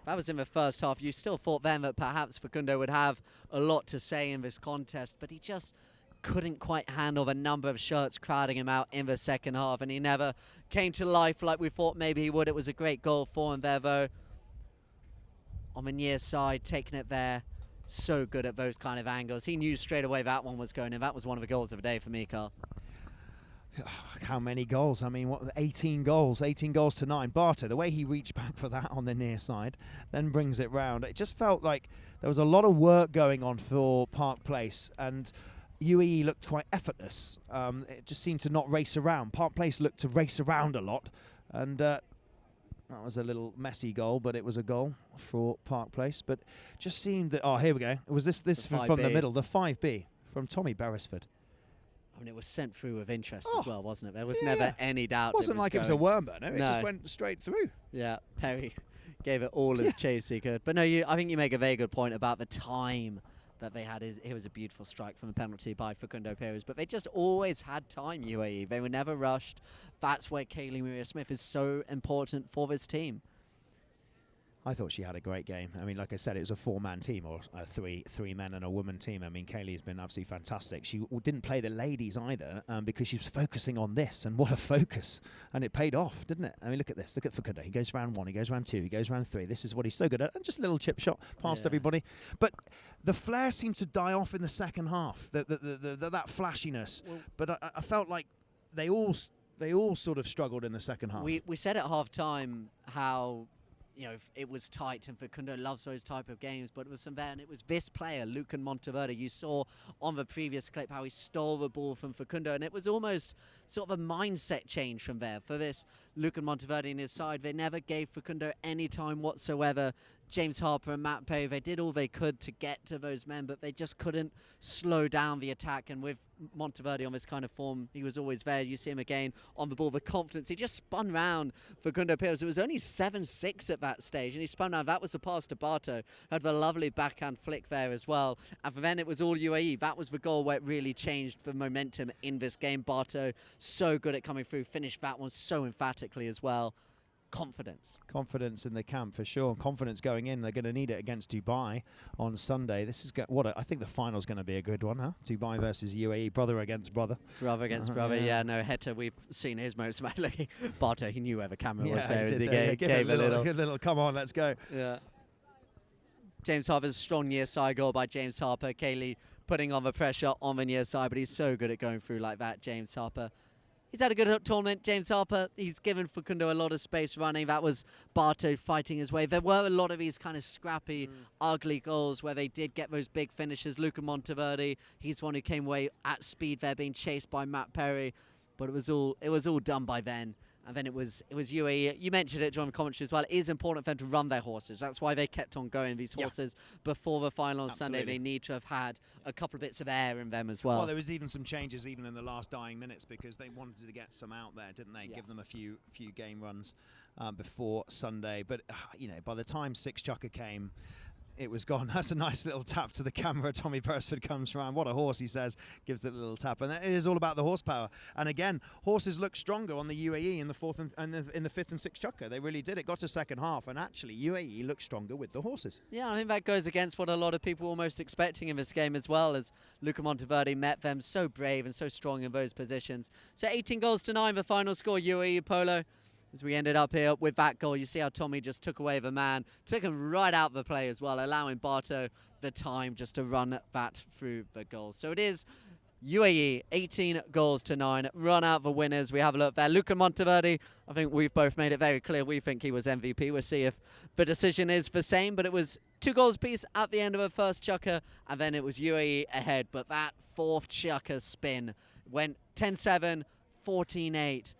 That was in the first half. You still thought then that perhaps Facundo would have a lot to say in this contest, but he just couldn't quite handle the number of shirts crowding him out in the second half, and he never came to life like we thought maybe he would. It was a great goal for him there, though. On the near side, taking it there. So good at those kind of angles. He knew straight away that one was going in. That was one of the goals of the day for me, Carl. How many goals? I mean, what, 18 goals to 9. Barto, the way he reached back for that on the near side, then brings it round. It just felt like there was a lot of work going on for Park Place, and UAE looked quite effortless. It just seemed to not race around. Park Place looked to race around a lot, and that was a little messy goal, but it was a goal for Park Place. But just seemed that, oh, here we go. It was this from the middle, the 5B from Tommy Beresford. I mean, it was sent through with interest as well, wasn't it? There was never any doubt. It wasn't like it was a worm burner. It just went straight through. Yeah, Perry gave it all as chase he could. But no, I think you make a very good point about the time that they had. It was a beautiful strike from a penalty by Facundo Perez. But they just always had time, UAE. They were never rushed. That's why Kaylee Maria Smith is so important for this team. I thought she had a great game. I mean, like I said, it was a 4-man team, or a three men and a woman team. I mean, Kaylee's been absolutely fantastic. She didn't play the ladies either because she was focusing on this, and what a focus. And it paid off, didn't it? I mean, look at this. Look at Facundo. He goes round 1, he goes round 2, he goes round 3. This is what he's so good at. And just a little chip shot past everybody. But the flair seemed to die off in the second half, that flashiness. Well, but I felt like they all sort of struggled in the second half. We said at half-time how, you know, it was tight, and Facundo loves those type of games, but it was from there, and it was this player, Lucan Monteverde. You saw on the previous clip how he stole the ball from Facundo, and it was almost sort of a mindset change from there. For this Lucan Monteverde and his side, they never gave Facundo any time whatsoever James Harper and Matt Perry, they did all they could to get to those men, but they just couldn't slow down the attack. And with Monteverde on this kind of form, he was always there. You see him again on the ball, the confidence. He just spun round Facundo Pires. It was only 7-6 at that stage, and he spun round. That was the pass to Barto. Had the lovely backhand flick there as well. And then it was all UAE. That was the goal where it really changed the momentum in this game. Barto, so good at coming through, finished that one so emphatically as well. Confidence in the camp for sure. Confidence going in. They're going to need it against Dubai on Sunday. This is I think the final's going to be a good one, huh? Dubai versus UAE, brother against brother. Brother against brother. Yeah, no, Heta, we've seen his moments. Barto, he knew where the camera was there as he gave a little. Come on, let's go. Yeah. James Harper's strong near side goal by James Harper. Cayley putting on the pressure on the near side, but he's so good at going through like that, James Harper. He's had a good tournament, James Harper. He's given Facundo a lot of space running. That was Barto fighting his way. There were a lot of these kind of scrappy, ugly goals where they did get those big finishes. Luca Monteverde, he's one who came away at speed there, being chased by Matt Perry. But it was all done by then. And then it was UAE. You mentioned it during the commentary as well. It is important for them to run their horses. That's why they kept on going. These horses before the final on Sunday, they need to have had a couple of bits of air in them as well. Well, there was even some changes even in the last dying minutes because they wanted to get some out there, didn't they? Yeah. Give them a few game runs before Sunday. But by the time Six Chukker came, it was gone. That's a nice little tap to the camera. Tommy Beresford comes around. What a horse, he says. Gives it a little tap. And it is all about the horsepower. And again, horses look stronger on the UAE in the fourth and in the fifth and sixth Chukker. They really did. It got to second half. And actually, UAE looked stronger with the horses. Yeah, I think that goes against what a lot of people were almost expecting in this game as well, as Luca Monteverde met them so brave and so strong in those positions. So 18 goals to 9, the final score, UAE Polo. As we ended up here with that goal, you see how Tommy just took away the man, took him right out of the play as well, allowing Barto the time just to run that through the goal. So it is UAE, 18 goals to 9, run out the winners. We have a look there. Luca Monteverde, I think we've both made it very clear we think he was MVP. We'll see if the decision is the same, but it was 2 goals apiece at the end of the first Chukker, and then it was UAE ahead. But that fourth Chukker spin went 10-7, 14-8.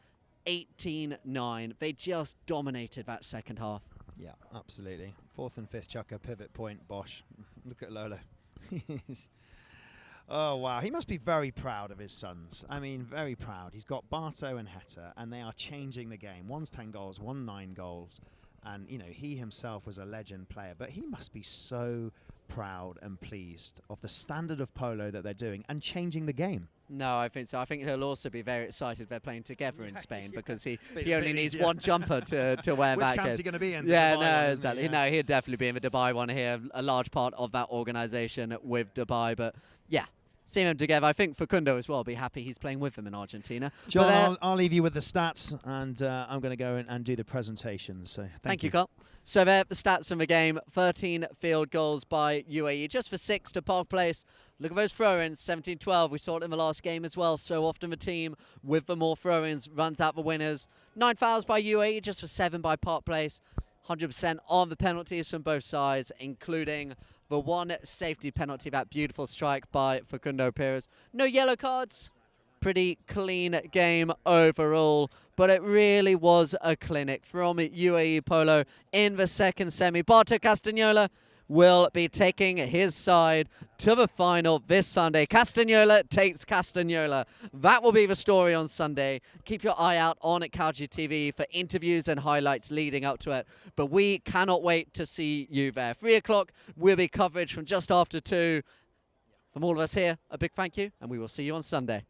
18-9. They just dominated that second half. Yeah, absolutely. Fourth and fifth Chukker, pivot point, Bosch. Look at Lolo. Oh, wow. He must be very proud of his sons. I mean, very proud. He's got Barto and Heta, and they are changing the game. One's 10 goals, one 9 goals. And, he himself was a legend player, but he must be so proud and pleased of the standard of polo that they're doing and changing the game. No, I think so. I think he'll also be very excited they're playing together in Spain because he only needs one jumper to wear Which that. Which camp's he going to be in? Yeah, no, exactly. No, he'll definitely be in the Dubai one here. A large part of that organisation with Dubai, but yeah. Seeing them together, I think Facundo as well will be happy he's playing with them in Argentina. John, I'll leave you with the stats, and I'm going to go and do the presentation. So thank you, Carl. So there, the stats from the game: 13 field goals by UAE, just for 6 to Park Place. Look at those throw-ins, 17-12. We saw it in the last game as well. So often the team with the more throw-ins runs out the winners. 9 fouls by UAE, just for 7 by Park Place. 100% on the penalties from both sides, including the one safety penalty, that beautiful strike by Facundo Pires. No yellow cards. Pretty clean game overall, but it really was a clinic from UAE Polo in the second semi. Barto Castagnola will be taking his side to the final this Sunday. Castagnola takes Castagnola. That will be the story on Sunday. Keep your eye out on Calcio TV for interviews and highlights leading up to it. But we cannot wait to see you there. 3 o'clock will be coverage from just after 2. From all of us here, a big thank you, and we will see you on Sunday.